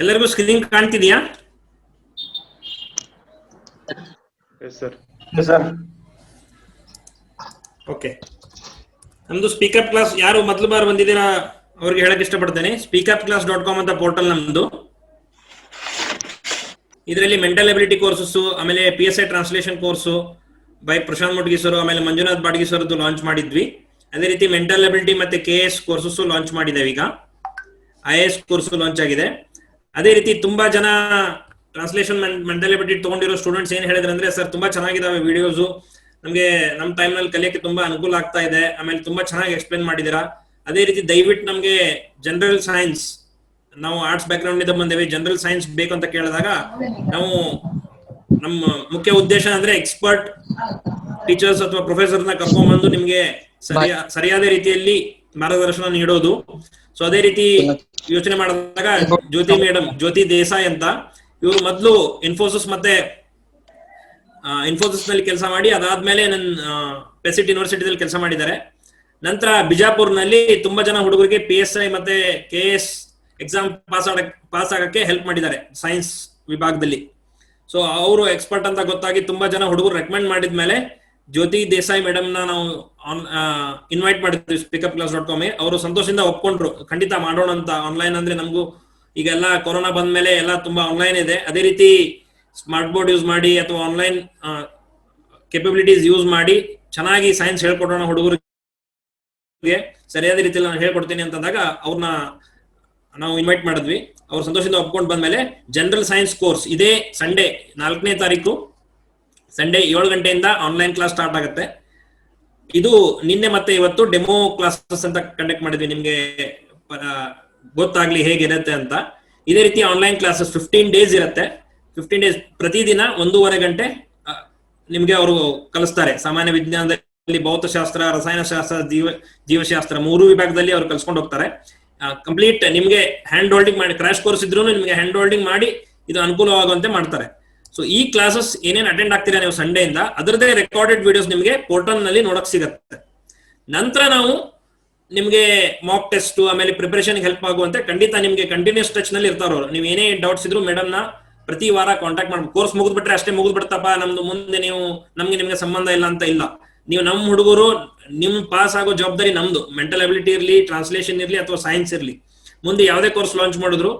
ಎಲ್ಲರಿಗೂ ಸ್ಕ್ರೀನ್ ಕಾಣ್ತಿದ್ಯಾ? Yes sir. Yes sir. Okay, ನಮ್ದು ಸ್ಪೀಕಪ್ ಕ್ಲಾಸ್ ಯಾರು ಮೊದಲು ಬಾರ್ ಬಂದಿದ್ದೀರಾ ಅವ್ರಿಗೆ ಹೇಳಕ್ ಇಷ್ಟಪಡ್ತೇನೆ. speakup.class.com ಅಂತ ಪೋರ್ಟಲ್ ನಮ್ದು. ಇದರಲ್ಲಿ ಮೆಂಟಲ್ ಎಬಿಲಿಟಿ ಕೋರ್ಸಸ್, ಆಮೇಲೆ PSI translation course by Prashant Mutgi sir, ಆಮೇಲೆ ಮಂಜುನಾಥ್ ಬಾಡ್ಗಿ ಸರ್ ಲಾಂಚ್ ಮಾಡಿದ್ವಿ. ಅದೇ ರೀತಿ ಮೆಂಟಲ್ ಎಬಿಲಿಟಿ ಮತ್ತೆ KS ಕೋರ್ಸಸ್ ಲಾಂಚ್ ಮಾಡಿದ್ದೇವೆ. ಈಗ IAS ಕೋರ್ಸ್ ಲಾಂಚ್ ಆಗಿದೆ. ಅದೇ ರೀತಿ ತುಂಬಾ ಜನ ಟ್ರಾನ್ಸ್ಲೇಷನ್ ಮೆಂಟಲ್ ಎಬಿಲಿಟಿ ತಗೊಂಡಿರೋ ಸ್ಟೂಡೆಂಟ್ಸ್ ಏನ್ ಹೇಳಿದ್ರೆ ಅಂದ್ರೆ, ಸರ್ ತುಂಬಾ ಚೆನ್ನಾಗಿದಾವೆ ವಿಡಿಯೋಸ್, ನಮಗೆ ನಮ್ಮ ಟೈಮ್ ನಲ್ಲಿ ಕಲಿಯಕ್ಕೆ ತುಂಬಾ ಅನುಕೂಲ ಆಗ್ತಾ ಇದೆ, ಆಮೇಲೆ ತುಂಬಾ ಚೆನ್ನಾಗಿ ಎಕ್ಸ್ಪ್ಲೇನ್ ಮಾಡಿದೀರಾ. ಅದೇ ರೀತಿ ದಯವಿಟ್ಟು ನಮಗೆ ಜನರಲ್ ಸೈನ್ಸ್, ನಾವು ಆರ್ಟ್ಸ್ ಬ್ಯಾಕ್ ಗ್ರೌಂಡ್ ಇಂದ ಬಂದೇವೆ, ಜನರಲ್ ಸೈನ್ಸ್ ಬೇಕು ಅಂತ ಕೇಳಿದಾಗ ನಾವು ನಮ್ಮ ಮುಖ್ಯ ಉದ್ದೇಶ ಅಂದ್ರೆ ಎಕ್ಸ್ಪರ್ಟ್ ಟೀಚರ್ಸ್ ಅಥವಾ ಪ್ರೊಫೆಸರ್ನ ಕರ್ಕೊಂಡ್ಬಂದು ನಿಮ್ಗೆ ಸರಿಯಾದ ರೀತಿಯಲ್ಲಿ ಮಾರ್ಗದರ್ಶನ ನೀಡೋದು. ಸೊ ಅದೇ ರೀತಿ ಯೋಚನೆ ಮಾಡಿದಾಗ ಜ್ಯೋತಿ ದೇಸಾಯಿ ಅಂತ ಇವರು ಮೊದಲು ಇನ್ಫೋಸಿಸ್ ನಲ್ಲಿ ಕೆಲಸ ಮಾಡಿ, ಅದಾದ್ಮೇಲೆ ನನ್ನ ಪೆಸಿಟ್ ಯೂನಿವರ್ಸಿಟಿದಲ್ಲಿ ಕೆಲಸ ಮಾಡಿದ್ದಾರೆ. ನಂತರ ಬಿಜಾಪುರ್ನಲ್ಲಿ ತುಂಬಾ ಜನ ಹುಡುಗರಿಗೆ PSI ಮತ್ತೆ KS ಎಕ್ಸಾಮ್ ಪಾಸ್ ಆಗಕ್ಕೆ ಹೆಲ್ಪ್ ಮಾಡಿದ್ದಾರೆ ಸೈನ್ಸ್ ವಿಭಾಗದಲ್ಲಿ. ಸೊ ಅವರು ಎಕ್ಸ್ಪರ್ಟ್ ಅಂತ ಗೊತ್ತಾಗಿ ತುಂಬಾ ಜನ ಹುಡುಗರು ರೆಕಮೆಂಡ್ ಮಾಡಿದ್ಮೇಲೆ ಜ್ಯೋತಿ ದೇಸಾಯಿ ಮೇಡಮ್ ನಾವು ಇನ್ವೈಟ್ ಮಾಡಿದ್ವಿ speakup.class.com. ಅವರು ಸಂತೋಷದಿಂದ ಒಪ್ಕೊಂಡ್ರು, ಖಂಡಿತ ಮಾಡೋಣ ಅಂತ. ಆನ್ಲೈನ್ ಅಂದ್ರೆ ನಮಗೂ ಈಗೆಲ್ಲ ಕೊರೋನಾ ಬಂದ್ಮೇಲೆ ಎಲ್ಲ ತುಂಬಾ ಆನ್ಲೈನ್ ಇದೆ. ಅದೇ ರೀತಿ ಸ್ಮಾರ್ಟ್ ಬೋರ್ಡ್ ಯೂಸ್ ಮಾಡಿ ಅಥವಾ ಆನ್ಲೈನ್ ಕೆಪಬಿಲಿಟೀಸ್ ಯೂಸ್ ಮಾಡಿ ಚೆನ್ನಾಗಿ ಸೈನ್ಸ್ ಹೇಳ್ಕೊಡೋಣ ಹುಡುಗರಿಗೆ, ಸರಿಯಾದ ರೀತಿಯಲ್ಲಿ ನಾನು ಹೇಳ್ಕೊಡ್ತೀನಿ ಅಂತಂದಾಗ ಅವ್ರನ್ನ ನಾವು ಇನ್ವೈಟ್ ಮಾಡಿದ್ವಿ. ಅವ್ರು ಸಂತೋಷದಿಂದ ಒಪ್ಕೊಂಡು ಬಂದ್ಮೇಲೆ ಜನರಲ್ ಸೈನ್ಸ್ ಕೋರ್ಸ್ ಇದೇ ಸಂಡೇ 4ನೇ ತಾರೀಕು ಸಂಡೇ 7 ಗಂಟೆಯಿಂದ ಆನ್ಲೈನ್ ಕ್ಲಾಸ್ ಸ್ಟಾರ್ಟ್ ಆಗುತ್ತೆ. ಇದು ನಿನ್ನೆ ಮತ್ತೆ ಇವತ್ತು ಡೆಮೋ ಕ್ಲಾಸಸ್ ಅಂತ ಕಂಡಕ್ಟ್ ಮಾಡಿದ್ವಿ, ನಿಮ್ಗೆ ಗೊತ್ತಾಗ್ಲಿ ಹೇಗಿರುತ್ತೆ ಅಂತ. ಇದೇ ರೀತಿ ಆನ್ಲೈನ್ ಕ್ಲಾಸಸ್ 15 ಡೇಸ್ ಇರುತ್ತೆ. 15 ಡೇಸ್ ಪ್ರತಿದಿನ 1.5 ಗಂಟೆ ನಿಮ್ಗೆ ಅವರು ಕಲಿಸ್ತಾರೆ. ಸಾಮಾನ್ಯ ವಿಜ್ಞಾನದಲ್ಲಿ ಭೌತಶಾಸ್ತ್ರ, ರಸಾಯನಶಾಸ್ತ್ರ, ಜೀವಶಾಸ್ತ್ರ 3 ವಿಭಾಗದಲ್ಲಿ ಅವ್ರು ಕಲ್ಸ್ಕೊಂಡು ಹೋಗ್ತಾರೆ. ಕಂಪ್ಲೀಟ್ ನಿಮ್ಗೆ ಹ್ಯಾಂಡ್ ಹೋಲ್ಡಿಂಗ್ ಮಾಡಿ, ಕ್ರಾಶ್ ಕೋರ್ಸ್ ಇದ್ರು ನಿಮ್ಗೆ ಹ್ಯಾಂಡ್ ಹೋಲ್ಡಿಂಗ್ ಮಾಡಿ ಇದು ಅನುಕೂಲವಾಗುವಂತೆ ಮಾಡ್ತಾರೆ. ಸೊ ಈ ಕ್ಲಾಸಸ್ ಏನೇನ್ ಅಟೆಂಡ್ ಆಗ್ತೀರಾ ನೀವು ಸಂಡೇ ಇಂದ, ಅದರದೇ ರೆಕಾರ್ಡೆಡ್ ವಿಡಿಯೋಸ್ ನಿಮ್ಗೆ ಪೋರ್ಟಲ್ ನಲ್ಲಿ ನೋಡಕ್ ಸಿಗುತ್ತೆ. ನಂತರ ನಾವು ನಿಮ್ಗೆ ಮಾಕ್ ಟೆಸ್ಟ್ ಆಮೇಲೆ ಪ್ರಿಪರೇಷನ್ ಹೆಲ್ಪ್ ಆಗುವಂತೆ ಖಂಡಿತ ನಿಮ್ಗೆ ಕಂಟಿನ್ಯೂಸ್ ಟಚ್ ನಲ್ಲಿ ಇರ್ತಾರ ಅವರು. ನೀವು ಏನೇ ಡೌಟ್ಸ್ ಇದ್ರು ಮೇಡಮ್ ನ ಪ್ರತಿ ವಾರ ಕಾಂಟ್ಯಾಕ್ಟ್ ಮಾಡ್ಬೇಕು. ಕೋರ್ಸ್ ಮುಗಿದ್ಬಿಟ್ರೆ ಅಷ್ಟೇ ಮುಗಿದ್ಬಿಡ್ತಪ್ಪ, ನಮ್ದು ಮುಂದೆ ನಿಮ್ಗೆ ಸಂಬಂಧ ಇಲ್ಲ ಅಂತ ಇಲ್ಲ. ನೀವು ನಮ್ಮ ಹುಡುಗರು, ನಿಮ್ ಪಾಸ್ ಆಗೋ ಜವಾಬ್ದಾರಿ ನಮ್ದು. ಮೆಂಟಲ್ ಎಬಿಲಿಟಿ ಇರ್ಲಿ, ಟ್ರಾನ್ಸ್ಲೇಷನ್ ಇರ್ಲಿ ಅಥವಾ ಸೈನ್ಸ್ ಇರ್ಲಿ, ಮುಂದೆ ಯಾವುದೇ ಕೋರ್ಸ್ ಲಾಂಚ್ ಮಾಡಿದ್ರು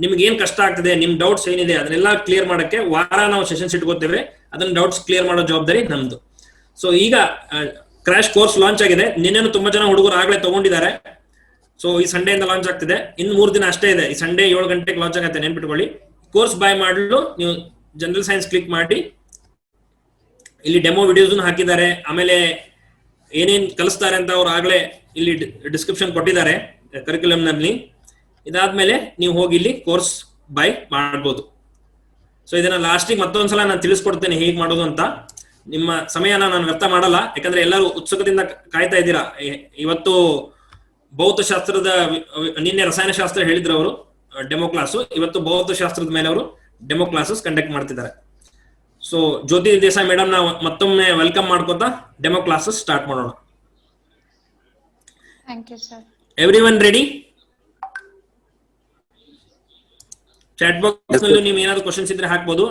ನಿಮ್ಗೆ ಏನ್ ಕಷ್ಟ ಆಗ್ತದೆ, ನಿಮ್ ಡೌಟ್ಸ್ ಏನಿದೆ ಅದನ್ನೆಲ್ಲ ಕ್ಲಿಯರ್ ಮಾಡಕ್ಕೆ ವಾರ ನಾವು ಸೆಷನ್ಸ್ ಇಟ್ಕೋತೇವೆ. ಅದನ್ನ ಡೌಟ್ಸ್ ಕ್ಲಿಯರ್ ಮಾಡೋ ಜವಾಬ್ದಾರಿ ನಮ್ದು. ಸೊ ಈಗ ಕ್ರಾಶ್ ಕೋರ್ಸ್ ಲಾಂಚ್ ಆಗಿದೆ. ನಿನ್ನೆನು ತುಂಬಾ ಜನ ಹುಡುಗರು ಆಗ್ಲೇ ತಗೊಂಡಿದ್ದಾರೆ. ಸೊ ಈ ಸಂಡೇ ಇಂದ ಲಾಂಚ್ ಆಗ್ತಿದೆ. ಇನ್ನು 3 ದಿನ ಅಷ್ಟೇ ಇದೆ. ಈ ಸಂಡೇ 7 ಗಂಟೆಗೆ ಲಾಂಚ್ ಆಗುತ್ತೆ, ನೆನ್ಪಿಟ್ಕೊಳ್ಳಿ. ಕೋರ್ಸ್ ಬೈ ಮಾಡಲು ನೀವು ಜನರಲ್ ಸೈನ್ಸ್ ಕ್ಲಿಕ್ ಮಾಡಿ, ಇಲ್ಲಿ ಡೆಮೋ ವಿಡಿಯೋಸ್ ಹಾಕಿದ್ದಾರೆ. ಆಮೇಲೆ ಏನೇನ್ ಕಲಿಸ್ತಾರೆ ಅಂತ ಅವ್ರು ಆಗ್ಲೇ ಇಲ್ಲಿ ಡಿಸ್ಕ್ರಿಪ್ಷನ್ ಕೊಟ್ಟಿದ್ದಾರೆ ಕರಿಕ್ಯುಲಮ್ ನಲ್ಲಿ. ಇದಾದ್ಮೇಲೆ ನೀವು ಹೋಗಿ ಇಲ್ಲಿ ಕೋರ್ಸ್ ಬೈ ಮಾಡ್ಬೋದು. ಸೊ ಇದನ್ನ ಲಾಸ್ಟಿಗೆ ಮತ್ತೊಂದ್ಸಲ ನಾನು ತಿಳಿಸ್ಕೊಡ್ತೇನೆ ಹೇಗೆ ಮಾಡೋದು ಅಂತ. ನಿಮ್ಮ ಸಮಯನ ನಾನು ವ್ಯರ್ಥ ಮಾಡಲ್ಲ, ಯಾಕಂದ್ರೆ ಎಲ್ಲರೂ ಉತ್ಸುಕದಿಂದ ಕಾಯ್ತಾ ಇದ್ದೀರಾ. ಇವತ್ತು ಭೌತಶಾಸ್ತ್ರದ, ನಿನ್ನೆ ರಸಾಯನಶಾಸ್ತ್ರ ಹೇಳಿದ್ರು ಅವರು ಡೆಮೋ ಕ್ಲಾಸು, ಇವತ್ತು ಭೌತಶಾಸ್ತ್ರದ ಮೇಲೆ ಅವರು ಡೆಮೋ ಕ್ಲಾಸಸ್ ಕಂಡಕ್ಟ್ ಮಾಡ್ತಿದ್ದಾರೆ. ಸೊ ಜ್ಯೋತಿ ದೇಸಾಯಿ ಮೇಡಮ್ ನಾವು ಮತ್ತೊಮ್ಮೆ ವೆಲ್ಕಮ್ ಮಾಡ್ಕೋತಾ ಡೆಮೋ ಕ್ಲಾಸಸ್ ಸ್ಟಾರ್ಟ್ ಮಾಡೋಣ. Thank you sir. Everyone ready? Chat box ನಲ್ಲಿ ನೀವು ಏನಾದ್ರು ಕ್ವಶನ್ಸ್ ಇದ್ರೆ ಹಾಕ್ಬೋದು.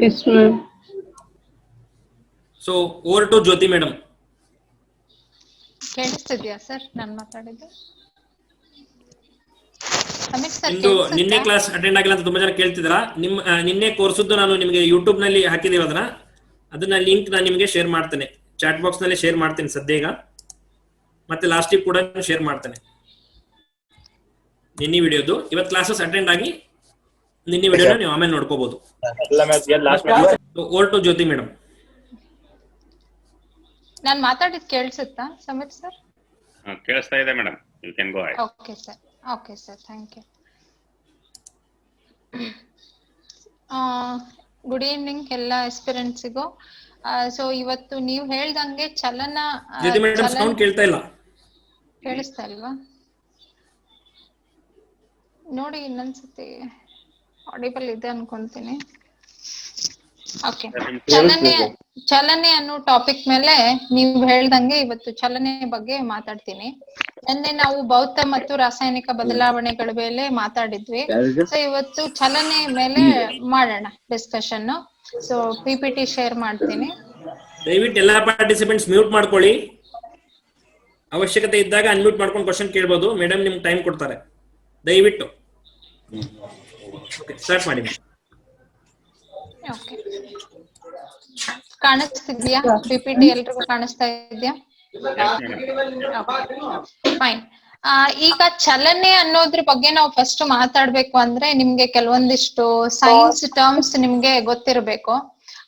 Yes ma'am. So over to Jyoti madam. ಕೇಳಿಸ್ತಿದ್ಯಾ ಸರ್ ನಾನು ಮಾತಾಡಿದ್ದು? ನಿಮ್ದು ನಿನ್ನೆ ಕ್ಲಾಸ್ ಅಟೆಂಡ್ ಆಗಿಲ್ಲ ಅಂತ ತುಂಬಾ ಜನ ಕೇಳ್ತಿದ್ರ. ನಿನ್ನೆ ಕೋರ್ಸದ್ದು ನಾನು ನಿಮಗೆ ಯೂಟ್ಯೂಬ್ ನಲ್ಲಿ ಹಾಕಿದೀವಿ, ಅದನ್ನ ಲಿಂಕ್ ನಾನು ನಿಮಗೆ ಶೇರ್ ಮಾಡ್ತೇನೆ, ಚಾಟ್ ಬಾಕ್ಸ್ ನಲ್ಲಿ ಶೇರ್ ಮಾಡ್ತೇನೆ ಸದ್ಯ ಈಗ, ಮತ್ತೆ ಲಾಸ್ಟಿಗೆ ಕೂಡ ಶೇರ್ ಮಾಡ್ತೇನೆ ನಿನ್ನೆ ವಿಡಿಯೋದು. ಇವತ್ತು ಕ್ಲಾಸಸ್ ಅಟೆಂಡ್ ಆಗಿ ನಿನ್ನೆ ವಿಡಿಯೋನ ನೀವು ಆಮೇಲೆ ನೋಡ್ಕೋಬಹುದು. Over to Jyoti madam. ನಾನು ಮಾತಾಡಿದ್ ಕೇಳಿಸುತ್ತಾ ಸಮಿತ್ ಸರ್? ಕೇಳಿಸ್ತಾ ಇದೆ madam, you can go ahead. Okay sir. Okay sir, thank you. Good evening ಎಲ್ಲ ಎಸ್ಪಿರೆಂಟ್ಸಿಗೂ. ಸೊ ಇವತ್ತು ನೀವು ಹೇಳ್ದಂಗೆ ಕೇಳ್ತಾ ಇಲ್ಲ, ಕೇಳಿಸ್ತಾ ಇಲ್ವಾ? ನೋಡಿ ಇನ್ನೊಂದ್ಸತಿ ಆಡಿಬಲ್ ಇದೆ ಅನ್ಕೊಂತೀನಿ. ಓಕೆ, ಚಲನೆ ಅನ್ನೋ ಟಾಪಿಕ್ ಮೇಲೆ ನೀವು ಹೇಳ್ದಂಗೆ ಇವತ್ತು ಚಲನೆ ಬಗ್ಗೆ ಮಾತಾಡ್ತೀನಿ. ನಿನ್ನೆ ನಾವು ಭೌತ ಮತ್ತು ರಾಸಾಯನಿಕ ಬದಲಾವಣೆಗಳ ಮೇಲೆ ಮಾತಾಡಿದ್ವಿ. ಸೊ ಇವತ್ತು ಚಲನೆ ಮೇಲೆ ಮಾಡೋಣ ಡಿಸ್ಕಷನ್. ಸೊ PPT ಶೇರ್ ಮಾಡ್ತೀನಿ. ದಯವಿಟ್ಟು ಎಲ್ಲಾ ಪಾರ್ಟಿಸಿಪೆಂಟ್ಸ್ ಮ್ಯೂಟ್ ಮಾಡ್ಕೊಳ್ಳಿ. ಅವಶ್ಯಕತೆ ಇದ್ದಾಗ ಅನ್ಮ್ಯೂಟ್ ಮಾಡ್ಕೊಂಡು ಕ್ವಶನ್ ಕೇಳ್ಬೋದು. ಮೇಡಮ್ ನಿಮ್ಗೆ ಟೈಮ್ ಕೊಡ್ತಾರೆ, ದಯವಿಟ್ಟು. ಸ್ಟಾರ್ಟ್ ಮಾಡಿ. ಓಕೆ, ಕಾಣಿಸ್ತಿದ್ಯಾ PPT? ಎಲ್ರಿಗೂ ಕಾಣಿಸ್ತಾ ಇದೆಯಾ? ಫೈನ್. ಈಗ ಚಲನೆ ಅನ್ನೋದ್ರ ಬಗ್ಗೆ ನಾವು ಫಸ್ಟ್ ಮಾತಾಡ್ಬೇಕು ಅಂದ್ರೆ ನಿಮ್ಗೆ ಕೆಲವೊಂದಿಷ್ಟು ಸೈನ್ಸ್ ಟರ್ಮ್ಸ್ ನಿಮ್ಗೆ ಗೊತ್ತಿರಬೇಕು.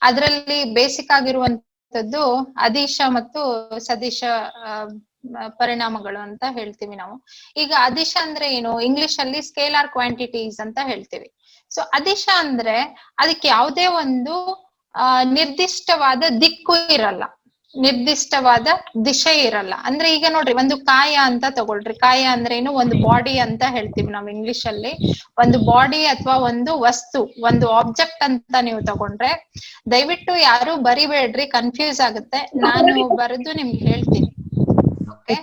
ಅದರಲ್ಲಿ ಬೇಸಿಕ್ ಆಗಿರುವಂತದ್ದು ಅದಿಶ ಮತ್ತು ಸದಿಶ ಪರಿಣಾಮಗಳು ಅಂತ ಹೇಳ್ತೀವಿ ನಾವು. ಈಗ ಅದಿಶ ಅಂದ್ರೆ ಏನು? ಇಂಗ್ಲಿಷ್ ಅಲ್ಲಿ ಸ್ಕೇಲಾರ್ ಕ್ವಾಂಟಿಟೀಸ್ ಅಂತ ಹೇಳ್ತೀವಿ. ಸೊ ಅದಿಶ ಅಂದ್ರೆ ಅದಕ್ಕೆ ಯಾವುದೇ ಒಂದು ನಿರ್ದಿಷ್ಟವಾದ ದಿಕ್ಕು ಇರಲ್ಲ, ನಿರ್ದಿಷ್ಟವಾದ ದಿಶೆ ಇರಲ್ಲ. ಅಂದ್ರೆ ಈಗ ನೋಡ್ರಿ, ಒಂದು ಕಾಯ ಅಂತ ತಗೊಳ್ರಿ. ಕಾಯ ಅಂದ್ರೆ ಏನು? ಒಂದು ಬಾಡಿ ಅಂತ ಹೇಳ್ತೀವಿ ನಾವು ಇಂಗ್ಲಿಷ್ ಅಲ್ಲಿ. ಒಂದು ಬಾಡಿ ಅಥವಾ ಒಂದು ವಸ್ತು, ಒಂದು ಆಬ್ಜೆಕ್ಟ್ ಅಂತ ನೀವು ತಗೊಂಡ್ರೆ, ದಯವಿಟ್ಟು ಯಾರು ಬರಿಬೇಡ್ರಿ, ಕನ್ಫ್ಯೂಸ್ ಆಗುತ್ತೆ. ನಾನು ಬರೆದು ನಿಮ್ಗೆ ಹೇಳ್ತೀನಿ. ಓಕೆ,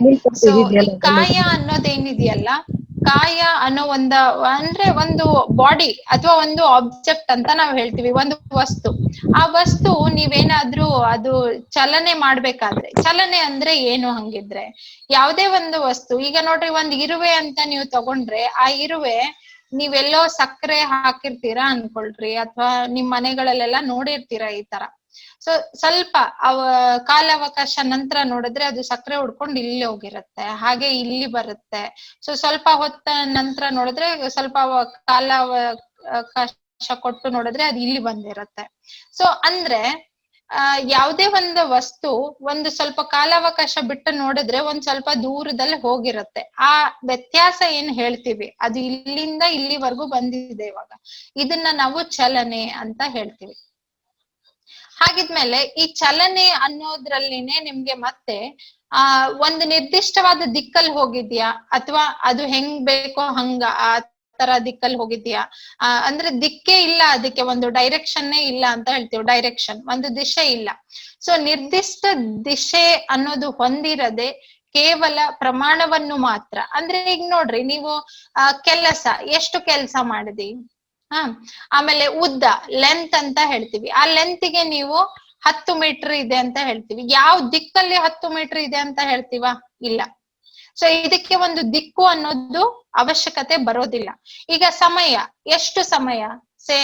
ಸೊ ಈ ಕಾಯ ಅನ್ನೋದೇನಿದೆಯಲ್ಲ, ಕಾಯ ಅನ್ನೋ ಅಂದ್ರೆ ಒಂದು ಬಾಡಿ ಅಥವಾ ಒಂದು ಆಬ್ಜೆಕ್ಟ್ ಅಂತ ನಾವು ಹೇಳ್ತೀವಿ, ಒಂದು ವಸ್ತು. ಆ ವಸ್ತು ನೀವೇನಾದ್ರೂ ಅದು ಚಲನೆ ಮಾಡ್ಬೇಕಾದ್ರೆ, ಚಲನೆ ಅಂದ್ರೆ ಏನು ಹಂಗಿದ್ರೆ? ಯಾವುದೇ ಒಂದು ವಸ್ತು, ಈಗ ನೋಡ್ರಿ ಒಂದ್ ಇರುವೆ ಅಂತ ನೀವು ತಗೊಂಡ್ರೆ, ಆ ಇರುವೆ ನೀವೆಲ್ಲೋ ಸಕ್ಕರೆ ಹಾಕಿರ್ತೀರಾ ಅನ್ಕೊಳ್ರಿ, ಅಥವಾ ನಿಮ್ ಮನೆಗಳಲ್ಲೆಲ್ಲ ನೋಡಿರ್ತೀರಾ ಈ ತರ. ಸೊ ಸ್ವಲ್ಪ ಕಾಲಾವಕಾಶ ನಂತರ ನೋಡಿದ್ರೆ ಅದು ಸಕ್ಕರೆ ಉಡ್ಕೊಂಡು ಇಲ್ಲಿ ಹೋಗಿರುತ್ತೆ, ಹಾಗೆ ಇಲ್ಲಿ ಬರುತ್ತೆ. ಸೊ ಸ್ವಲ್ಪ ಹೊತ್ತ ನಂತರ ನೋಡಿದ್ರೆ, ಸ್ವಲ್ಪ ಕಾಲಾವಕಾಶ ಕೊಟ್ಟು ನೋಡಿದ್ರೆ ಅದು ಇಲ್ಲಿ ಬಂದಿರುತ್ತೆ. ಸೊ ಅಂದ್ರೆ ಯಾವುದೇ ಒಂದು ವಸ್ತು ಒಂದು ಸ್ವಲ್ಪ ಕಾಲಾವಕಾಶ ಬಿಟ್ಟು ನೋಡಿದ್ರೆ ಒಂದ್ ಸ್ವಲ್ಪ ದೂರದಲ್ಲಿ ಹೋಗಿರುತ್ತೆ. ಆ ವ್ಯತ್ಯಾಸ ಏನ್ ಹೇಳ್ತೀವಿ, ಅದು ಇಲ್ಲಿಂದ ಇಲ್ಲಿವರೆಗೂ ಬಂದಿದೆ. ಇವಾಗ ಇದನ್ನ ನಾವು ಚಲನೆ ಅಂತ ಹೇಳ್ತೀವಿ. ಹಾಗಿದ್ಮೇಲೆ ಈ ಚಲನೆ ಅನ್ನೋದ್ರಲ್ಲಿನೇ ನಿಮ್ಗೆ ಮತ್ತೆ ಒಂದು ನಿರ್ದಿಷ್ಟವಾದ ದಿಕ್ಕಲ್ಲಿ ಹೋಗಿದ್ಯಾ, ಅಥವಾ ಅದು ಹೆಂಗ್ ಬೇಕೋ ಹಂಗ ಆ ತರ ದಿಕ್ಕಲ್ಲಿ ಹೋಗಿದ್ಯಾ? ಅಂದ್ರೆ ದಿಕ್ಕೇ ಇಲ್ಲ, ಅದಕ್ಕೆ ಒಂದು ಡೈರೆಕ್ಷನ್ನೇ ಇಲ್ಲ ಅಂತ ಹೇಳ್ತೀವಿ. ಡೈರೆಕ್ಷನ್, ಒಂದು ದಿಶೆ ಇಲ್ಲ. ಸೊ ನಿರ್ದಿಷ್ಟ ದಿಶೆ ಅನ್ನೋದು ಹೊಂದಿರದೆ ಕೇವಲ ಪ್ರಮಾಣವನ್ನು ಮಾತ್ರ. ಅಂದ್ರೆ ಈಗ ನೋಡ್ರಿ, ನೀವು ಕೆಲಸ, ಎಷ್ಟು ಕೆಲಸ ಮಾಡಿದಿ, ಆಮೇಲೆ ಉದ್ದ, ಲೆಂತ್ ಅಂತ ಹೇಳ್ತೀವಿ. ಆ ಲೆಂತ್ಗೆ ನೀವು 10 ಮೀಟರ್ ಇದೆ ಅಂತ ಹೇಳ್ತೀವಿ. ಯಾವ ದಿಕ್ಕಲ್ಲಿ 10 ಮೀಟರ್ ಇದೆ ಅಂತ ಹೇಳ್ತೀವ? ಇಲ್ಲ. ಸೊ ಇದಕ್ಕೆ ಒಂದು ದಿಕ್ಕು ಅನ್ನೋದು ಅವಶ್ಯಕತೆ ಬರೋದಿಲ್ಲ. ಈಗ ಸಮಯ, ಎಷ್ಟು ಸಮಯ, ಸೇ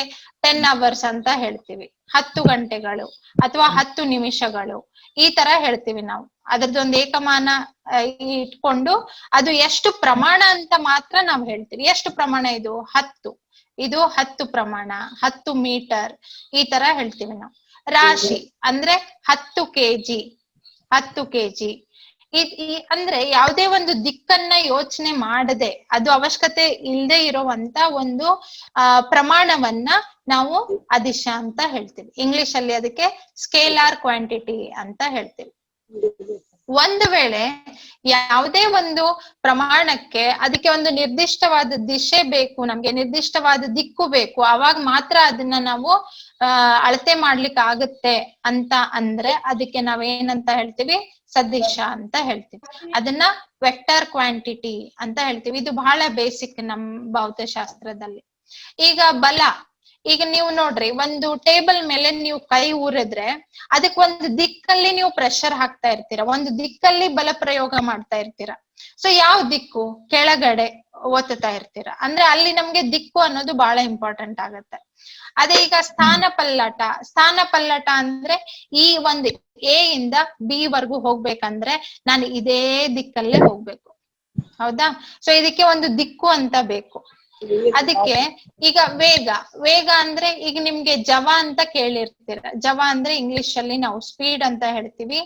10 ಅವರ್ಸ್ ಅಂತ ಹೇಳ್ತೀವಿ, 10 ಗಂಟೆಗಳು ಅಥವಾ 10 ನಿಮಿಷಗಳು, ಈ ತರ ಹೇಳ್ತೀವಿ ನಾವು. ಅದ್ರದ್ದೊಂದು ಏಕಮಾನ ಇಟ್ಕೊಂಡು ಅದು ಎಷ್ಟು ಪ್ರಮಾಣ ಅಂತ ಮಾತ್ರ ನಾವು ಹೇಳ್ತೀವಿ. ಎಷ್ಟು ಪ್ರಮಾಣ ಇದು? 10. ಇದು 10 ಪ್ರಮಾಣ, 10 ಮೀಟರ್, ಈ ತರ ಹೇಳ್ತೀವಿ ನಾವು. ರಾಶಿ ಅಂದ್ರೆ 10 kg, 10 kg. ಅಂದ್ರೆ ಯಾವುದೇ ಒಂದು ದಿಕ್ಕನ್ನ ಯೋಚನೆ ಮಾಡದೆ, ಅದು ಅವಶ್ಯಕತೆ ಇಲ್ಲದೆ ಇರುವಂತ ಒಂದು ಪ್ರಮಾಣವನ್ನ ನಾವು ಅದಿಶ ಅಂತ ಹೇಳ್ತೀವಿ. ಇಂಗ್ಲಿಷ್ ಅಲ್ಲಿ ಅದಕ್ಕೆ ಸ್ಕೇಲಾರ್ ಕ್ವಾಂಟಿಟಿ ಅಂತ ಹೇಳ್ತೀವಿ. ಒಂದು ವೇಳೆ ಯಾವುದೇ ಒಂದು ಪ್ರಮಾಣಕ್ಕೆ ಅದಕ್ಕೆ ಒಂದು ನಿರ್ದಿಷ್ಟವಾದ ದಿಶೆ ಬೇಕು, ನಮ್ಗೆ ನಿರ್ದಿಷ್ಟವಾದ ದಿಕ್ಕು ಬೇಕು, ಅವಾಗ ಮಾತ್ರ ಅದನ್ನ ನಾವು ಅಳತೆ ಮಾಡ್ಲಿಕ್ಕೆ ಆಗುತ್ತೆ ಅಂತ ಅಂದ್ರೆ ಅದಕ್ಕೆ ನಾವೇನಂತ ಹೇಳ್ತೀವಿ? ಸದಿಶ ಅಂತ ಹೇಳ್ತೀವಿ. ಅದನ್ನ ವೆಕ್ಟರ್ ಕ್ವಾಂಟಿಟಿ ಅಂತ ಹೇಳ್ತೀವಿ. ಇದು ಬಹಳ ಬೇಸಿಕ್ ನಮ್ ಭೌತಶಾಸ್ತ್ರದಲ್ಲಿ. ಈಗ ಬಲ, ಈಗ ನೀವು ನೋಡ್ರಿ, ಒಂದು ಟೇಬಲ್ ಮೇಲೆ ನೀವು ಕೈ ಊರಿದ್ರೆ ಅದಕ್ಕೆ ಒಂದು ದಿಕ್ಕಲ್ಲಿ ನೀವು ಪ್ರೆಷರ್ ಹಾಕ್ತಾ ಇರ್ತೀರಾ, ಒಂದು ದಿಕ್ಕಲ್ಲಿ ಬಲ ಪ್ರಯೋಗ ಮಾಡ್ತಾ ಇರ್ತೀರಾ. ಸೊ ಯಾವ ದಿಕ್ಕು? ಕೆಳಗಡೆ ಒತ್ತುತ್ತಾ ಇರ್ತೀರಾ. ಅಂದ್ರೆ ಅಲ್ಲಿ ನಮ್ಗೆ ದಿಕ್ಕು ಅನ್ನೋದು ಬಹಳ ಇಂಪಾರ್ಟೆಂಟ್ ಆಗತ್ತೆ. ಅದೇ ಈಗ ಸ್ಥಾನ ಪಲ್ಲಟ, ಸ್ಥಾನ ಪಲ್ಲಟ ಅಂದ್ರೆ ಈ ಒಂದು A ಇಂದ B ವರ್ಗೂ ಹೋಗ್ಬೇಕಂದ್ರೆ ನಾನು ಇದೇ ದಿಕ್ಕಲ್ಲೇ ಹೋಗ್ಬೇಕು, ಹೌದಾ? ಸೊ ಇದಕ್ಕೆ ಒಂದು ದಿಕ್ಕು ಅಂತ ಬೇಕು. ಅದಕ್ಕೆ ಈಗ ವೇಗ, ವೇಗ ಅಂದ್ರೆ ಈಗ ನಿಮ್ಗೆ ಜವ ಅಂತ ಕೇಳಿರ್ತೀರ. ಜವ ಅಂದ್ರೆ ಇಂಗ್ಲಿಷ್ ಅಲ್ಲಿ ನಾವು ಸ್ಪೀಡ್ ಅಂತ ಹೇಳ್ತೀವಿ.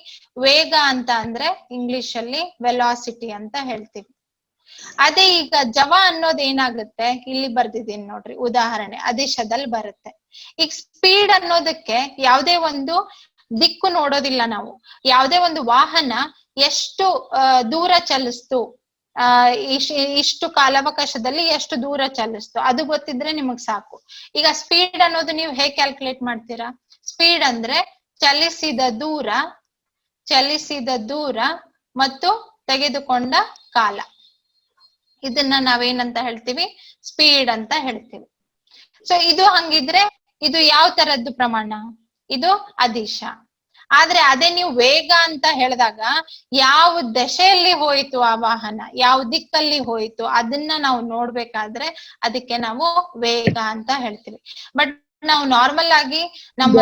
ವೇಗ ಅಂತ ಅಂದ್ರೆ ಇಂಗ್ಲಿಷ್ ಅಲ್ಲಿ ವೆಲಾಸಿಟಿ ಅಂತ ಹೇಳ್ತೀವಿ. ಅದೇ ಈಗ ಜವ ಅನ್ನೋದು ಏನಾಗುತ್ತೆ, ಇಲ್ಲಿ ಬರ್ದಿದ್ದೀನಿ ನೋಡ್ರಿ ಉದಾಹರಣೆ, ಅದಿಶದಲ್ಲಿ ಬರುತ್ತೆ. ಈಗ ಸ್ಪೀಡ್ ಅನ್ನೋದಕ್ಕೆ ಯಾವುದೇ ಒಂದು ದಿಕ್ಕು ನೋಡೋದಿಲ್ಲ ನಾವು. ಯಾವುದೇ ಒಂದು ವಾಹನ ಎಷ್ಟು ದೂರ ಚಲಿಸ್ತು, ಇಷ್ಟು ಕಾಲಾವಕಾಶದಲ್ಲಿ ಎಷ್ಟು ದೂರ ಚಲಿಸ್ತು, ಅದು ಗೊತ್ತಿದ್ರೆ ನಿಮಗ್ ಸಾಕು. ಈಗ ಸ್ಪೀಡ್ ಅನ್ನೋದು ನೀವು ಹೇಗೆ ಕ್ಯಾಲ್ಕುಲೇಟ್ ಮಾಡ್ತೀರಾ? ಸ್ಪೀಡ್ ಅಂದ್ರೆ ಚಲಿಸಿದ ದೂರ ಮತ್ತು ತೆಗೆದುಕೊಂಡ ಕಾಲ. ಇದನ್ನ ನಾವೇನಂತ ಹೇಳ್ತೀವಿ? ಸ್ಪೀಡ್ ಅಂತ ಹೇಳ್ತೀವಿ. ಸೊ ಇದು ಹಂಗಿದ್ರೆ ಇದು ಯಾವ ತರದ್ದು ಪ್ರಮಾಣ? ಇದು ಅದಿಶ. ಆದ್ರೆ ಅದೇ ನೀವು ವೇಗ ಅಂತ ಹೇಳಿದಾಗ ಯಾವ ದಶೆಯಲ್ಲಿ ಹೋಯ್ತು ಆ ವಾಹನ, ಯಾವ ದಿಕ್ಕಲ್ಲಿ ಹೋಯ್ತು ಅದನ್ನ ನಾವು ನೋಡ್ಬೇಕಾದ್ರೆ ಅದಕ್ಕೆ ನಾವು ವೇಗ ಅಂತ ಹೇಳ್ತೀವಿ. ಬಟ್ ನಾವು ನಾರ್ಮಲ್ ಆಗಿ ನಮ್ಮ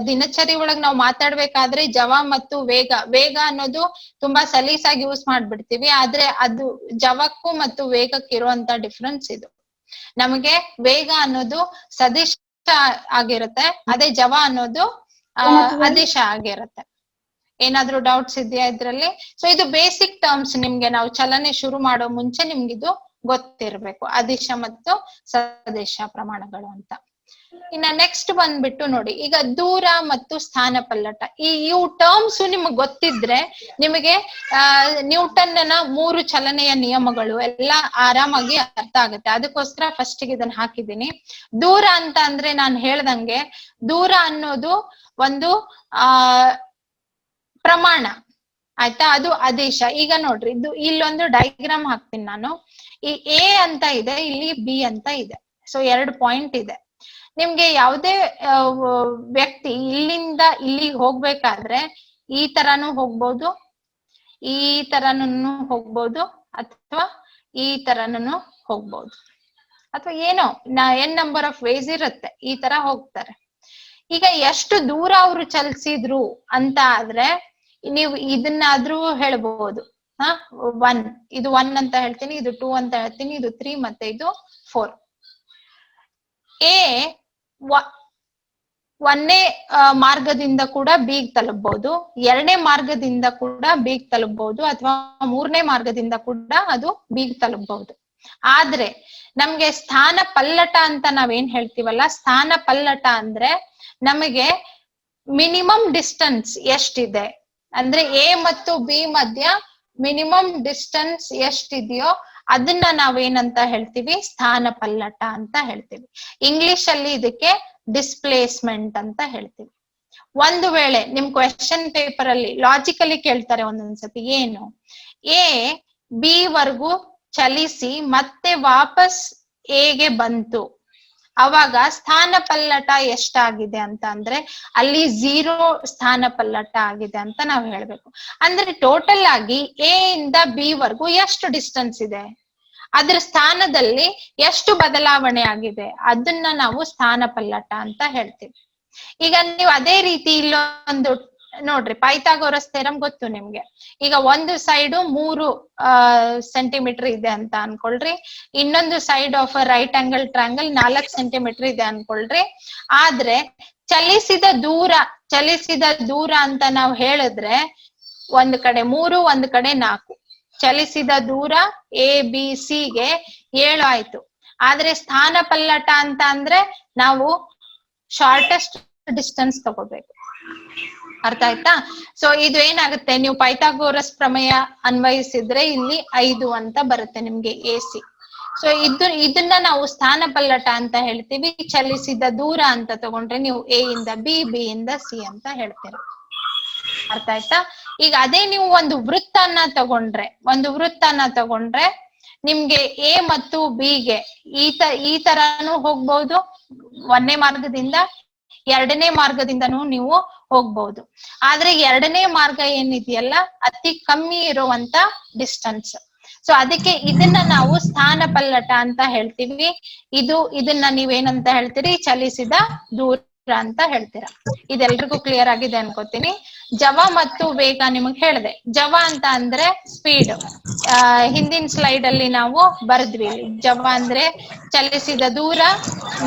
ದಿನಚರಿ ಒಳಗ್ ನಾವು ಮಾತಾಡ್ಬೇಕಾದ್ರೆ ಜವ ಮತ್ತು ವೇಗ ಅನ್ನೋದು ತುಂಬಾ ಸಲೀಸಾಗಿ ಯೂಸ್ ಮಾಡ್ಬಿಡ್ತೀವಿ. ಆದ್ರೆ ಅದು ಜವಕ್ಕೂ ಮತ್ತು ವೇಗಕ್ಕೆ ಇರುವಂತ ಡಿಫ್ರೆನ್ಸ್ ಇದು. ನಮಗೆ ವೇಗ ಅನ್ನೋದು ಸದಿಶ ಆಗಿರುತ್ತೆ, ಅದೇ ಜವ ಅನ್ನೋದು ಅದಿಶ ಆಗಿರುತ್ತೆ. ಏನಾದ್ರೂ ಡೌಟ್ಸ್ ಇದೆಯಾ ಇದ್ರಲ್ಲಿ? ಸೊ ಇದು ಬೇಸಿಕ್ ಟರ್ಮ್ಸ್. ನಿಮ್ಗೆ ನಾವು ಚಲನೆ ಶುರು ಮಾಡೋ ಮುಂಚೆ ನಿಮ್ಗಿದು ಗೊತ್ತಿರ್ಬೇಕು, ಅದಿಶ ಮತ್ತು ಸದಿಶ ಪ್ರಮಾಣಗಳು ಅಂತ. ಇನ್ನ ನೆಕ್ಸ್ಟ್ ಬಂದ್ಬಿಟ್ಟು ನೋಡಿ, ಈಗ ದೂರ ಮತ್ತು ಸ್ಥಾನ ಪಲ್ಲಟ, ಇವು ಟರ್ಮ್ಸ್ ನಿಮ್ಗೆ ಗೊತ್ತಿದ್ರೆ ನಿಮಗೆ ನ್ಯೂಟನ್ನ 3 ಚಲನೆಯ ನಿಯಮಗಳು ಎಲ್ಲ ಆರಾಮಾಗಿ ಅರ್ಥ ಆಗುತ್ತೆ. ಅದಕ್ಕೋಸ್ಕರ ಫಸ್ಟ್ ಇದನ್ನ ಹಾಕಿದ್ದೀನಿ. ದೂರ ಅಂತ ಅಂದ್ರೆ ನಾನು ಹೇಳ್ದಂಗೆ ದೂರ ಅನ್ನೋದು ಒಂದು ಪ್ರಮಾಣ, ಆಯ್ತಾ? ಅದು ಆದೇಶ. ಈಗ ನೋಡ್ರಿ, ಇದು ಇಲ್ಲೊಂದು ಡೈಗ್ರಾಮ್ ಹಾಕ್ತೀನಿ ನಾನು. ಈ ಎ ಅಂತ ಇದೆ, ಇಲ್ಲಿ ಬಿ ಅಂತ ಇದೆ. ಸೊ 2 ಪಾಯಿಂಟ್ ಇದೆ. ನಿಮ್ಗೆ ಯಾವುದೇ ವ್ಯಕ್ತಿ ಇಲ್ಲಿಂದ ಇಲ್ಲಿಗೆ ಹೋಗ್ಬೇಕಾದ್ರೆ ಈ ತರಾನು ಹೋಗ್ಬೋದು, ಈ ತರಾನು ಹೋಗ್ಬೋದು, ಅಥವಾ ಈ ತರಾನು ಹೋಗ್ಬೋದು, ಅಥವಾ ಏನೋ n ನಂಬರ್ ಆಫ್ ವೇಸ್ ಇರುತ್ತೆ, ಈ ತರ ಹೋಗ್ತಾರೆ. ಈಗ ಎಷ್ಟು ದೂರ ಅವರು ಚಲಿಸಿದ್ರು ಅಂತ ಆದ್ರೆ ನೀವು ಇದನ್ನಾದ್ರೂ ಹೇಳ್ಬಹುದು. 1 ಇದು 1 ಅಂತ ಹೇಳ್ತೀನಿ, ಇದು 2 ಅಂತ ಹೇಳ್ತೀನಿ, ಇದು 3 ಮತ್ತೆ ಇದು 4. ಎ 1ನೇ ಮಾರ್ಗದಿಂದ ಕೂಡ ಬಿಗ್ ತಲುಪಬಹುದು, 2ನೇ ಮಾರ್ಗದಿಂದ ಕೂಡ ಬಿಗ್ ತಲುಪಬಹುದು, ಅಥವಾ 3ನೇ ಮಾರ್ಗದಿಂದ ಕೂಡ ಅದು ಬಿಗ್ ತಲುಪಬಹುದು. ಆದ್ರೆ ನಮ್ಗೆ ಸ್ಥಾನ ಪಲ್ಲಟ ಅಂತ ನಾವೇನ್ ಹೇಳ್ತೀವಲ್ಲ, ಸ್ಥಾನ ಪಲ್ಲಟ ಅಂದ್ರೆ ನಮಗೆ ಮಿನಿಮಮ್ ಡಿಸ್ಟೆನ್ಸ್ ಎಷ್ಟಿದೆ ಅಂದ್ರೆ ಎ ಮತ್ತು ಬಿ ಮಧ್ಯ ಮಿನಿಮಮ್ ಡಿಸ್ಟೆನ್ಸ್ ಎಷ್ಟಿದೆಯೋ ಅದನ್ನ ನಾವೇನಂತ ಹೇಳ್ತೀವಿ? ಸ್ಥಾನ ಪಲ್ಲಟ ಅಂತ ಹೇಳ್ತೀವಿ. ಇಂಗ್ಲಿಷ್ ಅಲ್ಲಿ ಇದಕ್ಕೆ ಡಿಸ್ಪ್ಲೇಸ್ಮೆಂಟ್ ಅಂತ ಹೇಳ್ತೀವಿ. ಒಂದು ವೇಳೆ ನಿಮ್ ಕ್ವೆಶ್ಚನ್ ಪೇಪರ್ ಅಲ್ಲಿ ಲಾಜಿಕಲಿ ಕೇಳ್ತಾರೆ ಒಂದೊಂದ್ಸತಿ, ಏನು ಎ ಬಿ ವರ್ಗೂ ಚಲಿಸಿ ಮತ್ತೆ ವಾಪಸ್ ಎಗೆ ಬಂತು, ಅವಾಗ ಸ್ಥಾನ ಪಲ್ಲಟ ಎಷ್ಟಾಗಿದೆ ಅಂತ ಅಂದ್ರೆ ಅಲ್ಲಿ 0 ಸ್ಥಾನ ಪಲ್ಲಟ ಆಗಿದೆ ಅಂತ ನಾವು ಹೇಳ್ಬೇಕು. ಅಂದ್ರೆ ಟೋಟಲ್ ಆಗಿ ಎ ಇಂದ ಬಿ ವರ್ಗೂ ಎಷ್ಟು ಡಿಸ್ಟೆನ್ಸ್ ಇದೆ, ಅದ್ರ ಸ್ಥಾನದಲ್ಲಿ ಎಷ್ಟು ಬದಲಾವಣೆ ಆಗಿದೆ, ಅದನ್ನ ನಾವು ಸ್ಥಾನ ಪಲ್ಲಟ ಅಂತ ಹೇಳ್ತೀವಿ. ಈಗ ನೀವು ಅದೇ ರೀತಿ ಇಲ್ಲೊಂದು ನೋಡ್ರಿ, ಪೈಥಾಗೋರಸ್ ಥಿಯರಂ ಗೊತ್ತು ನಿಮ್ಗೆ. ಈಗ ಒಂದು ಸೈಡು 3 ಸೆಂಟಿಮೀಟರ್ ಇದೆ ಅಂತ ಅನ್ಕೊಳ್ರಿ, ಇನ್ನೊಂದು side of right angle triangle 4 centimetre ಇದೆ ಅನ್ಕೊಳ್ರಿ. ಆದ್ರೆ ಚಲಿಸಿದ ದೂರ ಅಂತ ನಾವು ಹೇಳಿದ್ರೆ ಒಂದ್ ಕಡೆ 3, ಒಂದ್ ಕಡೆ 4. ಚಲಿಸಿದ ದೂರ ಎ ಬಿ ಸಿ ಗೆ 7 ಆಯ್ತು. ಆದ್ರೆ ಸ್ಥಾನ ಪಲ್ಲಟ ಅಂತ ಅಂದ್ರೆ ನಾವು ಶಾರ್ಟೆಸ್ಟ್ ಡಿಸ್ಟೆನ್ಸ್ ತಗೋಬೇಕು. ಅರ್ಥ ಆಯ್ತಾ? ಸೊ ಇದು ಏನಾಗುತ್ತೆ, ನೀವು ಪೈಥಾಗೋರಸ್ ಪ್ರಮೇಯ ಅನ್ವಯಿಸಿದ್ರೆ ಇಲ್ಲಿ 5 ಅಂತ ಬರುತ್ತೆ ನಿಮ್ಗೆ AC. ಸೊ ಇದನ್ನ ನಾವು ಸ್ಥಾನ ಪಲ್ಲಟ ಅಂತ ಹೇಳ್ತೀವಿ. ಚಲಿಸಿದ ದೂರ ಅಂತ ತಗೊಂಡ್ರೆ ನೀವು A ಇಂದ B, B ಇಂದ C ಅಂತ ಹೇಳ್ತೀರ. ಅರ್ಥ ಆಯ್ತಾ? ಈಗ ಅದೇ ನೀವು ಒಂದು ವೃತ್ತನ ತಗೊಂಡ್ರೆ ನಿಮ್ಗೆ A ಮತ್ತು B ಗೆ ಈ ತರಾನು ಹೋಗ್ಬಹುದು, 1ನೇ ಮಾರ್ಗದಿಂದ 2ನೇ ಮಾರ್ಗದಿಂದನೂ ನೀವು ಹೋಗ್ಬಹುದು. ಆದ್ರೆ 2ನೇ ಮಾರ್ಗ ಏನಿದೆಯಲ್ಲ ಅತಿ ಕಮ್ಮಿ ಇರುವಂತ ಡಿಸ್ಟೆನ್ಸ್. ಸೊ ಅದಕ್ಕೆ ಇದನ್ನ ನಾವು ಸ್ಥಾನ ಪಲ್ಲಟ ಅಂತ ಹೇಳ್ತೀವಿ. ಇದನ್ನ ನೀವೇನಂತ ಹೇಳ್ತೀರಿ? ಚಲಿಸಿದ ದೂರ ಅಂತ ಹೇಳ್ತೀರಾ. ಇದೆಲ್ರಿಗೂ ಕ್ಲಿಯರ್ ಆಗಿದೆ ಅನ್ಕೋತೀನಿ. ಜವ ಮತ್ತು ವೇಗ ನಿಮಗ್ ಹೇಳಿದೆ. ಜವ ಅಂತ ಅಂದ್ರೆ ಸ್ಪೀಡ್. ಹಿಂದಿನ ಸ್ಲೈಡ್ ಅಲ್ಲಿ ನಾವು ಬರೆದ್ವಿ. ಜವ ಅಂದ್ರೆ ಚಲಿಸಿದ ದೂರ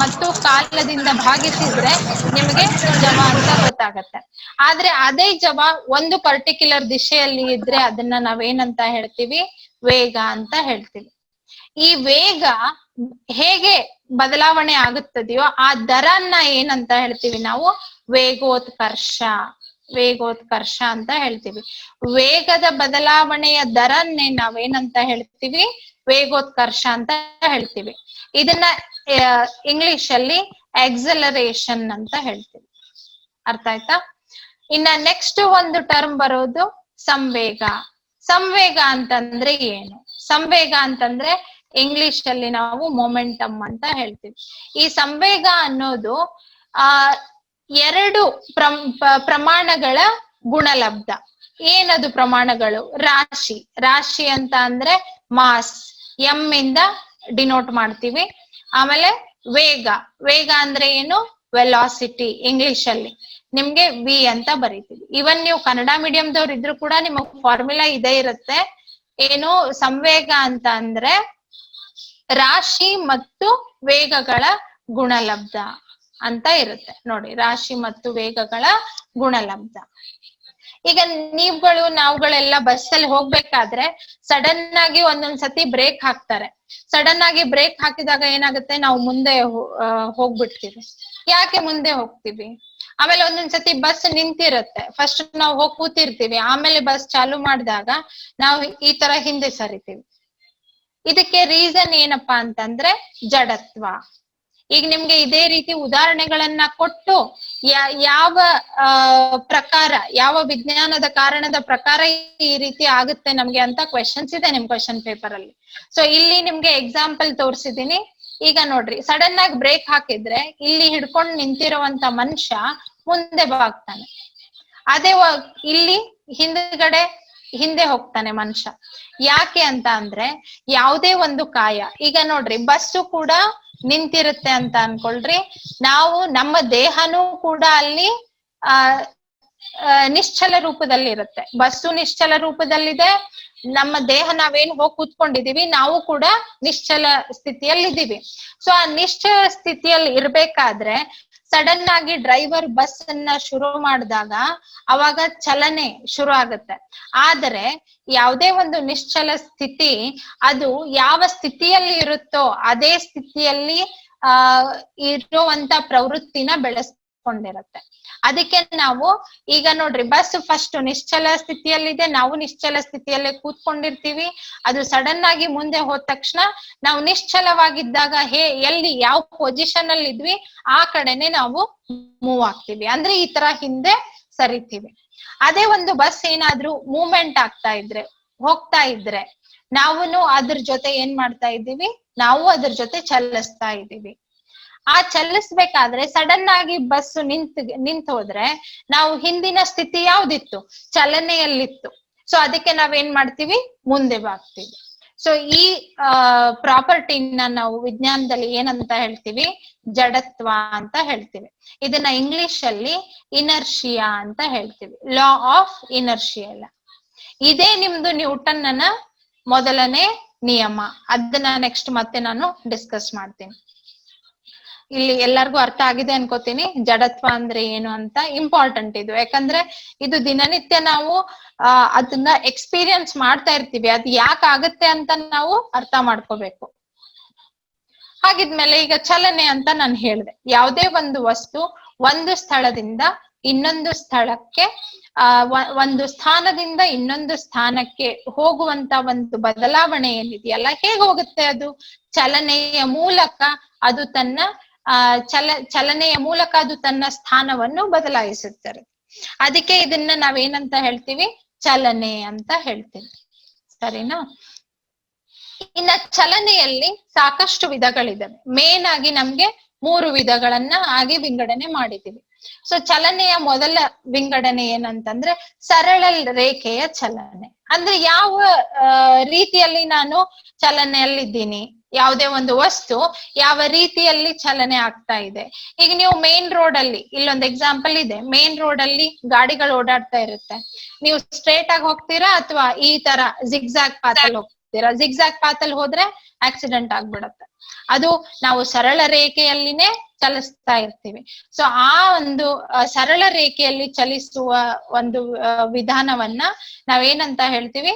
ಮತ್ತು ಕಾಲದಿಂದ ಭಾಗಿಸಿದ್ರೆ ನಿಮಗೆ ಜವ ಅಂತ ಗೊತ್ತಾಗತ್ತೆ. ಆದ್ರೆ ಅದೇ ಜವ ಒಂದು ಪರ್ಟಿಕ್ಯುಲರ್ ದಿಶೆಯಲ್ಲಿ ಇದ್ರೆ ಅದನ್ನ ನಾವೇನಂತ ಹೇಳ್ತೀವಿ? ವೇಗ ಅಂತ ಹೇಳ್ತೀವಿ. ಈ ವೇಗ ಹೇಗೆ ಬದಲಾವಣೆ ಆಗುತ್ತದೆಯೋ ಆ ದರನ್ನ ಏನಂತ ಹೇಳ್ತೀವಿ ನಾವು? ವೇಗೋತ್ಕರ್ಷ ಅಂತ ಹೇಳ್ತೀವಿ. ವೇಗದ ಬದಲಾವಣೆಯ ದರನ್ನೇ ನಾವೇನಂತ ಹೇಳ್ತೀವಿ? ವೇಗೋತ್ಕರ್ಷ ಅಂತ ಹೇಳ್ತೀವಿ. ಇದನ್ನ ಇಂಗ್ಲಿಷ್ ಅಲ್ಲಿ ಎಕ್ಸಲರೇಷನ್ ಅಂತ ಹೇಳ್ತೀವಿ. ಅರ್ಥ ಆಯ್ತಾ? ಇನ್ನ ನೆಕ್ಸ್ಟ್ ಒಂದು ಟರ್ಮ್ ಬರೋದು ಸಂವೇಗ. ಸಂವೇಗ ಅಂತಂದ್ರೆ ಏನು? ಸಂವೇಗ ಅಂತಂದ್ರೆ ಇಂಗ್ಲಿಷ್ ಅಲ್ಲಿ ನಾವು ಮೊಮೆಂಟಮ್ ಅಂತ ಹೇಳ್ತೀವಿ. ಈ ಸಂವೇಗ ಅನ್ನೋದು ಎರಡು ಪ್ರಮಾಣಗಳ ಗುಣಲಬ್ಧ. ಏನದು ಪ್ರಮಾಣಗಳು? ರಾಶಿ. ರಾಶಿ ಅಂತ ಅಂದ್ರೆ ಮಾಸ್, ಎಂ ಇಂದ ಡಿನೋಟ್ ಮಾಡ್ತೀವಿ. ಆಮೇಲೆ ವೇಗ. ವೇಗ ಅಂದ್ರೆ ಏನು? ವೆಲಾಸಿಟಿ. ಇಂಗ್ಲಿಷ್ ಅಲ್ಲಿ ನಿಮ್ಗೆ ವಿ ಅಂತ ಬರೀತೀವಿ. ಇವನ್ ನೀವು ಕನ್ನಡ ಮೀಡಿಯಂದವ್ರು ಇದ್ರು ಕೂಡ ನಿಮಗ್ ಫಾರ್ಮುಲಾ ಇದೇ ಇರುತ್ತೆ. ಏನು? ಸಂವೇಗ ಅಂತ ಅಂದ್ರೆ ರಾಶಿ ಮತ್ತು ವೇಗಗಳ ಗುಣಲಬ್ಧ ಅಂತ ಇರುತ್ತೆ ನೋಡಿ. ರಾಶಿ ಮತ್ತು ವೇಗಗಳ ಗುಣಲಬ್ಧ. ಈಗ ನಾವುಗಳೆಲ್ಲ ಬಸ್ಸಲ್ಲಿ ಹೋಗ್ಬೇಕಾದ್ರೆ ಸಡನ್ ಆಗಿ ಒಂದೊಂದ್ಸತಿ ಬ್ರೇಕ್ ಹಾಕ್ತಾರೆ. ಸಡನ್ ಆಗಿ ಬ್ರೇಕ್ ಹಾಕಿದಾಗ ಏನಾಗುತ್ತೆ? ನಾವು ಮುಂದೆ ಹೋಗ್ಬಿಡ್ತೀವಿ. ಯಾಕೆ ಮುಂದೆ ಹೋಗ್ತೀವಿ? ಆಮೇಲೆ ಒಂದೊಂದ್ಸತಿ ಬಸ್ ನಿಂತಿರುತ್ತೆ, ಫಸ್ಟ್ ನಾವು ಹೋಗಿ ಕೂತಿರ್ತೀವಿ, ಆಮೇಲೆ ಬಸ್ ಚಾಲು ಮಾಡಿದಾಗ ನಾವು ಈ ತರ ಹಿಂದೆ ಸರಿತೀವಿ. ಇದಕ್ಕೆ ರೀಸನ್ ಏನಪ್ಪಾ ಅಂತಂದ್ರೆ ಜಡತ್ವ. ಈಗ ನಿಮ್ಗೆ ಇದೇ ರೀತಿ ಉದಾಹರಣೆಗಳನ್ನ ಕೊಟ್ಟು ಯಾವ ಪ್ರಕಾರ, ಯಾವ ವಿಜ್ಞಾನದ ಕಾರಣದ ಪ್ರಕಾರ ಈ ರೀತಿ ಆಗುತ್ತೆ ನಮ್ಗೆ ಅಂತ ಕ್ವೆಶನ್ಸ್ ಇದೆ ನಿಮ್ ಕ್ವೆಶನ್ ಪೇಪರ್ ಅಲ್ಲಿ. ಸೊ ಇಲ್ಲಿ ನಿಮ್ಗೆ ಎಕ್ಸಾಂಪಲ್ ತೋರ್ಸಿದೀನಿ. ಈಗ ನೋಡ್ರಿ, ಸಡನ್ ಆಗಿ ಬ್ರೇಕ್ ಹಾಕಿದ್ರೆ ಇಲ್ಲಿ ಹಿಡ್ಕೊಂಡು ನಿಂತಿರುವಂತ ಮನುಷ್ಯ ಮುಂದೆ ಬಾಗ್ತಾನೆ. ಅದೇ ಇಲ್ಲಿ ಹಿಂದೆ ಹೋಗ್ತಾನೆ ಮನುಷ್ಯ. ಯಾಕೆ ಅಂತ ಅಂದ್ರೆ ಯಾವುದೇ ಒಂದು ಕಾಯ, ಈಗ ನೋಡ್ರಿ ಬಸ್ಸು ಕೂಡ ನಿಂತಿರುತ್ತೆ ಅಂತ ಅನ್ಕೊಳ್ರಿ. ನಾವು ನಮ್ಮ ದೇಹನೂ ಕೂಡ ಅಲ್ಲಿ ನಿಶ್ಚಲ ರೂಪದಲ್ಲಿ ಇರುತ್ತೆ. ಬಸ್ಸು ನಿಶ್ಚಲ ರೂಪದಲ್ಲಿದೆ, ನಮ್ಮ ದೇಹ ನಾವೇನು ಹೋಗಿ ಕೂತ್ಕೊಂಡಿದೀವಿ ನಾವು ಕೂಡ ನಿಶ್ಚಲ ಸ್ಥಿತಿಯಲ್ಲಿ ಇದೀವಿ. ಸೊ ಆ ನಿಶ್ಚಲ ಸ್ಥಿತಿಯಲ್ಲಿ ಇರ್ಬೇಕಾದ್ರೆ ಸಡನ್ ಆಗಿ ಡ್ರೈವರ್ ಬಸ್ ಅನ್ನ ಶುರು ಮಾಡಿದಾಗ ಅವಾಗ ಚಲನೆ ಶುರು ಆಗುತ್ತೆ. ಆದರೆ ಯಾವುದೇ ಒಂದು ನಿಶ್ಚಲ ಸ್ಥಿತಿ ಅದು ಯಾವ ಸ್ಥಿತಿಯಲ್ಲಿ ಇರುತ್ತೋ ಅದೇ ಸ್ಥಿತಿಯಲ್ಲಿ ಇರುವಂತ ಪ್ರವೃತ್ತಿನ ಬೆಳೆಸ್ಕೊಂಡಿರತ್ತೆ. ಅದಕ್ಕೆ ನಾವು ಈಗ ನೋಡ್ರಿ, ಬಸ್ ಫಸ್ಟ್ ನಿಶ್ಚಲ ಸ್ಥಿತಿಯಲ್ಲಿದೆ, ನಾವು ನಿಶ್ಚಲ ಸ್ಥಿತಿಯಲ್ಲೇ ಕೂತ್ಕೊಂಡಿರ್ತೀವಿ. ಅದು ಸಡನ್ ಆಗಿ ಮುಂದೆ ಹೋದ ತಕ್ಷಣ ನಾವು ನಿಶ್ಚಲವಾಗಿದ್ದಾಗ ಎಲ್ಲಿ ಯಾವ ಪೊಸಿಷನ್ ಅಲ್ಲಿ ಇದ್ವಿ ಆ ಕಡೆನೆ ನಾವು ಮೂವ್ ಆಗ್ತೀವಿ, ಅಂದ್ರೆ ಈ ತರ ಹಿಂದೆ ಸರಿತೀವಿ. ಅದೇ ಒಂದು ಬಸ್ ಏನಾದ್ರೂ ಮೂವ್ಮೆಂಟ್ ಆಗ್ತಾ ಇದ್ರೆ, ಹೋಗ್ತಾ ಇದ್ರೆ, ನಾವು ಅದ್ರ ಜೊತೆ ಏನ್ ಮಾಡ್ತಾ ಇದ್ದೀವಿ? ನಾವು ಅದ್ರ ಜೊತೆ ಚಲಿಸ್ತಾ ಇದ್ದೀವಿ. ಆ ಚಲಿಸ್ಬೇಕಾದ್ರೆ ಸಡನ್ ಆಗಿ ಬಸ್ ನಿಂತ ಹೋದ್ರೆ ನಾವು ಹಿಂದಿನ ಸ್ಥಿತಿ ಯಾವ್ದಿತ್ತು? ಚಲನೆಯಲ್ಲಿತ್ತು. ಸೊ ಅದಕ್ಕೆ ನಾವೇನ್ ಮಾಡ್ತೀವಿ? ಮುಂದೆ ಬಾಗ್ತೀವಿ. ಸೊ ಈ ಪ್ರಾಪರ್ಟಿನ ನಾವು ವಿಜ್ಞಾನದಲ್ಲಿ ಏನಂತ ಹೇಳ್ತೀವಿ? ಜಡತ್ವ ಅಂತ ಹೇಳ್ತೀವಿ. ಇದನ್ನ ಇಂಗ್ಲಿಷ್ ಅಲ್ಲಿ ಇನರ್ಷಿಯಾ ಅಂತ ಹೇಳ್ತೀವಿ. Law of inertia. ಇದೇ ನಿಮ್ದು ನ್ಯೂಟನ್ನ ಮೊದಲನೇ ನಿಯಮ. ಅದನ್ನ ನೆಕ್ಸ್ಟ್ ಮತ್ತೆ ನಾನು ಡಿಸ್ಕಸ್ ಮಾಡ್ತೀನಿ. ಇಲ್ಲಿ ಎಲ್ಲರಿಗೂ ಅರ್ಥ ಆಗಿದೆ ಅನ್ಕೋತೀನಿ ಜಡತ್ವ ಅಂದ್ರೆ ಏನು ಅಂತ. ಇಂಪಾರ್ಟೆಂಟ್ ಇದು, ಯಾಕಂದ್ರೆ ಇದು ದಿನನಿತ್ಯ ನಾವು ಅದನ್ನ ಎಕ್ಸ್ಪೀರಿಯನ್ಸ್ ಮಾಡ್ತಾ ಇರ್ತೀವಿ. ಅದು ಯಾಕೆ ಆಗುತ್ತೆ ಅಂತ ನಾವು ಅರ್ಥ ಮಾಡ್ಕೋಬೇಕು. ಹಾಗಿದ್ಮೇಲೆ ಈಗ ಚಲನೆ ಅಂತ ನಾನು ಹೇಳಿದೆ. ಯಾವುದೇ ಒಂದು ವಸ್ತು ಒಂದು ಸ್ಥಳದಿಂದ ಇನ್ನೊಂದು ಸ್ಥಳಕ್ಕೆ, ಒಂದು ಸ್ಥಾನದಿಂದ ಇನ್ನೊಂದು ಸ್ಥಾನಕ್ಕೆ ಹೋಗುವಂತ ಒಂದು ಬದಲಾವಣೆ ಏನಿದೆಯಲ್ಲ, ಹೇಗೆ ಹೋಗುತ್ತೆ? ಅದು ಚಲನೆಯ ಮೂಲಕ ಅದು ತನ್ನ ಚಲನೆಯ ಮೂಲಕ ಅದು ತನ್ನ ಸ್ಥಾನವನ್ನು ಬದಲಾಯಿಸುತ್ತದೆ. ಅದಕ್ಕೆ ಇದನ್ನ ನಾವೇನಂತ ಹೇಳ್ತೀವಿ? ಚಲನೆ ಅಂತ ಹೇಳ್ತೀವಿ. ಸರಿನಾ? ಇನ್ನ ಚಲನೆಯಲ್ಲಿ ಸಾಕಷ್ಟು ವಿಧಗಳಿದಾವೆ. ಮೇನ್ ಆಗಿ ನಮ್ಗೆ 3 ವಿಧಗಳನ್ನ ಆಗಿ ವಿಂಗಡಣೆ ಮಾಡಿದೀವಿ. ಸೊ ಚಲನೆಯ ಮೊದಲ ವಿಂಗಡಣೆ ಏನಂತಂದ್ರೆ ಸರಳ ರೇಖೆಯ ಚಲನೆ. ಅಂದ್ರೆ ಯಾವ ರೀತಿಯಲ್ಲಿ ನಾನು ಚಲನೆಯಲ್ಲಿದ್ದೀನಿ, ಯಾವುದೇ ಒಂದು ವಸ್ತು ಯಾವ ರೀತಿಯಲ್ಲಿ ಚಲನೆ ಆಗ್ತಾ ಇದೆ. ಈಗ ನೀವು ಮೇನ್ ರೋಡ್ ಅಲ್ಲಿ, ಇಲ್ಲೊಂದು ಎಕ್ಸಾಂಪಲ್ ಇದೆ. ಮೇನ್ ರೋಡ್ ಅಲ್ಲಿ ಗಾಡಿಗಳು ಓಡಾಡ್ತಾ ಇರುತ್ತೆ. ನೀವು ಸ್ಟ್ರೇಟ್ ಆಗಿ ಹೋಗ್ತೀರಾ ಅಥವಾ ಈ ತರ ಜಿಗ್ಜಾಗ್ ಪಾತಲ್ಲಿ ಹೋಗ್ತೀರಾ? ಜಿಗ್ಜಾಗ್ ಪಾತಲ್ಲಿ ಹೋದ್ರೆ ಆಕ್ಸಿಡೆಂಟ್ ಆಗ್ಬಿಡತ್ತೆ. ಅದು ನಾವು ಸರಳ ರೇಖೆಯಲ್ಲಿನೇ ಚಲಿಸ್ತಾ ಇರ್ತೀವಿ. ಸೊ ಆ ಒಂದು ಸರಳ ರೇಖೆಯಲ್ಲಿ ಚಲಿಸುವ ಒಂದು ವಿಧಾನವನ್ನ ನಾವೇನಂತ ಹೇಳ್ತೀವಿ?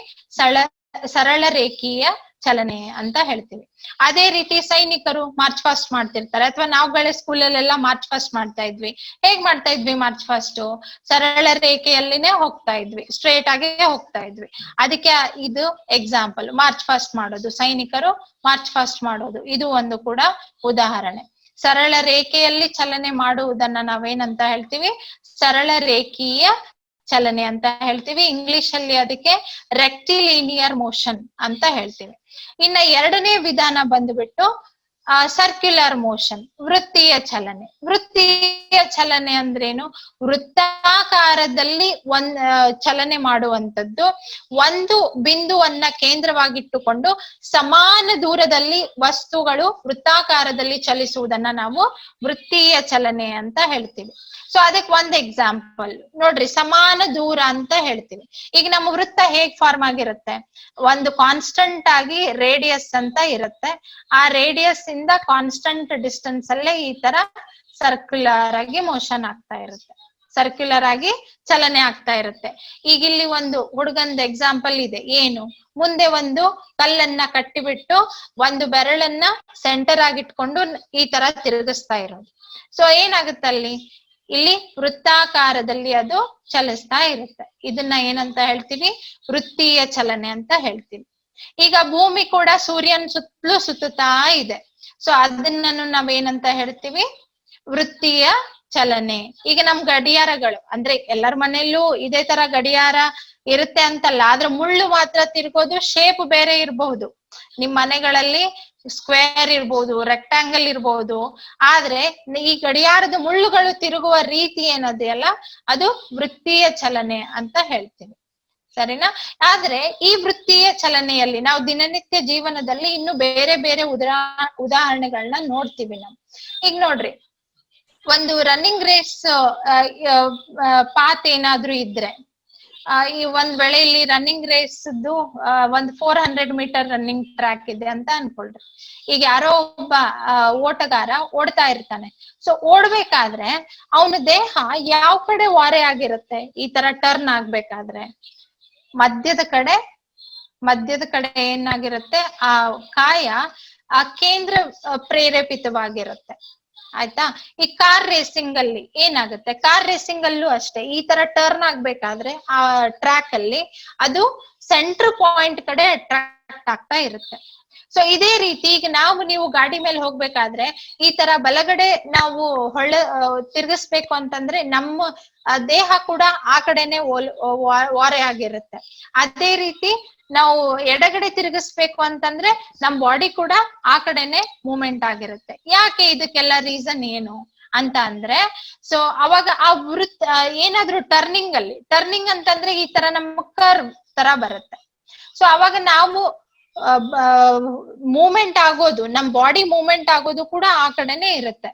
ಸರಳ ರೇಖೀಯ ಚಲನೆ ಅಂತ ಹೇಳ್ತೀವಿ. ಅದೇ ರೀತಿ ಸೈನಿಕರು ಮಾರ್ಚ್ ಫಾಸ್ಟ್ ಮಾಡ್ತಿರ್ತಾರೆ, ಅಥವಾ ನಾವುಗಳೇ ಸ್ಕೂಲಲ್ಲೆಲ್ಲ ಮಾರ್ಚ್ ಫಾಸ್ಟ್ ಮಾಡ್ತಾ ಇದ್ವಿ. ಹೇಗ್ ಮಾಡ್ತಾ ಇದ್ವಿ ಮಾರ್ಚ್ ಫಾಸ್ಟ್? ಸರಳ ರೇಖೆಯಲ್ಲಿನೇ ಹೋಗ್ತಾ ಇದ್ವಿ, ಸ್ಟ್ರೇಟ್ ಆಗಿ ಹೋಗ್ತಾ ಇದ್ವಿ. ಅದಕ್ಕೆ ಇದು ಎಕ್ಸಾಂಪಲ್. ಮಾರ್ಚ್ ಫಾಸ್ಟ್ ಮಾಡೋದು, ಸೈನಿಕರು ಮಾರ್ಚ್ ಫಾಸ್ಟ್ ಮಾಡೋದು, ಇದು ಒಂದು ಕೂಡ ಉದಾಹರಣೆ. ಸರಳ ರೇಖೆಯಲ್ಲಿ ಚಲನೆ ಮಾಡುವುದನ್ನ ನಾವೇನಂತ ಹೇಳ್ತೀವಿ? ಸರಳ ರೇಖೀಯ ಚಲನೆ ಅಂತ ಹೇಳ್ತೀವಿ. ಇಂಗ್ಲಿಷ್ ಅಲ್ಲಿ ಅದಕ್ಕೆ ರೆಕ್ಟಿಲಿನಿಯರ್ ಮೋಷನ್ ಅಂತ ಹೇಳ್ತೀವಿ. ಇನ್ನ ಎರಡನೇ ವಿಧಾನ ಬಂದ್ಬಿಟ್ಟು ಸರ್ಕ್ಯುಲರ್ ಮೋಷನ್, ವೃತ್ತೀಯ ಚಲನೆ. ವೃತ್ತೀಯ ಚಲನೆ ಅಂದ್ರೇನು? ವೃತ್ತಾಕಾರದಲ್ಲಿ ಚಲನೆ ಮಾಡುವಂತದ್ದು. ಒಂದು ಬಿಂದುವನ್ನ ಕೇಂದ್ರವಾಗಿಟ್ಟುಕೊಂಡು ಸಮಾನ ದೂರದಲ್ಲಿ ವಸ್ತುಗಳು ವೃತ್ತಾಕಾರದಲ್ಲಿ ಚಲಿಸುವುದನ್ನ ನಾವು ವೃತ್ತೀಯ ಚಲನೆ ಅಂತ ಹೇಳ್ತೀವಿ. ಸೊ ಅದಕ್ಕೆ ಒಂದ್ ಎಕ್ಸಾಂಪಲ್ ನೋಡ್ರಿ, ಸಮಾನ ದೂರ ಅಂತ ಹೇಳ್ತೀವಿ. ಈಗ ನಮ್ಮ ವೃತ್ತ ಹೇಗ್ ಫಾರ್ಮ್ ಆಗಿರುತ್ತೆ? ಒಂದು ಕಾನ್ಸ್ಟಂಟ್ ಆಗಿ ರೇಡಿಯಸ್ ಅಂತ ಇರುತ್ತೆ. ಆ ರೇಡಿಯಸ್ ಇಂದ ಕಾನ್ಸ್ಟಂಟ್ ಡಿಸ್ಟೆನ್ಸ್ ಅಲ್ಲೇ ಈ ತರ ಸರ್ಕ್ಯುಲರ್ ಆಗಿ ಮೋಷನ್ ಆಗ್ತಾ ಇರುತ್ತೆ, ಸರ್ಕ್ಯುಲರ್ ಆಗಿ ಚಲನೆ ಆಗ್ತಾ ಇರುತ್ತೆ. ಈಗ ಇಲ್ಲಿ ಒಂದು ಹುಡುಗಂದ ಎಕ್ಸಾಂಪಲ್ ಇದೆ. ಏನು? ಮುಂದೆ ಒಂದು ಕಲ್ಲನ್ನ ಕಟ್ಟಿಬಿಟ್ಟು ಒಂದು ಬೆರಳನ್ನ ಸೆಂಟರ್ ಆಗಿಟ್ಕೊಂಡು ಈ ತರ ತಿರುಗಿಸ್ತಾ ಇರೋದು. ಸೊ ಏನಾಗುತ್ತಲ್ಲಿ? ಇಲ್ಲಿ ವೃತ್ತಾಕಾರದಲ್ಲಿ ಅದು ಚಲಿಸ್ತಾ ಇರುತ್ತೆ. ಇದನ್ನ ಏನಂತ ಹೇಳ್ತೀವಿ? ವೃತ್ತೀಯ ಚಲನೆ ಅಂತ ಹೇಳ್ತೀವಿ. ಈಗ ಭೂಮಿ ಕೂಡ ಸೂರ್ಯನ ಸುತ್ತಲೂ ಸುತ್ತುತ್ತಾ ಇದೆ. ಸೊ ಅದನ್ನ ನಾವೇನಂತ ಹೇಳ್ತೀವಿ? ವೃತ್ತೀಯ ಚಲನೆ. ಈಗ ನಮ್ ಗಡಿಯಾರಗಳು ಅಂದ್ರೆ ಎಲ್ಲರ ಮನೆಯಲ್ಲೂ ಇದೇ ತರ ಗಡಿಯಾರ ಇರುತ್ತೆ ಅಂತಲ್ಲ, ಆದ್ರೆ ಮುಳ್ಳು ಮಾತ್ರ ತಿರ್ಗೋದು ಶೇಪ್ ಬೇರೆ ಇರಬಹುದು. ನಿಮ್ ಮನೆಗಳಲ್ಲಿ ಸ್ಕ್ವೇರ್ ಇರ್ಬೋದು, ರೆಕ್ಟಾಂಗಲ್ ಇರ್ಬೋದು, ಆದ್ರೆ ಈ ಗಡಿಯಾರದ ಮುಳ್ಳುಗಳು ತಿರುಗುವ ರೀತಿ ಏನದೆಯಲ್ಲ, ಅದು ವೃತ್ತೀಯ ಚಲನೆ ಅಂತ ಹೇಳ್ತೀವಿ. ಸರಿನಾ? ಆದ್ರೆ ಈ ವೃತ್ತೀಯ ಚಲನೆಯಲ್ಲಿ ನಾವು ದಿನನಿತ್ಯ ಜೀವನದಲ್ಲಿ ಇನ್ನು ಬೇರೆ ಬೇರೆ ಉದಾಹರಣೆಗಳನ್ನ ನೋಡ್ತೀವಿ ನಾವು. ಈಗ ನೋಡ್ರಿ, ಒಂದು ರನ್ನಿಂಗ್ ರೇಸ್ ಪಾತ್ ಏನಾದ್ರೂ ಇದ್ರೆ, ಈ ಒಂದ್ ವೇಳೆ ಇಲ್ಲಿ ರನ್ನಿಂಗ್ ರೇಸ್ ಒಂದು 400 ಮೀಟರ್ ರನ್ನಿಂಗ್ ಟ್ರ್ಯಾಕ್ ಇದೆ ಅಂತ ಅನ್ಕೊಳ್ರಿ. ಈಗ ಯಾರೋ ಒಬ್ಬ ಓಟಗಾರ ಓಡ್ತಾ ಇರ್ತಾನೆ. ಸೊ ಓಡ್ಬೇಕಾದ್ರೆ ಅವನ ದೇಹ ಯಾವ ಕಡೆ ವಾರೆ ಆಗಿರುತ್ತೆ? ಈ ತರ ಟರ್ನ್ ಆಗ್ಬೇಕಾದ್ರೆ ಮಧ್ಯದ ಕಡೆ ಏನಾಗಿರುತ್ತೆ? ಆ ಕಾಯ ಆ ಕೇಂದ್ರ ಪ್ರೇರೇಪಿತವಾಗಿರುತ್ತೆ. ಆಯ್ತಾ? ಈ ಕಾರ್ ರೇಸಿಂಗ್ ಅಲ್ಲಿ ಏನಾಗುತ್ತೆ? ಕಾರ್ ರೇಸಿಂಗ್ ಅಲ್ಲೂ ಅಷ್ಟೇ, ಈ ತರ ಟರ್ನ್ ಆಗ್ಬೇಕಾದ್ರೆ ಆ ಟ್ರ್ಯಾಕ್ ಅಲ್ಲಿ ಅದು ಸೆಂಟರ್ ಪಾಯಿಂಟ್ ಕಡೆ ಅಟ್ರಾಕ್ಟ್ ಆಗ್ತಾ ಇರುತ್ತೆ. ಸೊ ಇದೇ ರೀತಿ ಈಗ ನೀವು ಗಾಡಿ ಮೇಲೆ ಹೋಗ್ಬೇಕಾದ್ರೆ ಈ ತರ ಬಲಗಡೆ ನಾವು ತಿರ್ಗಿಸ್ಬೇಕು ಅಂತಂದ್ರೆ ನಮ್ಮ ದೇಹ ಕೂಡ ಆ ಕಡೆನೆ ವಾರೆ ಆಗಿರುತ್ತೆ. ಅದೇ ರೀತಿ ನಾವು ಎಡಗಡೆ ತಿರುಗಿಸ್ಬೇಕು ಅಂತಂದ್ರೆ ನಮ್ ಬಾಡಿ ಕೂಡ ಆ ಕಡೆನೆ ಮೂವ್ಮೆಂಟ್ ಆಗಿರುತ್ತೆ. ಯಾಕೆ? ಇದಕ್ಕೆಲ್ಲ ರೀಸನ್ ಏನು ಅಂತ ಅಂದ್ರೆ, ಸೊ ಅವಾಗ ಆ ಏನಾದ್ರೂ ಟರ್ನಿಂಗ್ ಅಂತಂದ್ರೆ ಈ ತರ ನಮ್ಮ ಕರ್ವ್ ತರ ಬರುತ್ತೆ. ಸೊ ಅವಾಗ ನಾವು ಮೂವ್ಮೆಂಟ್ ಆಗೋದು, ನಮ್ ಬಾಡಿ ಮೂವ್ಮೆಂಟ್ ಆಗೋದು ಕೂಡ ಆ ಕಡೆನೆ ಇರುತ್ತೆ.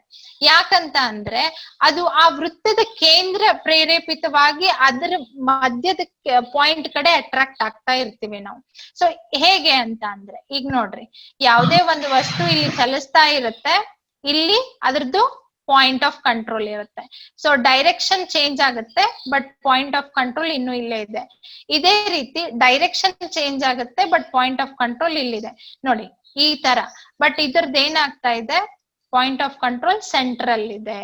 ಯಾಕಂತ ಅಂದ್ರೆ ಅದು ಆ ವೃತ್ತದ ಕೇಂದ್ರ ಪ್ರೇರೇಪಿತವಾಗಿ ಅದರ ಮಧ್ಯದ ಪಾಯಿಂಟ್ ಕಡೆ ಅಟ್ರಾಕ್ಟ್ ಆಗ್ತಾ ಇರ್ತೀವಿ ನಾವು. ಸೊ ಹೇಗೆ ಅಂತ ಅಂದ್ರೆ, ಈಗ ನೋಡ್ರಿ, ಯಾವುದೇ ಒಂದು ವಸ್ತು ಇಲ್ಲಿ ಚಲಿಸ್ತಾ ಇರುತ್ತೆ, ಇಲ್ಲಿ ಅದ್ರದ್ದು ಪಾಯಿಂಟ್ ಆಫ್ ಕಂಟ್ರೋಲ್ ಇರುತ್ತೆ. ಸೊ ಡೈರೆಕ್ಷನ್ ಚೇಂಜ್ ಆಗುತ್ತೆ, ಬಟ್ ಪಾಯಿಂಟ್ ಆಫ್ ಕಂಟ್ರೋಲ್ ಇನ್ನು ಇಲ್ಲೇ ಇದೆ. ಇದೇ ರೀತಿ ಡೈರೆಕ್ಷನ್ ಚೇಂಜ್ ಆಗುತ್ತೆ, ಬಟ್ ಪಾಯಿಂಟ್ ಆಫ್ ಕಂಟ್ರೋಲ್ ಇಲ್ಲಿದೆ ನೋಡಿ, ಈ ತರ. ಬಟ್ ಇದ್ರದ್ದು ಏನಾಗ್ತಾ ಇದೆ? ಪಾಯಿಂಟ್ ಆಫ್ ಕಂಟ್ರೋಲ್ ಸೆಂಟ್ರಲ್ ಇದೆ.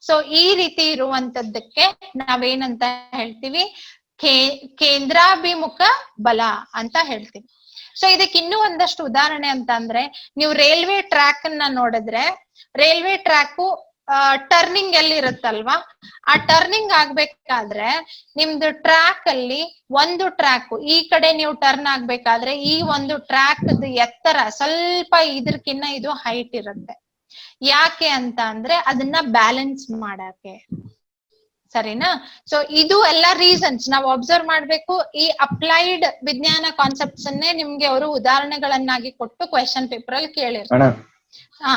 ಸೊ ಈ ರೀತಿ ಇರುವಂತದ್ದಕ್ಕೆ ನಾವೇನಂತ ಹೇಳ್ತೀವಿ? ಕೇಂದ್ರಾಭಿಮುಖ ಬಲ ಅಂತ ಹೇಳ್ತೀವಿ. ಸೊ ಇದಕ್ಕೆ ಇನ್ನೂ ಒಂದಷ್ಟು ಉದಾಹರಣೆ ಅಂತ ಅಂದ್ರೆ, ನೀವು ರೈಲ್ವೆ ಟ್ರ್ಯಾಕ್ ಅನ್ನ ನೋಡಿದ್ರೆ, ರೈಲ್ವೆ ಟ್ರ್ಯಾಕು ಟರ್ನಿಂಗ್ ಎಲ್ಲಿ ಇರುತ್ತಲ್ವಾ, ಆ ಟರ್ನಿಂಗ್ ಆಗ್ಬೇಕಾದ್ರೆ ನಿಮ್ದು ಟ್ರ್ಯಾಕ್ ಅಲ್ಲಿ ಒಂದು ಟ್ರ್ಯಾಕ್ ಈ ಕಡೆ ನೀವು ಟರ್ನ್ ಆಗ್ಬೇಕಾದ್ರೆ ಈ ಒಂದು ಟ್ರ್ಯಾಕ್ ಎತ್ತರ ಸ್ವಲ್ಪ ಇದಕ್ಕಿನ್ನ ಇದು ಹೈಟ್ ಇರುತ್ತೆ. ಯಾಕೆ ಅಂತ ಅಂದ್ರೆ ಅದನ್ನ ಬ್ಯಾಲೆನ್ಸ್ ಮಾಡಕ್ಕೆ. ಸರಿನಾ? ಸೊ ಇದು ಎಲ್ಲ ರೀಸನ್ಸ್ ನಾವು ಅಬ್ಸರ್ವ್ ಮಾಡ್ಬೇಕು. ಈ ಅಪ್ಲೈಡ್ ವಿಜ್ಞಾನ ಕಾನ್ಸೆಪ್ಟ್ಸ್ ಅನ್ನೇ ನಿಮ್ಗೆ ಅವರು ಉದಾಹರಣೆಗಳನ್ನಾಗಿ ಕೊಟ್ಟು ಕ್ವೆಶ್ಚನ್ ಪೇಪರ್ ಅಲ್ಲಿ ಕೇಳಿರ್ತಾರೆ. ಹಾ,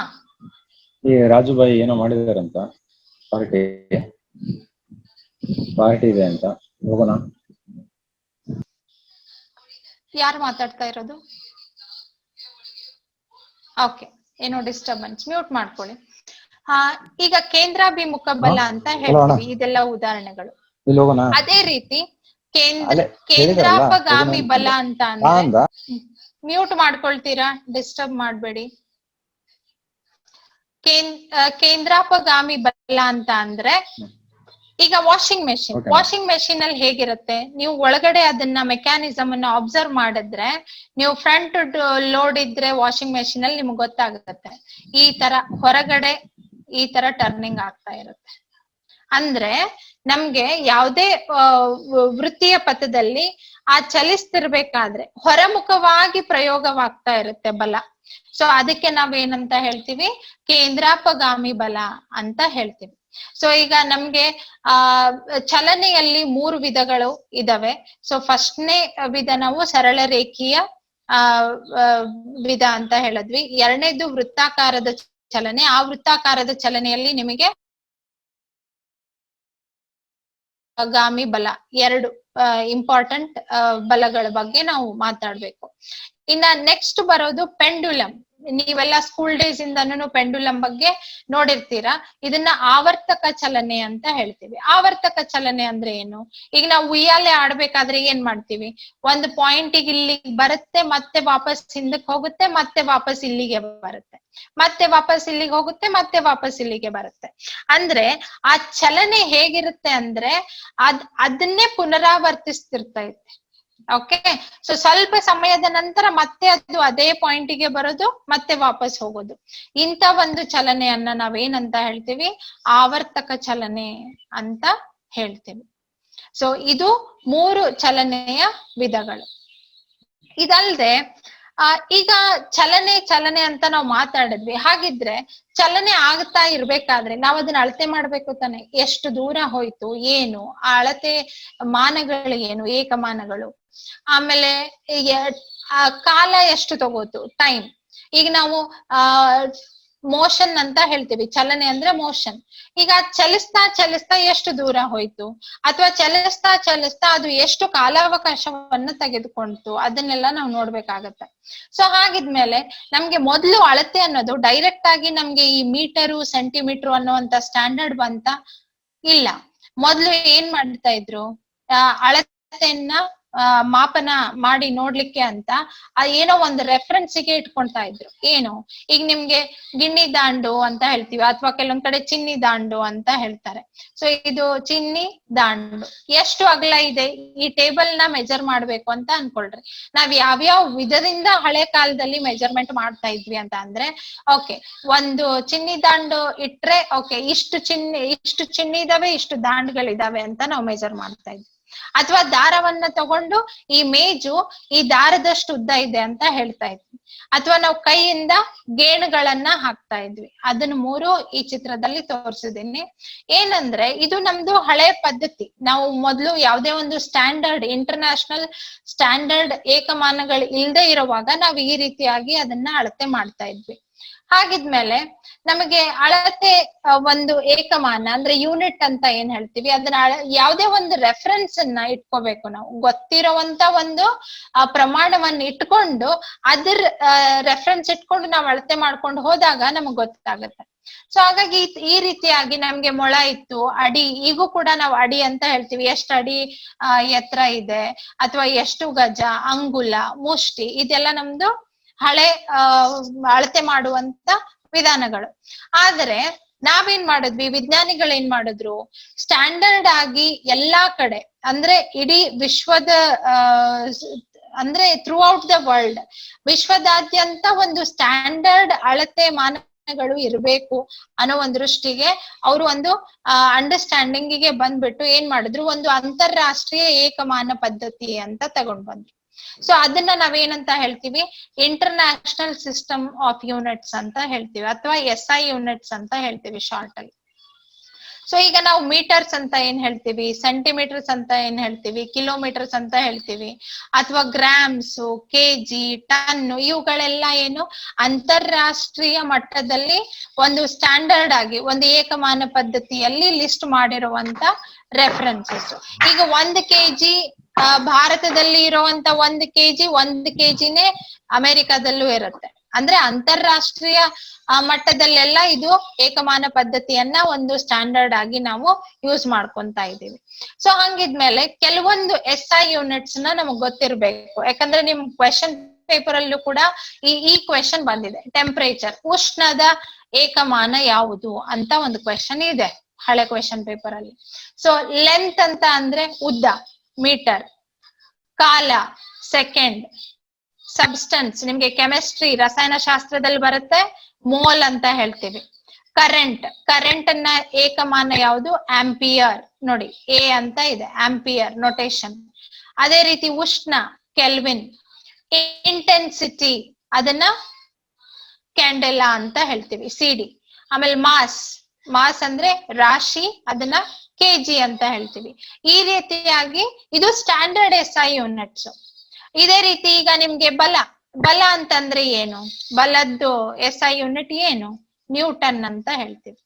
ಈ ರಾಜುಬಾಯಿ ಏನೋ ಮಾಡಿದಾರಂತ, ಪಾರ್ಟಿ ಇದೆ ಅಂತ, ಹೋಗೋಣ? ಯಾರು ಮಾತಾಡ್ತಾ ಇರೋದು? ಓಕೆ, ಏನೋ ಡಿಸ್ಟರ್ಬೆನ್ಸ್, ಮ್ಯೂಟ್ ಮಾಡ್ಕೊಳ್ಳಿ. ಈಗ ಕೇಂದ್ರಾಭಿಮುಖ ಬಲ ಅಂತ ಹೇಳ್ತೀವಿ, ಇದೆಲ್ಲ ಉದಾಹರಣೆಗಳು. ಅದೇ ರೀತಿ ಕೇಂದ್ರಾಪಗಾಮಿ ಬಲ ಅಂತ ಅಂದ್ರೆ, ಮ್ಯೂಟ್ ಮಾಡ್ಕೊಳ್ತೀರಾ? ಡಿಸ್ಟರ್ಬ್ ಮಾಡ್ಬೇಡಿ. ಕೇಂದ್ರಾಪಗಾಮಿ ಬಲ ಅಂತ ಅಂದ್ರೆ, ಈಗ ವಾಷಿಂಗ್ ಮೆಷಿನ್ ಅಲ್ಲಿ ಹೇಗಿರುತ್ತೆ? ನೀವು ಒಳಗಡೆ ಅದನ್ನ ಮೆಕ್ಯಾನಿಸಮ್ ಅನ್ನ ಅಬ್ಸರ್ವ್ ಮಾಡಿದ್ರೆ, ನೀವು ಫ್ರಂಟ್ ಲೋಡ್ ಇದ್ರೆ ವಾಷಿಂಗ್ ಮೆಷಿನ್ ಅಲ್ಲಿ ನಿಮ್ಗೆ ಗೊತ್ತಾಗುತ್ತೆ, ಈ ತರ ಹೊರಗಡೆ ಈ ತರ ಟರ್ನಿಂಗ್ ಆಗ್ತಾ ಇರುತ್ತೆ. ಅಂದ್ರೆ ನಮ್ಗೆ ಯಾವುದೇ ವೃತ್ತಿಯ ಪಥದಲ್ಲಿ ಆ ಚಲಿಸ್ತಿರ್ಬೇಕಾದ್ರೆ ಹೊರಮುಖವಾಗಿ ಪ್ರಯೋಗವಾಗ್ತಾ ಇರುತ್ತೆ ಬಲ. ಸೊ ಅದಕ್ಕೆ ನಾವೇನಂತ ಹೇಳ್ತೀವಿ, ಕೇಂದ್ರಾಪಗಾಮಿ ಬಲ ಅಂತ ಹೇಳ್ತೀವಿ. ಸೊ ಈಗ ನಮ್ಗೆ ಚಲನೆಯಲ್ಲಿ 3 ವಿಧಗಳು ಇದಾವೆ. ಸೊ ಫಸ್ಟ್ನೇ ವಿಧ ನಾವು ಸರಳ ರೇಖೀಯ ವಿಧ ಅಂತ ಹೇಳಿದ್ವಿ. ಎರಡನೇದು ವೃತ್ತಾಕಾರದ ಚಲನೆ. ಆ ವೃತ್ತಾಕಾರದ ಚಲನೆಯಲ್ಲಿ ನಿಮಗೆ ಗಾಮಿ ಬಲ, 2 ಇಂಪಾರ್ಟೆಂಟ್ ಬಲಗಳ ಬಗ್ಗೆ ನಾವು ಮಾತಾಡ್ಬೇಕು. ಇನ್ನ ನೆಕ್ಸ್ಟ್ ಬರೋದು ಪೆಂಡುಲಮ್. ನೀವೆಲ್ಲ ಸ್ಕೂಲ್ ಡೇಸ್ ಇಂದನೂ ಪೆಂಡುಲಂ ಬಗ್ಗೆ ನೋಡಿರ್ತೀರಾ. ಇದನ್ನ ಆವರ್ತಕ ಚಲನೆ ಅಂತ ಹೇಳ್ತೀವಿ. ಆವರ್ತಕ ಚಲನೆ ಅಂದ್ರೆ ಏನು? ಈಗ ನಾವು ಉಯ್ಯಾಲೆ ಆಡ್ಬೇಕಾದ್ರೆ ಏನ್ ಮಾಡ್ತೀವಿ, ಒಂದು ಪಾಯಿಂಟಿಗೆ ಇಲ್ಲಿಗೆ ಬರುತ್ತೆ, ಮತ್ತೆ ವಾಪಸ್ ಹಿಂದಕ್ಕೆ ಹೋಗುತ್ತೆ, ಮತ್ತೆ ವಾಪಸ್ ಇಲ್ಲಿಗೆ ಬರುತ್ತೆ, ಮತ್ತೆ ವಾಪಸ್ ಇಲ್ಲಿಗೆ ಹೋಗುತ್ತೆ, ಮತ್ತೆ ವಾಪಸ್ ಇಲ್ಲಿಗೆ ಬರುತ್ತೆ. ಅಂದ್ರೆ ಆ ಚಲನೆ ಹೇಗಿರುತ್ತೆ ಅಂದ್ರೆ ಅದನ್ನೇ ಪುನರಾವರ್ತಿಸ್ತಿರ್ತೈತೆ. ಓಕೆ, ಸೊ ಸ್ವಲ್ಪ ಸಮಯದ ನಂತರ ಮತ್ತೆ ಅದು ಅದೇ ಪಾಯಿಂಟಿಗೆ ಬರೋದು, ಮತ್ತೆ ವಾಪಸ್ ಹೋಗೋದು. ಇಂಥ ಒಂದು ಚಲನೆಯನ್ನ ನಾವೇನಂತ ಹೇಳ್ತೀವಿ, ಆವರ್ತಕ ಚಲನೆ ಅಂತ ಹೇಳ್ತೀವಿ. ಸೊ ಇದು 3 ಚಲನೆಯ ವಿಧಗಳು. ಇದಲ್ದೆ ಈಗ ಚಲನೆ ಅಂತ ನಾವು ಮಾತಾಡಿದ್ವಿ. ಹಾಗಿದ್ರೆ ಚಲನೆ ಆಗ್ತಾ ಇರ್ಬೇಕಾದ್ರೆ ನಾವ್ ಅದನ್ನ ಅಳತೆ ಮಾಡ್ಬೇಕು ತಾನೆ. ಎಷ್ಟು ದೂರ ಹೋಯ್ತು, ಏನು ಆ ಅಳತೆ ಮಾನಗಳು, ಏನು ಏಕಮಾನಗಳು, ಆಮೇಲೆ ಕಾಲ ಎಷ್ಟು ತಗೋತು, ಟೈಮ್. ಈಗ ನಾವು ಮೋಷನ್ ಅಂತ ಹೇಳ್ತೀವಿ, ಚಲನೆ ಅಂದ್ರೆ ಮೋಷನ್. ಈಗ ಚಲಿಸ್ತಾ ಚಲಿಸ್ತಾ ಎಷ್ಟು ದೂರ ಹೋಯ್ತು, ಅಥವಾ ಚಲಿಸ್ತಾ ಅದು ಎಷ್ಟು ಕಾಲಾವಕಾಶವನ್ನ ತೆಗೆದುಕೊಂತು, ಅದನ್ನೆಲ್ಲ ನಾವು ನೋಡ್ಬೇಕಾಗತ್ತೆ. ಸೊ ಹಾಗಿದ್ಮೇಲೆ ನಮ್ಗೆ ಮೊದ್ಲು ಅಳತೆ ಅನ್ನೋದು ಡೈರೆಕ್ಟ್ ಆಗಿ ನಮ್ಗೆ ಈ ಮೀಟರು ಸೆಂಟಿಮೀಟರ್ ಅನ್ನುವಂತ ಸ್ಟ್ಯಾಂಡರ್ಡ್ ಬಂತ ಇಲ್ಲ. ಮೊದ್ಲು ಏನ್ ಮಾಡ್ತಾ ಇದ್ರು, ಅಳತೆಯನ್ನ ಮಾಪನ ಮಾಡಿ ನೋಡ್ಲಿಕ್ಕೆ ಅಂತ ಏನೋ ಒಂದು ರೆಫರೆನ್ಸ್ಗೆ ಇಟ್ಕೊಳ್ತಾ ಇದ್ರು. ಏನು, ಈಗ ನಿಮ್ಗೆ ಗಿಣ್ಣಿ ದಾಂಡು ಅಂತ ಹೇಳ್ತೀವಿ, ಅಥವಾ ಕೆಲವೊಂದ್ ಕಡೆ ಚಿನ್ನಿ ದಾಂಡು ಅಂತ ಹೇಳ್ತಾರೆ. ಸೊ ಇದು ಚಿನ್ನಿ ದಾಂಡು ಎಷ್ಟು ಅಗಲ ಇದೆ, ಈ ಟೇಬಲ್ ನ ಮೆಜರ್ ಮಾಡ್ಬೇಕು ಅಂತ ಅನ್ಕೊಳ್ರಿ. ನಾವ್ ಯಾವ್ಯಾವ ವಿಧದಿಂದ ಹಳೆ ಕಾಲದಲ್ಲಿ ಮೆಜರ್ಮೆಂಟ್ ಮಾಡ್ತಾ ಇದ್ವಿ ಅಂತ ಅಂದ್ರೆ, ಓಕೆ, ಒಂದು ಚಿನ್ನಿ ದಾಂಡು ಇಟ್ರೆ ಓಕೆ ಇಷ್ಟು ಚಿನ್ನಿ ಇದಾವೆ, ಇಷ್ಟು ದಾಂಡ್ಗಳಿದಾವೆ ಅಂತ ನಾವು ಮೆಜರ್ ಮಾಡ್ತಾ ಇದ್ವಿ. ಅಥವಾ ದಾರವನ್ನ ತಗೊಂಡು ಈ ಮೇಜು ಈ ದಾರದಷ್ಟು ಉದ್ದ ಇದೆ ಅಂತ ಹೇಳ್ತಾ ಇದ್ವಿ. ಅಥವಾ ನಾವು ಕೈಯಿಂದ ಗೇಣುಗಳನ್ನ ಹಾಕ್ತಾ ಇದ್ವಿ. ಅದನ್ನ 3 ಈ ಚಿತ್ರದಲ್ಲಿ ತೋರಿಸಿದೀನಿ. ಏನಂದ್ರೆ ಇದು ನಮ್ದು ಹಳೆ ಪದ್ಧತಿ. ನಾವು ಮೊದ್ಲು ಯಾವುದೇ ಒಂದು ಸ್ಟ್ಯಾಂಡರ್ಡ್, ಇಂಟರ್ನ್ಯಾಷನಲ್ ಸ್ಟ್ಯಾಂಡರ್ಡ್ ಏಕಮಾನಗಳು ಇಲ್ಲದೆ ಇರುವಾಗ ನಾವು ಈ ರೀತಿಯಾಗಿ ಅದನ್ನ ಅಳತೆ ಮಾಡ್ತಾ ಇದ್ವಿ. ಹಾಗಿದ್ಮೇಲೆ ನಮಗೆ ಅಳತೆ ಒಂದು ಏಕಮಾನ ಅಂದ್ರೆ ಯೂನಿಟ್ ಅಂತ ಏನ್ ಹೇಳ್ತೀವಿ, ಅದನ್ನ ಯಾವುದೇ ಒಂದು ರೆಫರೆನ್ಸ್ ಅನ್ನ ಇಟ್ಕೋಬೇಕು. ನಾವು ಗೊತ್ತಿರುವಂತ ಒಂದು ಪ್ರಮಾಣವನ್ನ ಇಟ್ಕೊಂಡು ಅದ್ರ ರೆಫರೆನ್ಸ್ ಇಟ್ಕೊಂಡು ನಾವು ಅಳತೆ ಮಾಡ್ಕೊಂಡು ಹೋದಾಗ ನಮಗ್ ಗೊತ್ತಾಗತ್ತೆ. ಸೊ ಹಾಗಾಗಿ ಈ ರೀತಿಯಾಗಿ ನಮ್ಗೆ ಮೊಳ ಇತ್ತು, ಅಡಿ, ಈಗೂ ಕೂಡ ನಾವು ಅಡಿ ಅಂತ ಹೇಳ್ತೀವಿ. ಎಷ್ಟು ಅಡಿ ಎತ್ತರ ಇದೆ, ಅಥವಾ ಎಷ್ಟು ಗಜ, ಅಂಗುಲ, ಮುಷ್ಟಿ, ಇದೆಲ್ಲ ನಮ್ದು ಹಳೆ ಅಳತೆ ಮಾಡುವಂತ ವಿಧಾನಗಳು. ಆದ್ರೆ ನಾವೇನ್ ಮಾಡಿದ್ವಿ, ವಿಜ್ಞಾನಿಗಳು ಏನ್ ಮಾಡಿದ್ರು, ಸ್ಟ್ಯಾಂಡರ್ಡ್ ಆಗಿ ಎಲ್ಲಾ ಕಡೆ ಅಂದ್ರೆ ಇಡೀ ವಿಶ್ವದ ಅಂದ್ರೆ ಥ್ರೂ ಔಟ್ ದ ವರ್ಲ್ಡ್, ವಿಶ್ವದಾದ್ಯಂತ ಒಂದು ಸ್ಟ್ಯಾಂಡರ್ಡ್ ಅಳತೆ ಮಾನಗಳು ಇರಬೇಕು ಅನ್ನೋ ಒಂದ್ ದೃಷ್ಟಿಗೆ ಅವರು ಒಂದು ಅಂಡರ್ಸ್ಟ್ಯಾಂಡಿಂಗ್ ಗೆ ಬಂದ್ಬಿಟ್ಟು ಏನ್ ಮಾಡಿದ್ರು, ಒಂದು ಅಂತಾರಾಷ್ಟ್ರೀಯ ಏಕಮಾನ ಪದ್ಧತಿ ಅಂತ ತಗೊಂಡ್ ಬಂದ್ರು. ಸೊ ಅದನ್ನ ನಾವೇನಂತ ಹೇಳ್ತೀವಿ, ಇಂಟರ್ನ್ಯಾಷನಲ್ ಸಿಸ್ಟಮ್ ಆಫ್ ಯೂನಿಟ್ಸ್ ಅಂತ ಹೇಳ್ತೀವಿ, ಅಥವಾ SI ಯೂನಿಟ್ಸ್ ಅಂತ ಹೇಳ್ತೀವಿ ಶಾರ್ಟ್ ಅಲ್ಲಿ. ಸೊ ಈಗ ನಾವು ಮೀಟರ್ಸ್ ಅಂತ ಏನ್ ಹೇಳ್ತೀವಿ, ಸೆಂಟಿಮೀಟರ್ಸ್ ಅಂತ ಏನ್ ಹೇಳ್ತೀವಿ, ಕಿಲೋಮೀಟರ್ಸ್ ಅಂತ ಹೇಳ್ತೀವಿ, ಅಥವಾ ಗ್ರಾಮ್ಸ್, KG, ಟನ್, ಇವುಗಳೆಲ್ಲ ಏನು ಅಂತಾರಾಷ್ಟ್ರೀಯ ಮಟ್ಟದಲ್ಲಿ ಒಂದು ಸ್ಟ್ಯಾಂಡರ್ಡ್ ಆಗಿ ಒಂದು ಏಕಮಾನ ಪದ್ಧತಿಯಲ್ಲಿ ಲಿಸ್ಟ್ ಮಾಡಿರುವಂತ ರೆಫರೆನ್ಸಸ್. ಈಗ 1 kg ಭಾರತದಲ್ಲಿ ಇರುವಂತ 1 kgನೇ ಅಮೆರಿಕದಲ್ಲೂ ಇರುತ್ತೆ. ಅಂದ್ರೆ ಅಂತಾರಾಷ್ಟ್ರೀಯ ಮಟ್ಟದಲ್ಲೆಲ್ಲ ಇದು ಏಕಮಾನ ಪದ್ಧತಿಯನ್ನ ಒಂದು ಸ್ಟ್ಯಾಂಡರ್ಡ್ ಆಗಿ ನಾವು ಯೂಸ್ ಮಾಡ್ಕೊಂತ ಇದೀವಿ. ಸೊ ಹಂಗಿದ್ಮೇಲೆ ಕೆಲವೊಂದು SI ಯೂನಿಟ್ಸ್ ನ ನಮಗ್ ಗೊತ್ತಿರ್ಬೇಕು. ಯಾಕಂದ್ರೆ ನಿಮ್ ಕ್ವೆಶನ್ ಪೇಪರ್ ಅಲ್ಲೂ ಕೂಡ ಈ ಕ್ವೆಶನ್ ಬಂದಿದೆ, ಟೆಂಪರೇಚರ್, ಉಷ್ಣದ ಏಕಮಾನ ಯಾವುದು ಅಂತ ಒಂದು ಕ್ವೆಶನ್ ಇದೆ ಹಳೆ ಕ್ವೆಶನ್ ಪೇಪರ್ ಅಲ್ಲಿ. ಸೊ ಲೆಂತ್ ಅಂತ ಅಂದ್ರೆ ಉದ್ದ, ಮೀಟರ್, ಕಾಲ, ಸೆಕೆಂಡ್, ಸಬ್ಸ್ಟೆನ್ಸ್, ನಿಮ್ಗೆ ಕೆಮಿಸ್ಟ್ರಿ ರಸಾಯನಶಾಸ್ತ್ರದಲ್ಲಿ ಬರುತ್ತೆ, ಮೋಲ್ ಅಂತ ಹೇಳ್ತೀವಿ. ಕರೆಂಟ್ ಅನ್ನ ಏಕಮಾನ ಯಾವುದು? ಆಂಪಿಯರ್. ನೋಡಿ ಎ ಅಂತ ಇದೆ, ಆಂಪಿಯರ್ ನೊಟೇಶನ್. ಅದೇ ರೀತಿ ಉಷ್ಣ ಕೆಲ್ವಿನ್, ಇಂಟೆನ್ಸಿಟಿ ಅದನ್ನ ಕ್ಯಾಂಡೆಲಾ ಅಂತ ಹೇಳ್ತೀವಿ, ಸಿಡಿ. ಆಮೇಲೆ ಮಾಸ್ ಅಂದ್ರೆ ರಾಶಿ, ಅದನ್ನ ಕೆಜಿ ಅಂತ ಹೇಳ್ತೀವಿ. ಈ ರೀತಿಯಾಗಿ ಇದು ಸ್ಟ್ಯಾಂಡರ್ಡ್ SI ಯೂನಿಟ್ಸ್. ಇದೇ ರೀತಿ ಈಗ ನಿಮ್ಗೆ ಬಲ ಅಂತಂದ್ರೆ ಏನು? ಬಲದ್ದು SI ಯೂನಿಟ್ ಏನು? ನ್ಯೂಟನ್ ಅಂತ ಹೇಳ್ತೀವಿ.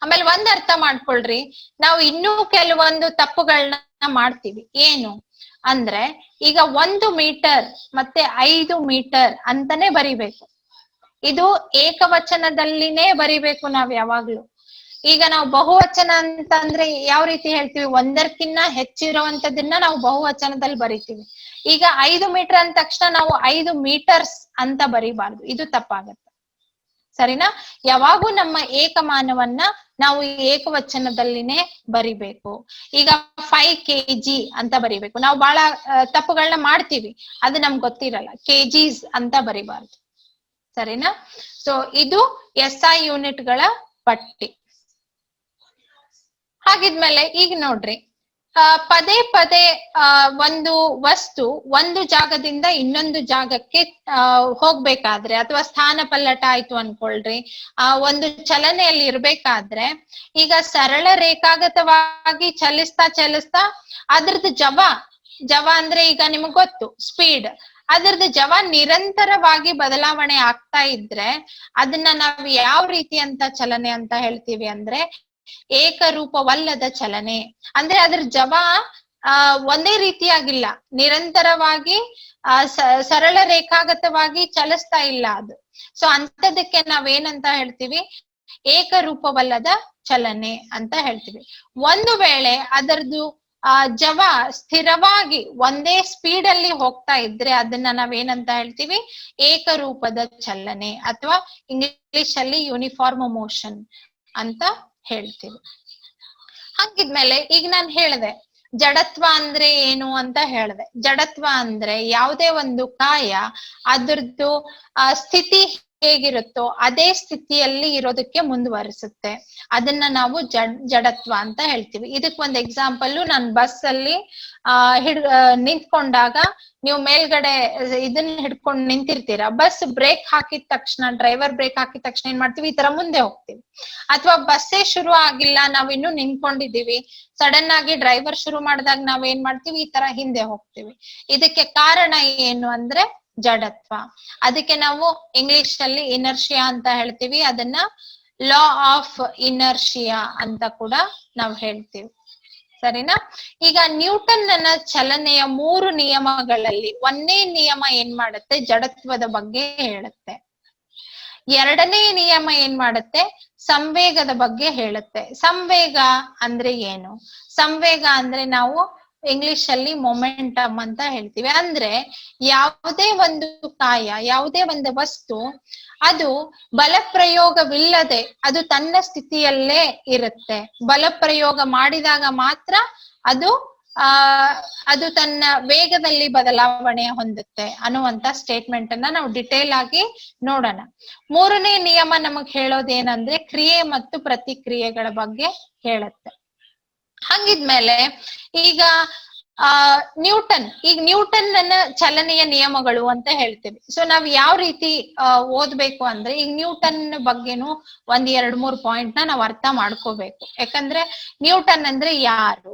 ಆಮೇಲೆ ಒಂದ್ ಅರ್ಥ ಮಾಡ್ಕೊಳ್ರಿ, ನಾವು ಇನ್ನೂ ಕೆಲವೊಂದು ತಪ್ಪುಗಳನ್ನ ಮಾಡ್ತೀವಿ. ಏನು ಅಂದ್ರೆ, ಈಗ 1 ಮೀಟರ್ ಮತ್ತೆ 5 ಮೀಟರ್ ಅಂತಾನೆ ಬರಿಬೇಕು. ಇದು ಏಕವಚನದಲ್ಲಿನೇ ಬರಿಬೇಕು ನಾವ್ ಯಾವಾಗ್ಲೂ. ಈಗ ನಾವು ಬಹುವಚನ ಅಂತಂದ್ರೆ ಯಾವ ರೀತಿ ಹೇಳ್ತೀವಿ? ಒಂದಕ್ಕಿನ್ನ ಹೆಚ್ಚಿರುವಂತದನ್ನ ನಾವು ಬಹುವಚನದಲ್ಲಿ ಬರಿತೀವಿ. ಈಗ 5 ಮೀಟರ್ ಅಂದ ತಕ್ಷಣ ನಾವು 5 ಮೀಟರ್ಸ್ ಅಂತ ಬರಿಬಾರ್ದು, ಇದು ತಪ್ಪಾಗತ್ತೆ. ಸರಿನಾ? ಯಾವಾಗೂ ನಮ್ಮ ಏಕಮಾನವನ್ನ ನಾವು ಏಕವಚನದಲ್ಲಿನೇ ಬರಿಬೇಕು. ಈಗ 5 kg ಅಂತ ಬರಿಬೇಕು. ನಾವು ಬಹಳ ತಪ್ಪುಗಳನ್ನ ಮಾಡ್ತೀವಿ, ಅದು ನಮ್ಗೆ ಗೊತ್ತಿರಲ್ಲ. kgs ಅಂತ ಬರಿಬಾರ್ದು. ಸರಿನಾ? ಸೊ ಇದು SI ಯೂನಿಟ್ಗಳ ಪಟ್ಟಿ. ಹಾಗಿದ್ಮೇಲೆ ಈಗ ನೋಡ್ರಿ, ಪದೇ ಪದೇ ಒಂದು ವಸ್ತು ಒಂದು ಜಾಗದಿಂದ ಇನ್ನೊಂದು ಜಾಗಕ್ಕೆ ಹೋಗ್ಬೇಕಾದ್ರೆ, ಅಥವಾ ಸ್ಥಾನ ಪಲ್ಲಟ ಆಯ್ತು ಅನ್ಕೊಳ್ರಿ, ಒಂದು ಚಲನೆಯಲ್ಲಿ ಇರ್ಬೇಕಾದ್ರೆ, ಈಗ ಸರಳ ರೇಖಾಗತವಾಗಿ ಚಲಿಸ್ತಾ ಅದ್ರದ್ದು ಜವ ಅಂದ್ರೆ ಈಗ ನಿಮಗ್ ಗೊತ್ತು ಸ್ಪೀಡ್, ಅದ್ರದ್ದು ಜವ ನಿರಂತರವಾಗಿ ಬದಲಾವಣೆ ಆಗ್ತಾ ಇದ್ರೆ ಅದನ್ನ ನಾವು ಯಾವ ರೀತಿ ಅಂತ ಚಲನೆ ಅಂತ ಹೇಳ್ತೀವಿ ಅಂದ್ರೆ ಏಕರೂಪವಲ್ಲದ ಚಲನೆ. ಅಂದ್ರೆ ಅದ್ರ ಜವ ಒಂದೇ ರೀತಿಯಾಗಿಲ್ಲ, ನಿರಂತರವಾಗಿ ಸರಳ ರೇಖಾಗತವಾಗಿ ಚಲಿಸ್ತಾ ಇಲ್ಲ ಅದು. ಸೊ ಅಂತದಕ್ಕೆ ನಾವೇನಂತ ಹೇಳ್ತೀವಿ? ಏಕರೂಪವಲ್ಲದ ಚಲನೆ ಅಂತ ಹೇಳ್ತೀವಿ. ಒಂದು ವೇಳೆ ಅದರದ್ದು ಜವ ಸ್ಥಿರವಾಗಿ ಒಂದೇ ಸ್ಪೀಡ್ ಅಲ್ಲಿ ಹೋಗ್ತಾ ಇದ್ರೆ ಅದನ್ನ ನಾವೇನಂತ ಹೇಳ್ತೀವಿ? ಏಕರೂಪದ ಚಲನೆ, ಅಥವಾ ಇಂಗ್ಲಿಷ್ ಅಲ್ಲಿ ಯೂನಿಫಾರ್ಮ್ ಮೋಷನ್ ಅಂತ ಹೇಳ್ತೀವಿ. ಹಾಗಿದ್ಮೇಲೆ ಈಗ ನಾನು ಹೇಳಿದೆ ಜಡತ್ವ ಅಂದ್ರೆ ಏನು ಅಂತ ಹೇಳಿದೆ. ಜಡತ್ವ ಅಂದ್ರೆ ಯಾವುದೇ ಒಂದು ಕಾಯ ಅದ್ರದ್ದು ಸ್ಥಿತಿ ಹೇಗಿರುತ್ತೋ ಅದೇ ಸ್ಥಿತಿಯಲ್ಲಿ ಇರೋದಕ್ಕೆ ಮುಂದುವರಿಸುತ್ತೆ, ಅದನ್ನ ನಾವು ಜಡತ್ವ ಅಂತ ಹೇಳ್ತೀವಿ. ಇದಕ್ ಒಂದು ಎಕ್ಸಾಂಪಲ್, ನಾನು ಬಸ್ ಅಲ್ಲಿ ನಿಂತ್ಕೊಂಡಾಗ ನೀವು ಮೇಲ್ಗಡೆ ಇದನ್ನ ಹಿಡ್ಕೊಂಡು ನಿಂತಿರ್ತೀರಾ, ಬಸ್ ಬ್ರೇಕ್ ಹಾಕಿದ ತಕ್ಷಣ, ಡ್ರೈವರ್ ಬ್ರೇಕ್ ಹಾಕಿದ ತಕ್ಷಣ ಏನ್ ಮಾಡ್ತೀವಿ? ಈ ತರ ಮುಂದೆ ಹೋಗ್ತೀವಿ. ಅಥವಾ ಬಸ್ಸೇ ಶುರು ಆಗಿಲ್ಲ, ನಾವ್ ಇನ್ನು ನಿಂತ್ಕೊಂಡಿದೀವಿ, ಸಡನ್ ಆಗಿ ಡ್ರೈವರ್ ಶುರು ಮಾಡಿದಾಗ ನಾವ್ ಏನ್ ಮಾಡ್ತೀವಿ? ಈ ತರ ಹಿಂದೆ ಹೋಗ್ತೀವಿ. ಇದಕ್ಕೆ ಕಾರಣ ಏನು ಅಂದ್ರೆ ಜಡತ್ವ. ಅದಕ್ಕೆ ನಾವು ಇಂಗ್ಲಿಷ್ ಅಲ್ಲಿ ಇನರ್ಷಿಯಾ ಅಂತ ಹೇಳ್ತೀವಿ, ಅದನ್ನ ಲಾ ಆಫ್ ಇನರ್ಷಿಯಾ ಅಂತ ಕೂಡ ನಾವು ಹೇಳ್ತೀವಿ. ಸರಿನಾ? ಈಗ ನ್ಯೂಟನ್ ನ ಚಲನೆಯ 3 ನಿಯಮಗಳಲ್ಲಿ ಒಂದನೇ ನಿಯಮ ಏನ್ ಮಾಡುತ್ತೆ? ಜಡತ್ವದ ಬಗ್ಗೆ ಹೇಳುತ್ತೆ. ಎರಡನೇ ನಿಯಮ ಏನ್ ಮಾಡುತ್ತೆ? ಸಂವೇಗದ ಬಗ್ಗೆ ಹೇಳುತ್ತೆ. ಸಂವೇಗ ಅಂದ್ರೆ ಏನು? ಸಂವೇಗ ಅಂದ್ರೆ ನಾವು ಇಂಗ್ಲಿಷ್ ಅಲ್ಲಿ ಮೊಮೆಂಟಮ್ ಅಂತ ಹೇಳ್ತೀವಿ. ಅಂದ್ರೆ ಯಾವುದೇ ಒಂದು ಕಾಯ, ಯಾವುದೇ ಒಂದು ವಸ್ತು, ಅದು ಬಲಪ್ರಯೋಗವಿಲ್ಲದೆ ಅದು ತನ್ನ ಸ್ಥಿತಿಯಲ್ಲೇ ಇರುತ್ತೆ. ಬಲಪ್ರಯೋಗ ಮಾಡಿದಾಗ ಮಾತ್ರ ಅದು ತನ್ನ ವೇಗದಲ್ಲಿ ಬದಲಾವಣೆ ಹೊಂದುತ್ತೆ ಅನ್ನುವಂತ ಸ್ಟೇಟ್ಮೆಂಟ್ ಅನ್ನ ನಾವು ಡಿಟೇಲ್ ಆಗಿ ನೋಡೋಣ. ಮೂರನೇ ನಿಯಮ ನಮಗ್ ಹೇಳೋದೇನಂದ್ರೆ ಕ್ರಿಯೆ ಮತ್ತು ಪ್ರತಿಕ್ರಿಯೆಗಳ ಬಗ್ಗೆ ಹೇಳುತ್ತೆ. ಹಂಗಿದ್ಮೇಲೆ ಈಗ ನ್ಯೂಟನ್ ನನ್ನ ಚಲನೆಯ ನಿಯಮಗಳು ಅಂತ ಹೇಳ್ತೇವೆ. ಸೊ ನಾವ್ ಯಾವ ರೀತಿ ಓದ್ಬೇಕು ಅಂದ್ರೆ, ಈಗ ನ್ಯೂಟನ್ ಬಗ್ಗೆನು 1-2-3 ಪಾಯಿಂಟ್ ನಾವ್ ಅರ್ಥ ಮಾಡ್ಕೋಬೇಕು. ಯಾಕಂದ್ರೆ ನ್ಯೂಟನ್ ಅಂದ್ರೆ ಯಾರು,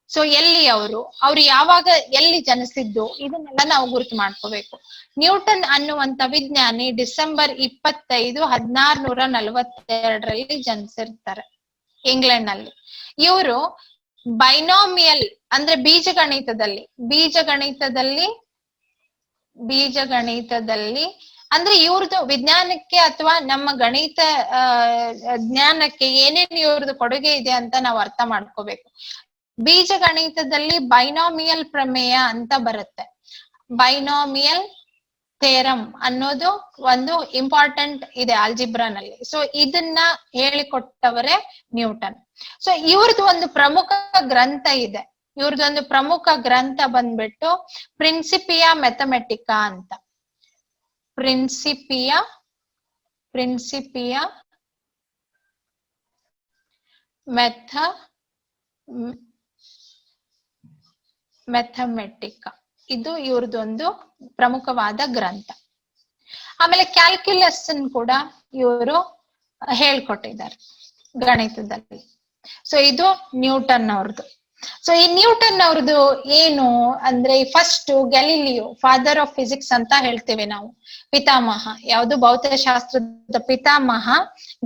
ಸೊ ಎಲ್ಲಿ ಅವ್ರು ಯಾವಾಗ ಎಲ್ಲಿ ಜನಿಸಿದ್ದು, ಇದನ್ನೆಲ್ಲ ನಾವು ಗುರುತು ಮಾಡ್ಕೋಬೇಕು. ನ್ಯೂಟನ್ ಅನ್ನುವಂತ ವಿಜ್ಞಾನಿ ಡಿಸೆಂಬರ್ 25, 1642 ಜನಿಸಿರ್ತಾರೆ ಇಂಗ್ಲೆಂಡ್ ನಲ್ಲಿ. ಇವರು ಬೈನಾಮಿಯಲ್ ಅಂದ್ರೆ ಬೀಜಗಣಿತದಲ್ಲಿ ಅಂದ್ರೆ ಇವ್ರದ್ದು ವಿಜ್ಞಾನಕ್ಕೆ ಅಥವಾ ನಮ್ಮ ಗಣಿತ ಜ್ಞಾನಕ್ಕೆ ಏನೇನು ಇವ್ರದ್ದು ಕೊಡುಗೆ ಇದೆ ಅಂತ ನಾವು ಅರ್ಥ ಮಾಡ್ಕೋಬೇಕು. ಬೀಜಗಣಿತದಲ್ಲಿ ಬೈನಾಮಿಯಲ್ ಪ್ರಮೇಯ ಅಂತ ಬರುತ್ತೆ. ಬೈನಾಮಿಯಲ್ ಥೇರಮ್ ಅನ್ನೋದು ಒಂದು ಇಂಪಾರ್ಟೆಂಟ್ ಇದೆ ಆಲ್ಜಿಬ್ರಾನಲ್ಲಿ. ಸೊ ಇದನ್ನ ಹೇಳಿಕೊಟ್ಟವರೇ ನ್ಯೂಟನ್. ಸೊ ಇವ್ರದ್ದು ಒಂದು ಪ್ರಮುಖ ಗ್ರಂಥ ಇದೆ. ಇವ್ರದೊಂದು ಪ್ರಮುಖ ಗ್ರಂಥ ಬಂದ್ಬಿಟ್ಟು ಪ್ರಿನ್ಸಿಪಿಯಾ ಮ್ಯಾಥಮೆಟಿಕಾ ಅಂತ. ಪ್ರಿನ್ಸಿಪಿಯಾ ಪ್ರಿನ್ಸಿಪಿಯಾ ಮ್ಯಾಥಮೆಟಿಕಾ, ಇದು ಇವ್ರದೊಂದು ಪ್ರಮುಖವಾದ ಗ್ರಂಥ. ಆಮೇಲೆ ಕ್ಯಾಲ್ಕ್ಯುಲಸ್ ಕೂಡ ಇವರು ಹೇಳ್ಕೊಟ್ಟಿದ್ದಾರೆ ಗಣಿತದಲ್ಲಿ. ಸೊ ಇದು ನ್ಯೂಟನ್ ಅವ್ರದ್ದು. ಸೊ ಈ ನ್ಯೂಟನ್ ಅವ್ರದ್ದು ಏನು ಅಂದ್ರೆ, ಫಸ್ಟ್ ಗ್ಯಾಲಿಲಿಯೋ ಫಾದರ್ ಆಫ್ ಫಿಸಿಕ್ಸ್ ಅಂತ ಹೇಳ್ತೇವೆ ನಾವು, ಪಿತಾಮಹ, ಯಾವುದು ಭೌತಶಾಸ್ತ್ರದ ಪಿತಾಮಹ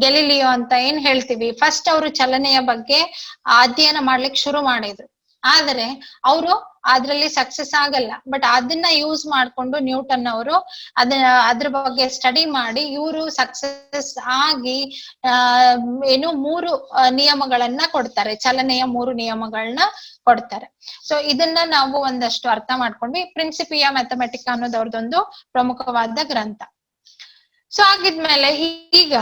ಗ್ಯಾಲಿಲಿಯೋ ಅಂತ ಏನ್ ಹೇಳ್ತೀವಿ. ಫಸ್ಟ್ ಅವರು ಚಲನೆಯ ಬಗ್ಗೆ ಅಧ್ಯಯನ ಮಾಡ್ಲಿಕ್ಕೆ ಶುರು ಮಾಡಿದ್ರು. ಆದ್ರೆ ಅವರು ಅದ್ರಲ್ಲಿ ಸಕ್ಸಸ್ ಆಗಲ್ಲ. ಬಟ್ ಅದನ್ನ ಯೂಸ್ ಮಾಡ್ಕೊಂಡು ನ್ಯೂಟನ್ ಅವರು ಅದ್ರ ಬಗ್ಗೆ ಸ್ಟಡಿ ಮಾಡಿ ಇವರು ಸಕ್ಸಸ್ ಆಗಿ ಏನು 3 ನಿಯಮಗಳನ್ನ ಕೊಡ್ತಾರೆ, ಚಲನೆಯ 3 ನಿಯಮಗಳನ್ನ ಕೊಡ್ತಾರೆ. ಸೊ ಇದನ್ನ ನಾವು ಒಂದಷ್ಟು ಅರ್ಥ ಮಾಡ್ಕೊಂಡ್ವಿ. ಪ್ರಿನ್ಸಿಪಿಯಾ ಮ್ಯಾಥಮೆಟಿಕಾ ಅನ್ನೋದು ಅವ್ರದೊಂದು ಪ್ರಮುಖವಾದ ಗ್ರಂಥ. ಸೊ ಆಗಿದ್ಮೇಲೆ ಈಗ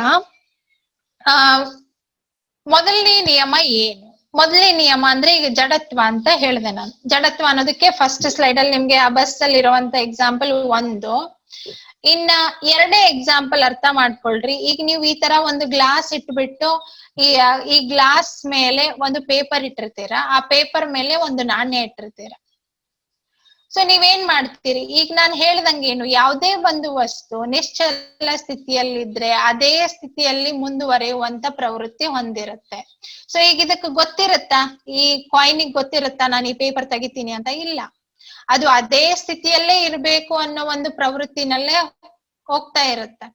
ಮೊದಲನೇ ನಿಯಮ ಏನು? ಮೊದಲನೇ ನಿಯಮ ಅಂದ್ರೆ ಈಗ ಜಡತ್ವ ಅಂತ ಹೇಳಿದೆ ನಾನು. ಜಡತ್ವ ಅನ್ನೋದಕ್ಕೆ ಫಸ್ಟ್ ಸ್ಲೈಡ್ ಅಲ್ಲಿ ನಿಮ್ಗೆ ಆ ಬಸ್ ಅಲ್ಲಿ ಇರುವಂತ ಎಕ್ಸಾಂಪಲ್ 1. ಇನ್ನ 2ನೇ ಎಕ್ಸಾಂಪಲ್ ಅರ್ಥ ಮಾಡ್ಕೊಳ್ರಿ. ಈಗ ನೀವು ಈ ತರ ಒಂದು ಗ್ಲಾಸ್ ಇಟ್ಬಿಟ್ಟು ಈ ಗ್ಲಾಸ್ ಮೇಲೆ ಒಂದು ಪೇಪರ್ ಇಟ್ಟಿರ್ತೀರಾ, ಆ ಪೇಪರ್ ಮೇಲೆ ಒಂದು ನಾಣ್ಯ ಇಟ್ಟಿರ್ತೀರಾ. ಸೊ ನೀವೇನ್ ಮಾಡ್ತೀರಿ? ಈಗ ನಾನು ಹೇಳ್ದಂಗೆ ಏನು, ಯಾವುದೇ ಒಂದು ವಸ್ತು ನಿಶ್ಚಲ ಸ್ಥಿತಿಯಲ್ಲಿದ್ರೆ ಅದೇ ಸ್ಥಿತಿಯಲ್ಲಿ ಮುಂದುವರಿಯುವಂತ ಪ್ರವೃತ್ತಿ ಹೊಂದಿರುತ್ತೆ. ಸೊ ಈಗ ಇದಕ್ಕೆ ಗೊತ್ತಿರುತ್ತಾ, ಈ ಕಾಯಿನಿಗೆ ಗೊತ್ತಿರುತ್ತಾ ನಾನು ಈ ಪೇಪರ್ ತೆಗಿತೀನಿ ಅಂತ? ಇಲ್ಲ, ಅದು ಅದೇ ಸ್ಥಿತಿಯಲ್ಲೇ ಇರ್ಬೇಕು ಅನ್ನೋ ಒಂದು ಪ್ರವೃತ್ತಿನಲ್ಲೇ ಹೋಗ್ತಾ ಇರುತ್ತೆ.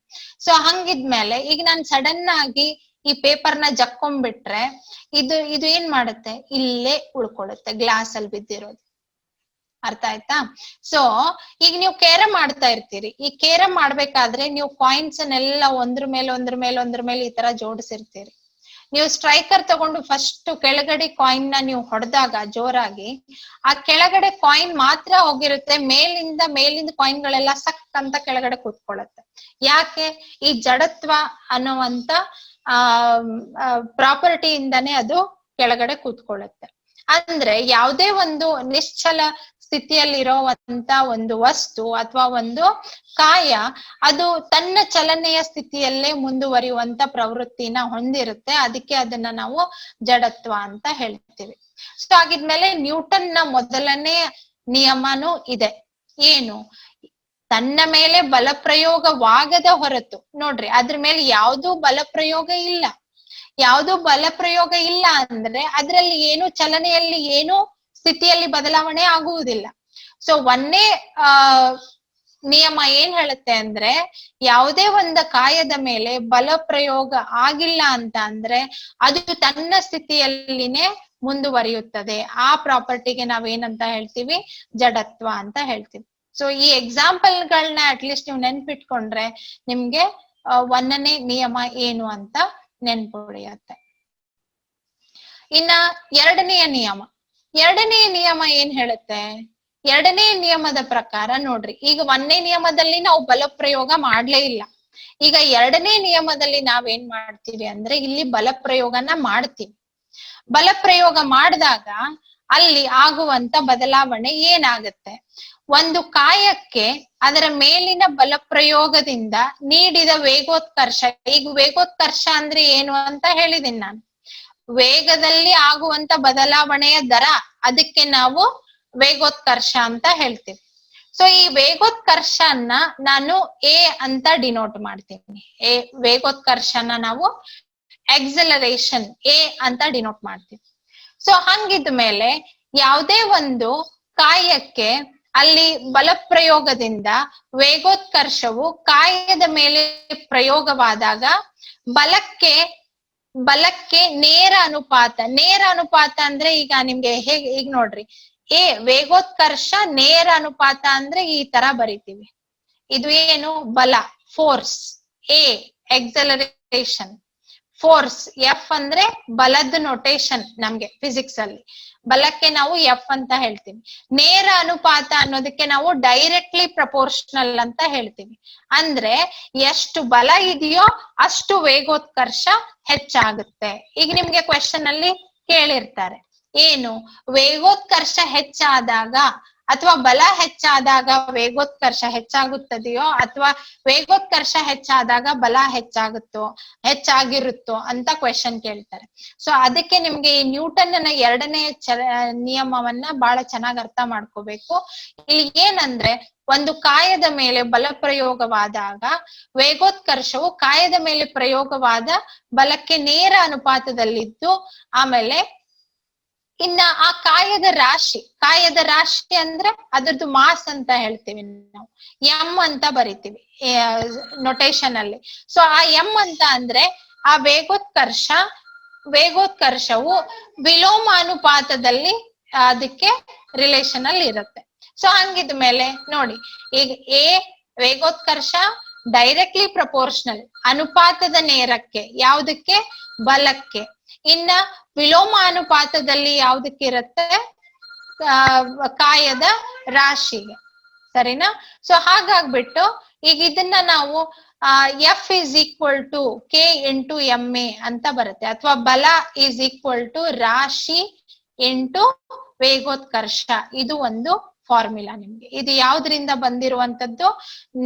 ಸೊ ಹಂಗಿದ್ಮೇಲೆ ಈಗ ನಾನು ಸಡನ್ ಆಗಿ ಈ ಪೇಪರ್ನ ಜಕ್ಕೊಂಡ್ಬಿಟ್ರೆ ಇದು ಏನ್ ಮಾಡುತ್ತೆ? ಇಲ್ಲೇ ಉಳ್ಕೊಳ್ಳುತ್ತೆ, ಗ್ಲಾಸ್ ಅಲ್ಲಿ ಬಿದ್ದಿರೋದು. ಅರ್ಥ ಆಯ್ತಾ? ಸೊ ಈಗ ನೀವು ಕೇರಂ ಮಾಡ್ತಾ ಇರ್ತೀರಿ. ಈ ಕೇರಂ ಮಾಡ್ಬೇಕಾದ್ರೆ ನೀವು ಕಾಯಿನ್ಸ್ ಅನ್ನೆಲ್ಲ ಒಂದ್ರ ಮೇಲೆ ಈ ತರ ಜೋಡಿಸಿರ್ತೀರಿ. ನೀವು ಸ್ಟ್ರೈಕರ್ ತಗೊಂಡು ಫಸ್ಟ್ ಕೆಳಗಡೆ ಕಾಯಿನ್ ನ ನೀವು ಹೊಡೆದಾಗ ಜೋರಾಗಿ, ಆ ಕೆಳಗಡೆ ಕಾಯಿನ್ ಮಾತ್ರ ಹೋಗಿರುತ್ತೆ, ಮೇಲಿಂದ ಕಾಯಿನ್ ಗಳೆಲ್ಲ ಸಕ್ ಅಂತ ಕೆಳಗಡೆ ಕೂತ್ಕೊಳ್ಳುತ್ತೆ. ಯಾಕೆ? ಈ ಜಡತ್ವ ಅನ್ನುವಂತ ಪ್ರಾಪರ್ಟಿಯಿಂದಾನೇ ಅದು ಕೆಳಗಡೆ ಕೂತ್ಕೊಳ್ಳುತ್ತೆ. ಅಂದ್ರೆ ಯಾವುದೇ ಒಂದು ನಿಶ್ಚಲ ಸ್ಥಿತಿಯಲ್ಲಿರೋವಂತ ಒಂದು ವಸ್ತು ಅಥವಾ ಒಂದು ಕಾಯ ಅದು ತನ್ನ ಚಲನೆಯ ಸ್ಥಿತಿಯಲ್ಲೇ ಮುಂದುವರಿಯುವಂತ ಪ್ರವೃತ್ತಿನ ಹೊಂದಿರುತ್ತೆ. ಅದಕ್ಕೆ ಅದನ್ನ ನಾವು ಜಡತ್ವ ಅಂತ ಹೇಳ್ತೀವಿ. ಸೊ ಆಗಿದ್ಮೇಲೆ ನ್ಯೂಟನ್ ನ ಮೊದಲನೇ ನಿಯಮನೂ ಇದೆ. ಏನು? ತನ್ನ ಮೇಲೆ ಬಲಪ್ರಯೋಗವಾಗದ ಹೊರತು, ನೋಡ್ರಿ ಅದ್ರ ಮೇಲೆ ಯಾವುದೂ ಬಲಪ್ರಯೋಗ ಇಲ್ಲ. ಯಾವುದೂ ಬಲಪ್ರಯೋಗ ಇಲ್ಲ ಅಂದ್ರೆ ಅದ್ರಲ್ಲಿ ಏನು ಚಲನೆಯಲ್ಲಿ ಏನು ಸ್ಥಿತಿಯಲ್ಲಿ ಬದಲಾವಣೆ ಆಗುವುದಿಲ್ಲ. ಸೊ 1ನೇ ನಿಯಮ ಏನ್ ಹೇಳುತ್ತೆ ಅಂದ್ರೆ, ಯಾವುದೇ ಒಂದು ಕಾಯದ ಮೇಲೆ ಬಲ ಪ್ರಯೋಗ ಆಗಿಲ್ಲ ಅಂತ ಅಂದ್ರೆ ಅದು ತನ್ನ ಸ್ಥಿತಿಯಲ್ಲಿನೇ ಮುಂದುವರಿಯುತ್ತದೆ. ಆ ಪ್ರಾಪರ್ಟಿಗೆ ನಾವೇನಂತ ಹೇಳ್ತೀವಿ? ಜಡತ್ವ ಅಂತ ಹೇಳ್ತೀವಿ. ಸೊ ಈ ಎಕ್ಸಾಂಪಲ್ ಗಳನ್ನ ಅಟ್ಲೀಸ್ಟ್ ನೀವು ನೆನ್ಪಿಟ್ಕೊಂಡ್ರೆ ನಿಮ್ಗೆ 1ನೇ ನಿಯಮ ಏನು ಅಂತ ನೆನ್ಪುಳಿಯತ್ತೆ. ಇನ್ನ 2ನೇ ನಿಯಮ ಏನ್ ಹೇಳುತ್ತೆ? 2ನೇ ನಿಯಮದ ಪ್ರಕಾರ ನೋಡ್ರಿ, ಈಗ 1ನೇ ನಿಯಮದಲ್ಲಿ ನಾವು ಬಲಪ್ರಯೋಗ ಮಾಡ್ಲೇ ಇಲ್ಲ. ಈಗ 2ನೇ ನಿಯಮದಲ್ಲಿ ನಾವೇನ್ ಮಾಡ್ತೀವಿ ಅಂದ್ರೆ ಇಲ್ಲಿ ಬಲಪ್ರಯೋಗನ ಮಾಡ್ತೀವಿ. ಬಲಪ್ರಯೋಗ ಮಾಡಿದಾಗ ಅಲ್ಲಿ ಆಗುವಂತ ಬದಲಾವಣೆ ಏನಾಗುತ್ತೆ? ಒಂದು ಕಾಯಕ್ಕೆ ಅದರ ಮೇಲಿನ ಬಲಪ್ರಯೋಗದಿಂದ ನೀಡಿದ ವೇಗೋತ್ಕರ್ಷ. ಈಗ ವೇಗೋತ್ಕರ್ಷ ಅಂದ್ರೆ ಏನು ಅಂತ ಹೇಳಿದೀನಿ ನಾನು. ವೇಗದಲ್ಲಿ ಆಗುವಂತ ಬದಲಾವಣೆಯ ದರ, ಅದಕ್ಕೆ ನಾವು ವೇಗೋತ್ಕರ್ಷ ಅಂತ ಹೇಳ್ತೀವಿ. ಸೊ ಈ ವೇಗೋತ್ಕರ್ಷನ ನಾನು ಎ ಅಂತ ಡಿನೋಟ್ ಮಾಡ್ತೀನಿ. ವೇಗೋತ್ಕರ್ಷನ ನಾವು ಎಕ್ಸಲರೇಷನ್ ಎ ಅಂತ ಡಿನೋಟ್ ಮಾಡ್ತೀವಿ. ಸೊ ಹಂಗಿದ್ಮೇಲೆ ಯಾವುದೇ ಒಂದು ಕಾಯಕ್ಕೆ ಅಲ್ಲಿ ಬಲಪ್ರಯೋಗದಿಂದ ವೇಗೋತ್ಕರ್ಷವು ಕಾಯದ ಮೇಲೆ ಪ್ರಯೋಗವಾದಾಗ ಬಲಕ್ಕೆ ನೇರ ಅನುಪಾತ ಅಂದ್ರೆ ಈಗ ನಿಮ್ಗೆ ಹೇಗೆ, ಈಗ ನೋಡ್ರಿ, ವೇಗೋತ್ಕರ್ಷ ನೇರ ಅನುಪಾತ ಅಂದ್ರೆ ಈ ತರ ಬರಿತೀವಿ. ಇದು ಏನು? ಬಲ, ಫೋರ್ಸ್. Acceleration, force. ಎಫ್ ಅಂದ್ರೆ ಬಲದ ನೊಟೇಶನ್ ನಮ್ಗೆ ಫಿಸಿಕ್ಸ್ ಅಲ್ಲಿ. ಬಲಕ್ಕೆ ನಾವು ಎಫ್ ಅಂತ ಹೇಳ್ತೀವಿ. ನೇರ ಅನುಪಾತ ಅನ್ನೋದಕ್ಕೆ ನಾವು ಡೈರೆಕ್ಟ್ಲಿ ಪ್ರಪೋರ್ಷನಲ್ ಅಂತ ಹೇಳ್ತೀವಿ. ಅಂದ್ರೆ ಎಷ್ಟು ಬಲ ಇದೆಯೋ ಅಷ್ಟು ವೇಗೋತ್ಕರ್ಷ ಹೆಚ್ಚಾಗುತ್ತೆ. ಈಗ ನಿಮ್ಗೆ ಕ್ವೆಶ್ಚನ್ ಅಲ್ಲಿ ಕೇಳಿರ್ತಾರೆ, ಏನು ವೇಗೋತ್ಕರ್ಷ ಹೆಚ್ಚಾದಾಗ ಅಥವಾ ಬಲ ಹೆಚ್ಚಾದಾಗ ವೇಗೋತ್ಕರ್ಷ ಹೆಚ್ಚಾಗುತ್ತದೆಯೋ ಅಥವಾ ವೇಗೋತ್ಕರ್ಷ ಹೆಚ್ಚಾದಾಗ ಬಲ ಹೆಚ್ಚಾಗಿರುತ್ತೋ ಅಂತ ಕ್ವೆಶನ್ ಕೇಳ್ತಾರೆ. ಸೊ ಅದಕ್ಕೆ ನಿಮ್ಗೆ ಈ ನ್ಯೂಟನ್ನ ಎರಡನೇ ನಿಯಮವನ್ನ ಬಹಳ ಚೆನ್ನಾಗಿ ಅರ್ಥ ಮಾಡ್ಕೋಬೇಕು. ಇಲ್ಲಿ ಏನಂದ್ರೆ ಒಂದು ಕಾಯದ ಮೇಲೆ ಬಲ ಪ್ರಯೋಗವಾದಾಗ ವೇಗೋತ್ಕರ್ಷವು ಕಾಯದ ಮೇಲೆ ಪ್ರಯೋಗವಾದ ಬಲಕ್ಕೆ ನೇರ ಅನುಪಾತದಲ್ಲಿದ್ದು, ಆಮೇಲೆ ಇನ್ನ ಆ ಕಾಯದ ರಾಶಿ ಅಂದ್ರೆ ಅದರದ್ದು ಮಾಸ್ ಅಂತ ಹೇಳ್ತೀವಿ ನಾವು, ಎಂ ಅಂತ ಬರಿತೀವಿ ನೊಟೇಶನ್ ಅಲ್ಲಿ. ಸೊ ಆ ಎಂ ಅಂತ ಅಂದ್ರೆ ಆ ವೇಗೋತ್ಕರ್ಷವು ವಿಲೋಮಾನುಪಾತದಲ್ಲಿ ಅದಕ್ಕೆ ರಿಲೇಷನ್ ಅಲ್ಲಿ ಇರುತ್ತೆ. ಸೊ ಹಂಗಿದ್ಮೇಲೆ ನೋಡಿ, ಈಗ ವೇಗೋತ್ಕರ್ಷ ಡೈರೆಕ್ಟ್ಲಿ ಪ್ರಪೋರ್ಷನಲ್, ಅನುಪಾತದ ನೇರಕ್ಕೆ, ಯಾವ್ದಕ್ಕೆ? ಬಲಕ್ಕೆ. ಇನ್ನ ವಿಲೋಮಾನುಪಾತದಲ್ಲಿ ಯಾವ್ದಕ್ಕೆ ಇರುತ್ತೆ? ಕಾಯದ ರಾಶಿಗೆ. ಸರಿನಾ? ಸೊ ಹಾಗಾಗ್ಬಿಟ್ಟು ಈಗ ಇದನ್ನ ನಾವು F is equal to K into M A ಅಂತ ಬರುತ್ತೆ, ಅಥವಾ ಬಲ ಇಸ್ ಈಕ್ವಲ್ ಟು ರಾಶಿ ಇಂಟು ವೇಗೋತ್ಕರ್ಷ. ಇದು ಒಂದು ಫಾರ್ಮುಲಾ ನಿಮ್ಗೆ. ಇದು ಯಾವ್ದ್ರಿಂದ ಬಂದಿರುವಂತದ್ದು?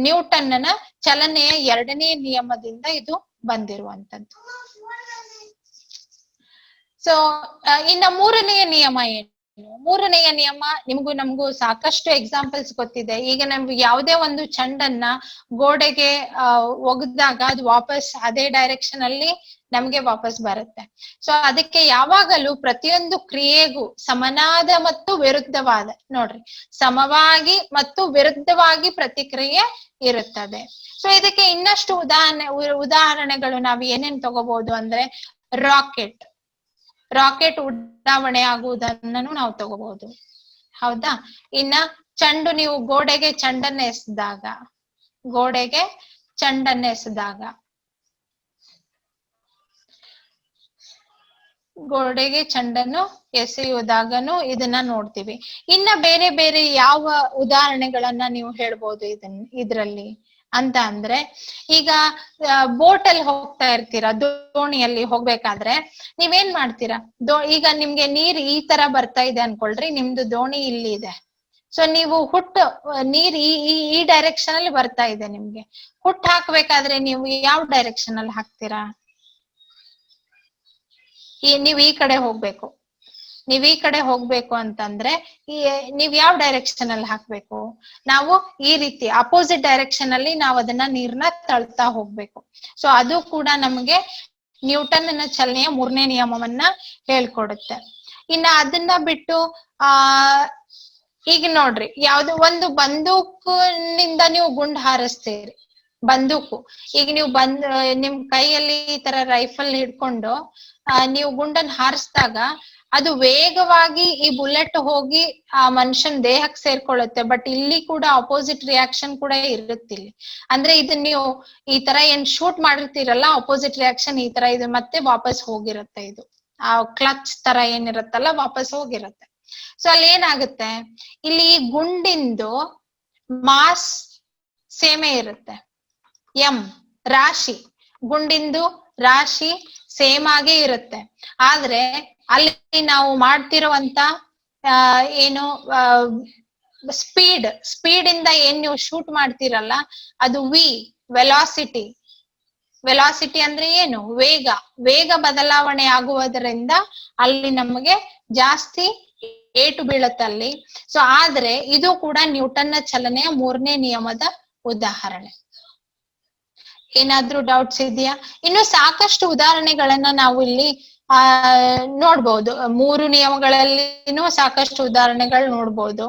ನ್ಯೂಟನ್ನ ಚಲನೆಯ ಎರಡನೇ ನಿಯಮದಿಂದ ಇದು ಬಂದಿರುವಂತದ್ದು. ಸೊ ಇನ್ನ ಮೂರನೆಯ ನಿಯಮ ಏನು? ಮೂರನೆಯ ನಿಯಮ ನಮಗೂ ಸಾಕಷ್ಟು ಎಕ್ಸಾಂಪಲ್ಸ್ ಗೊತ್ತಿದೆ. ಈಗ ನಮ್ಗೆ ಯಾವುದೇ ಒಂದು ಚೆಂಡನ್ನ ಗೋಡೆಗೆ ಒಗೆದಾಗ ಅದು ವಾಪಸ್ ಅದೇ ಡೈರೆಕ್ಷನ್ ಅಲ್ಲಿ ನಮ್ಗೆ ವಾಪಸ್ ಬರುತ್ತೆ. ಸೊ ಅದಕ್ಕೆ ಯಾವಾಗಲೂ ಪ್ರತಿಯೊಂದು ಕ್ರಿಯೆಗೂ ಸಮನಾದ ಮತ್ತು ವಿರುದ್ಧವಾದ, ನೋಡ್ರಿ, ಸಮವಾಗಿ ಮತ್ತು ವಿರುದ್ಧವಾಗಿ ಪ್ರತಿಕ್ರಿಯೆ ಇರುತ್ತದೆ. ಸೊ ಇದಕ್ಕೆ ಇನ್ನಷ್ಟು ಉದಾಹರಣೆಗಳು ನಾವು ಏನೇನ್ ತಗೋಬಹುದು ಅಂದ್ರೆ, ರಾಕೆಟ್ ಉಡಾವಣೆ ಆಗುವುದನ್ನು ನಾವು ತಗೋಬಹುದು. ಹೌದಾ? ಇನ್ನ ಚೆಂಡು, ನೀವು ಗೋಡೆಗೆ ಚೆಂಡನ್ನ ಎಸೆಯುವುದಾಗನು ಇದನ್ನ ನೋಡ್ತೀವಿ. ಇನ್ನ ಬೇರೆ ಬೇರೆ ಯಾವ ಉದಾಹರಣೆಗಳನ್ನ ನೀವು ಹೇಳ್ಬೋದು ಇದ್ರಲ್ಲಿ ಅಂತ ಅಂದ್ರೆ, ಈಗ ಬೋಟ್ ಅಲ್ಲಿ ಹೋಗ್ತಾ ಇರ್ತೀರಾ, ದೋಣಿಯಲ್ಲಿ ಹೋಗ್ಬೇಕಾದ್ರೆ ನೀವೇನ್ ಮಾಡ್ತೀರಾ? ಈಗ ನಿಮ್ಗೆ ನೀರ್ ಈ ತರ ಬರ್ತಾ ಇದೆ ಅನ್ಕೊಳ್ರಿ, ನಿಮ್ದು ದೋಣಿ ಇಲ್ಲಿ ಇದೆ. ಸೊ ನೀವು ನೀರ್ ಈ ಡೈರೆಕ್ಷನ್ ಅಲ್ಲಿ ಬರ್ತಾ ಇದೆ, ನಿಮ್ಗೆ ಹಾಕ್ಬೇಕಾದ್ರೆ ನೀವು ಯಾವ ಡೈರೆಕ್ಷನ್ ಅಲ್ಲಿ ಹಾಕ್ತೀರಾ? ನೀವ್ ಈ ಕಡೆ ಹೋಗ್ಬೇಕು ಅಂತಂದ್ರೆ ನೀವ್ ಯಾವ ಡೈರೆಕ್ಷನ್ ಅಲ್ಲಿ ಹಾಕ್ಬೇಕು? ನಾವು ಈ ರೀತಿ ಅಪೋಸಿಟ್ ಡೈರೆಕ್ಷನ್ ಅಲ್ಲಿ ನಾವು ಅದನ್ನ ನೀರ್ನ ತಳ್ತಾ ಹೋಗ್ಬೇಕು. ಸೊ ಅದು ಕೂಡ ನಮ್ಗೆ ನ್ಯೂಟನ್ನ ಚಲನೆಯ ಮೂರನೇ ನಿಯಮವನ್ನ ಹೇಳ್ಕೊಡುತ್ತೆ. ಇನ್ನ ಅದನ್ನ ಬಿಟ್ಟು ಈಗ ನೋಡ್ರಿ, ಯಾವ್ದು ಒಂದು ಬಂದೂಕಿನಿಂದ ನೀವು ಗುಂಡು ಹಾರಿಸ್ತೀರಿ. ಈಗ ನೀವು ನಿಮ್ ಕೈಯಲ್ಲಿ ಈ ತರ ರೈಫಲ್ ಹಿಡ್ಕೊಂಡು ನೀವು ಗುಂಡನ್ನ ಹಾರಿಸಿದಾಗ ಅದು ವೇಗವಾಗಿ ಈ ಬುಲೆಟ್ ಹೋಗಿ ಆ ಮನುಷ್ಯನ್ ದೇಹಕ್ಕೆ ಸೇರ್ಕೊಳ್ಳುತ್ತೆ. ಬಟ್ ಇಲ್ಲಿ ಕೂಡ ಅಪೋಸಿಟ್ ರಿಯಾಕ್ಷನ್ ಕೂಡ ಇರುತ್ತಿಲ್ಲಿ. ಅಂದ್ರೆ ಇದನ್ನ ನೀವು ಈ ತರ ಏನ್ ಶೂಟ್ ಮಾಡಿರ್ತೀರಲ್ಲ, ಅಪೋಸಿಟ್ ರಿಯಾಕ್ಷನ್ ಈ ತರ ಇದು ಮತ್ತೆ ವಾಪಸ್ ಹೋಗಿರುತ್ತೆ. ಇದು ಆ ಕ್ಲಚ್ ತರ ಏನಿರುತ್ತಲ್ಲ ವಾಪಸ್ ಹೋಗಿರುತ್ತೆ. ಸೊ ಅಲ್ಲಿ ಏನಾಗುತ್ತೆ, ಇಲ್ಲಿ ಗುಂಡಿಂದು ಮಾಸ್ ಸೇಮೇ ಇರುತ್ತೆ, ಗುಂಡಿಂದು ರಾಶಿ ಸೇಮ್ ಆಗೇ ಇರುತ್ತೆ. ಆದ್ರೆ ಅಲ್ಲಿ ನಾವು ಮಾಡ್ತಿರುವಂತ ಏನು ಸ್ಪೀಡ್ ಇಂದ ಏನ್ ನೀವು ಶೂಟ್ ಮಾಡ್ತೀರಲ್ಲ, ಅದು ವೆಲಾಸಿಟಿ ಅಂದ್ರೆ ಏನು? ವೇಗ ಬದಲಾವಣೆ ಆಗುವುದರಿಂದ ಅಲ್ಲಿ ನಮಗೆ ಜಾಸ್ತಿ ಏಟು ಬೀಳುತ್ತಲ್ಲಿ. ಸೊ ಆದ್ರೆ ಇದು ಕೂಡ ನ್ಯೂಟನ್ನ ಚಲನೆಯ ಮೂರನೇ ನಿಯಮದ ಉದಾಹರಣೆ. ಏನಾದ್ರೂ ಡೌಟ್ಸ್ ಇದೆಯಾ? ಇನ್ನು ಸಾಕಷ್ಟು ಉದಾಹರಣೆಗಳನ್ನ ನಾವು ಇಲ್ಲಿ ನೋಡ್ಬಹುದು. ಮೂರು ನಿಯಮಗಳಲ್ಲಿನೂ ಸಾಕಷ್ಟು ಉದಾಹರಣೆಗಳು ನೋಡ್ಬೋದು.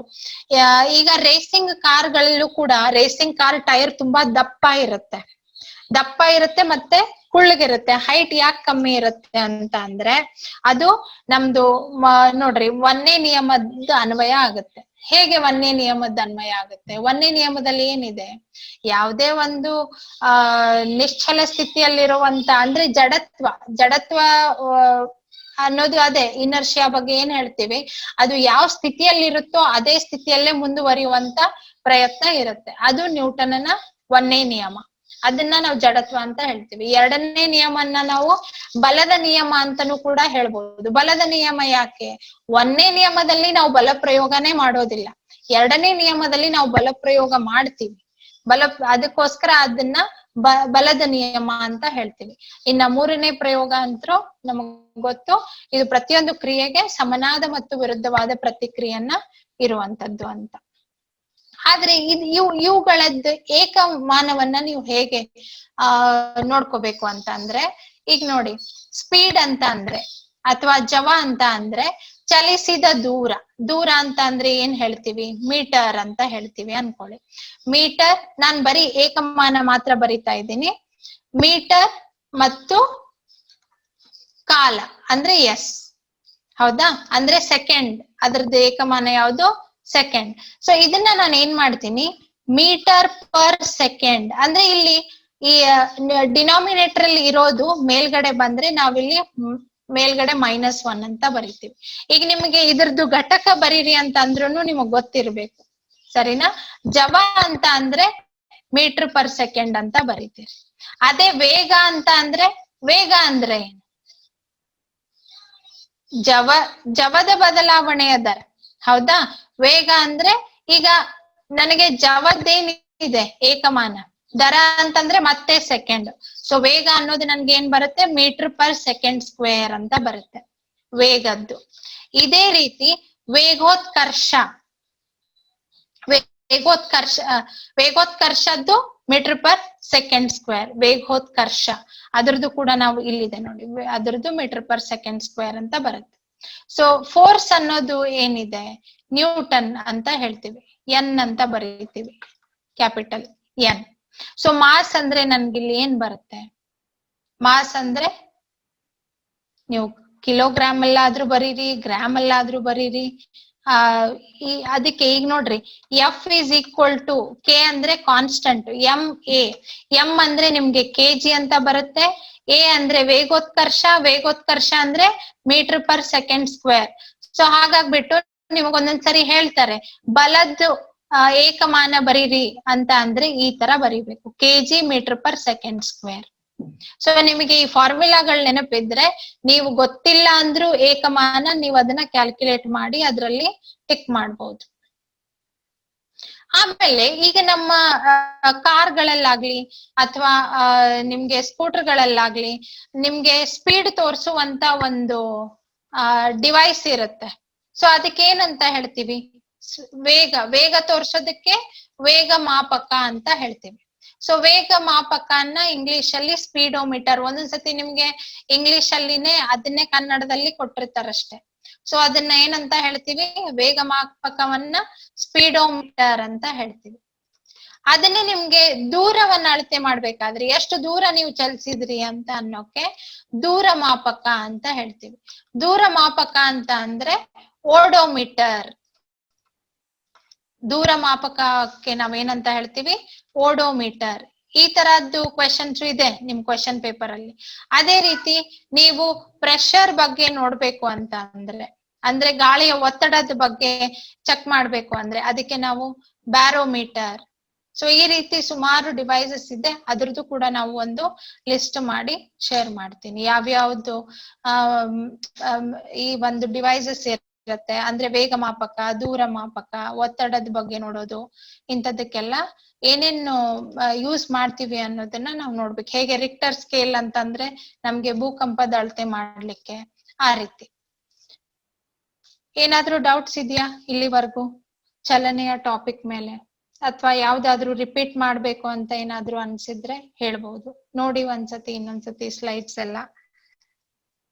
ಈಗ ರೇಸಿಂಗ್ ಕಾರ್ಗಳಲ್ಲೂ ಕೂಡ ರೇಸಿಂಗ್ ಕಾರ್ ಟೈರ್ ತುಂಬಾ ದಪ್ಪ ಇರುತ್ತೆ ಮತ್ತೆ ಕುಳ್ಳಗಿರುತ್ತೆ. ಹೈಟ್ ಯಾಕೆ ಕಮ್ಮಿ ಇರುತ್ತೆ ಅಂತ ಅಂದ್ರೆ ಅದು ನಮ್ದು ನೋಡ್ರಿ ಒಂದನೇ ನಿಯಮದ ಅನ್ವಯ ಆಗುತ್ತೆ. ಹೇಗೆ ಒಂದನೇ ನಿಯಮದ ಅನ್ವಯ ಆಗುತ್ತೆ? ಒಂದನೇ ನಿಯಮದಲ್ಲಿ ಏನಿದೆ? ಯಾವುದೇ ಒಂದು ನಿಶ್ಚಲ ಸ್ಥಿತಿಯಲ್ಲಿರುವಂತ, ಅಂದ್ರೆ ಜಡತ್ವ ಅನ್ನೋದು ಅದೇ ಇನರ್ಷಿಯಾ ಬಗ್ಗೆ ಏನ್ ಹೇಳ್ತೀವಿ, ಅದು ಯಾವ ಸ್ಥಿತಿಯಲ್ಲಿರುತ್ತೋ ಅದೇ ಸ್ಥಿತಿಯಲ್ಲೇ ಮುಂದುವರಿಯುವಂತ ಪ್ರಯತ್ನ ಇರುತ್ತೆ. ಅದು ನ್ಯೂಟನ್ನ ಒಂದನೇ ನಿಯಮ. ಅದನ್ನ ನಾವು ಜಡತ್ವ ಅಂತ ಹೇಳ್ತೀವಿ. ಎರಡನೇ ನಿಯಮನ್ನ ನಾವು ಬಲದ ನಿಯಮ ಅಂತಾನೂ ಕೂಡ ಹೇಳ್ಬಹುದು. ಬಲದ ನಿಯಮ ಯಾಕೆ? ಒಂದನೇ ನಿಯಮದಲ್ಲಿ ನಾವು ಬಲ ಪ್ರಯೋಗನೇ ಮಾಡೋದಿಲ್ಲ. ಎರಡನೇ ನಿಯಮದಲ್ಲಿ ನಾವು ಬಲ ಪ್ರಯೋಗ ಮಾಡ್ತೀವಿ, ಅದಕ್ಕೋಸ್ಕರ ಅದನ್ನ ಬಲದ ನಿಯಮ ಅಂತ ಹೇಳ್ತೀವಿ. ಇನ್ನ ಮೂರನೇ ಪ್ರಯೋಗ ಅಂತೂ ನಮಗ್ ಗೊತ್ತು, ಇದು ಪ್ರತಿಯೊಂದು ಕ್ರಿಯೆಗೆ ಸಮನಾದ ಮತ್ತು ವಿರುದ್ಧವಾದ ಪ್ರತಿಕ್ರಿಯೆಯನ್ನ ಇರುವಂತದ್ದು ಅಂತ. ಆದ್ರೆ ಇವುಗಳದ್ದು ಏಕಮಾನವನ್ನ ನೀವು ಹೇಗೆ ನೋಡ್ಕೋಬೇಕು ಅಂತ ಅಂದ್ರೆ, ಈಗ ನೋಡಿ, ಸ್ಪೀಡ್ ಅಂತ ಅಂದ್ರೆ ಅಥವಾ ಜವ ಅಂತ ಅಂದ್ರೆ ಚಲಿಸಿದ ದೂರ ಅಂತ ಅಂದ್ರೆ ಏನ್ ಹೇಳ್ತೀವಿ, ಮೀಟರ್ ಅಂತ ಹೇಳ್ತೀವಿ ಅನ್ಕೊಳ್ಳಿ. ಮೀಟರ್ ನಾನ್ ಬರೀ ಏಕಮಾನ ಮಾತ್ರ ಬರಿತಾ ಇದ್ದೀನಿ. ಮೀಟರ್ ಮತ್ತು ಕಾಲ ಅಂದ್ರೆ ಎಸ್, ಹೌದಾ? ಅಂದ್ರೆ ಸೆಕೆಂಡ್, ಅದ್ರದ್ದು ಏಕಮಾನ ಯಾವುದು? ಸೆಕೆಂಡ್. ಸೊ ಇದನ್ನ ನಾನು ಏನ್ ಮಾಡ್ತೀನಿ, ಮೀಟರ್ ಪರ್ ಸೆಕೆಂಡ್ ಅಂದ್ರೆ ಇಲ್ಲಿ ಈ ಡಿನಾಮಿನೇಟರ್ ಅಲ್ಲಿ ಇರೋದು ಮೇಲ್ಗಡೆ ಬಂದ್ರೆ ನಾವಿಲ್ಲಿ ಮೇಲ್ಗಡೆ -1 ಅಂತ ಬರಿತೀವಿ. ಈಗ ನಿಮಗೆ ಇದ್ರದ್ದು ಘಟಕ ಬರೀರಿ ಅಂತ ಅಂದ್ರೂ ನಿಮಗ್ ಗೊತ್ತಿರ್ಬೇಕು, ಸರಿನಾ? ಜವ ಅಂತ ಅಂದ್ರೆ ಮೀಟರ್ ಪರ್ ಸೆಕೆಂಡ್ ಅಂತ ಬರೀತೀರಿ. ಅದೇ ವೇಗ ಅಂತ ಅಂದ್ರೆ, ವೇಗ ಅಂದ್ರೆ ಏನು? ಜವದ ಬದಲಾವಣೆಯ ದರ, ಹೌದಾ? ವೇಗ ಅಂದ್ರೆ ಈಗ ನನಗೆ ಜವದ್ದೇನಿದೆ ಏಕಮಾನ, ದರ ಅಂತಂದ್ರೆ ಮತ್ತೆ ಸೆಕೆಂಡ್. ಸೊ ವೇಗ ಅನ್ನೋದು ನನ್ಗೆ ಏನ್ ಬರುತ್ತೆ, ಮೀಟರ್ ಪರ್ ಸೆಕೆಂಡ್ ಸ್ಕ್ವೇರ್ ಅಂತ ಬರುತ್ತೆ ವೇಗದ್ದು. ಇದೇ ರೀತಿ ವೇಗೋತ್ಕರ್ಷದ್ದು ಮೀಟರ್ ಪರ್ ಸೆಕೆಂಡ್ ಸ್ಕ್ವೇರ್. ವೇಗೋತ್ಕರ್ಷ ಅದ್ರದ್ದು ಕೂಡ ನಾವು ಇಲ್ಲಿದೆ ನೋಡಿ, ಅದ್ರದ್ದು ಮೀಟರ್ ಪರ್ ಸೆಕೆಂಡ್ ಸ್ಕ್ವೇರ್ ಅಂತ ಬರುತ್ತೆ. ಸೊ ಫೋರ್ಸ್ ಅನ್ನೋದು ಏನಿದೆ, ನ್ಯೂಟನ್ ಅಂತ ಹೇಳ್ತೀವಿ, ಎನ್ ಅಂತ ಬರೀತೀವಿ, ಕ್ಯಾಪಿಟಲ್ ಎನ್. ಸೊ ಮಾಸ್ ಅಂದ್ರೆ ನನ್ಗಿಲ್ಲಿ ಏನ್ ಬರುತ್ತೆ, ಮಾಸ್ ಅಂದ್ರೆ ನೀವು ಕಿಲೋಗ್ರಾಮ್ ಅಲ್ಲಾದ್ರೂ ಬರೀರಿ, ಗ್ರಾಮ್ ಅಲ್ಲಾದ್ರೂ ಬರೀರಿ. ಅದಕ್ಕೆ ಈಗ ನೋಡ್ರಿ, F is equal to K ಅಂದ್ರೆ ಕಾನ್ಸ್ಟಂಟ್, ಎಂ ಅಂದ್ರೆ ನಿಮ್ಗೆ ಕೆಜಿ ಅಂತ ಬರುತ್ತೆ, ಎ ಅಂದ್ರೆ ವೇಗೋತ್ಕರ್ಷ ಅಂದ್ರೆ metre per second square. So ಹಾಗಾಗ್ಬಿಟ್ಟು ನಿಮಗೊಂದೊಂದ್ಸರಿ ಹೇಳ್ತಾರೆ ಬಲದ್ದು ಏಕಮಾನ ಬರೀರಿ ಅಂತ ಅಂದ್ರೆ ಈ ತರ ಬರೀಬೇಕು, KG metre per second square. So ನಿಮಗೆ ಈ ಫಾರ್ಮುಲಾಗಳು ನೆನಪಿದ್ರೆ, ನೀವು ಗೊತ್ತಿಲ್ಲ ಅಂದ್ರೂ ಏಕಮಾನ ನೀವು ಅದನ್ನ ಕ್ಯಾಲ್ಕುಲೇಟ್ ಮಾಡಿ ಅದ್ರಲ್ಲಿ ಟಿಕ್ ಮಾಡ್ಬೋದು. ಆಮೇಲೆ ಈಗ ನಮ್ಮ ಕಾರ್ಗಳಲ್ಲಾಗ್ಲಿ ಅಥವಾ ನಿಮ್ಗೆ ಸ್ಕೂಟರ್ಗಳಲ್ಲಾಗ್ಲಿ ನಿಮ್ಗೆ ಸ್ಪೀಡ್ ತೋರಿಸುವಂತ ಒಂದು ಡಿವೈಸ್ ಇರುತ್ತೆ. ಸೊ ಅದಕ್ಕೆ ಏನಂತ ಹೇಳ್ತೀವಿ, ವೇಗ ತೋರ್ಸೋದಕ್ಕೆ ವೇಗ ಮಾಪಕ ಅಂತ ಹೇಳ್ತೀವಿ. ಸೊ ವೇಗ ಮಾಪಕನ್ನ ಇಂಗ್ಲಿಷ್ ಅಲ್ಲಿ ಸ್ಪೀಡೋಮೀಟರ್, ಒಂದೊಂದ್ಸತಿ ನಿಮ್ಗೆ ಇಂಗ್ಲಿಷ್ ಅಲ್ಲಿನೇ ಅದನ್ನೇ ಕನ್ನಡದಲ್ಲಿ ಕೊಟ್ಟಿರ್ತಾರಷ್ಟೇ. ಸೊ ಅದನ್ನ ಏನಂತ ಹೇಳ್ತೀವಿ, ವೇಗ ಮಾಪಕವನ್ನ ಸ್ಪೀಡೋಮೀಟರ್ ಅಂತ ಹೇಳ್ತೀವಿ. ಅದನ್ನೇ ನಿಮ್ಗೆ ದೂರವನ್ನ ಅಳತೆ ಮಾಡ್ಬೇಕಾದ್ರೆ ಎಷ್ಟು ದೂರ ನೀವು ಚಲಿಸಿದ್ರಿ ಅಂತ ಅನ್ನೋಕೆ ದೂರ ಮಾಪಕ ಅಂತ ಹೇಳ್ತೀವಿ. ದೂರ ಮಾಪಕ ಅಂತ ಅಂದ್ರೆ ಓಡೋಮೀಟರ್. ದೂರ ಮಾಪಕಕ್ಕೆ ನಾವೇನಂತ ಹೇಳ್ತೀವಿ, ಓಡೋಮೀಟರ್. ಈ ತರದ್ದು ಕ್ವೆಶನ್ಸ್ ಇದೆ ನಿಮ್ ಕ್ವೆಶನ್ ಪೇಪರ್ ಅಲ್ಲಿ. ಅದೇ ರೀತಿ ನೀವು ಪ್ರೆಷರ್ ಬಗ್ಗೆ ನೋಡ್ಬೇಕು ಅಂತ ಅಂದ್ರೆ ಗಾಳಿಯ ಒತ್ತಡದ ಬಗ್ಗೆ ಚೆಕ್ ಮಾಡ್ಬೇಕು ಅಂದ್ರೆ ಅದಕ್ಕೆ ನಾವು ಬ್ಯಾರೋಮೀಟರ್. ಸೊ ಈ ರೀತಿ ಸುಮಾರು ಡಿವೈಸಸ್ ಇದೆ, ಅದ್ರದ್ದು ಕೂಡ ನಾವು ಒಂದು ಲಿಸ್ಟ್ ಮಾಡಿ ಶೇರ್ ಮಾಡ್ತೀನಿ, ಯಾವ್ಯಾವ್ದು ಈ ಒಂದು ಡಿವೈಸಸ್ ಇರುತ್ತೆ ಅಂದ್ರೆ ವೇಗ ಮಾಪಕ, ದೂರ ಮಾಪಕ, ಒತ್ತಡದ ಬಗ್ಗೆ ನೋಡೋದು, ಇಂಥದಕ್ಕೆಲ್ಲ ಏನೇನು ಯೂಸ್ ಮಾಡ್ತೀವಿ ಅನ್ನೋದನ್ನ ನಾವು ನೋಡ್ಬೇಕು. ಹೇಗೆ ರಿಕ್ಟರ್ ಸ್ಕೇಲ್ ಅಂತಂದ್ರೆ ನಮ್ಗೆ ಭೂಕಂಪದ ಅಳತೆ ಮಾಡ್ಲಿಕ್ಕೆ, ಆ ರೀತಿ. ಏನಾದ್ರೂ ಡೌಟ್ಸ್ ಇದೆಯಾ ಇಲ್ಲಿವರೆಗೂ ಚಲನೆಯ ಟಾಪಿಕ್ ಮೇಲೆ, ಅಥವಾ ಯಾವ್ದಾದ್ರು ರಿಪೀಟ್ ಮಾಡ್ಬೇಕು ಅಂತ ಏನಾದ್ರು ಅನ್ಸಿದ್ರೆ ಹೇಳ್ಬಹುದು. ನೋಡಿ ಒಂದ್ಸತಿ ಇನ್ನೊಂದ್ಸತಿ ಸ್ಲೈಡ್ಸ್ ಎಲ್ಲ.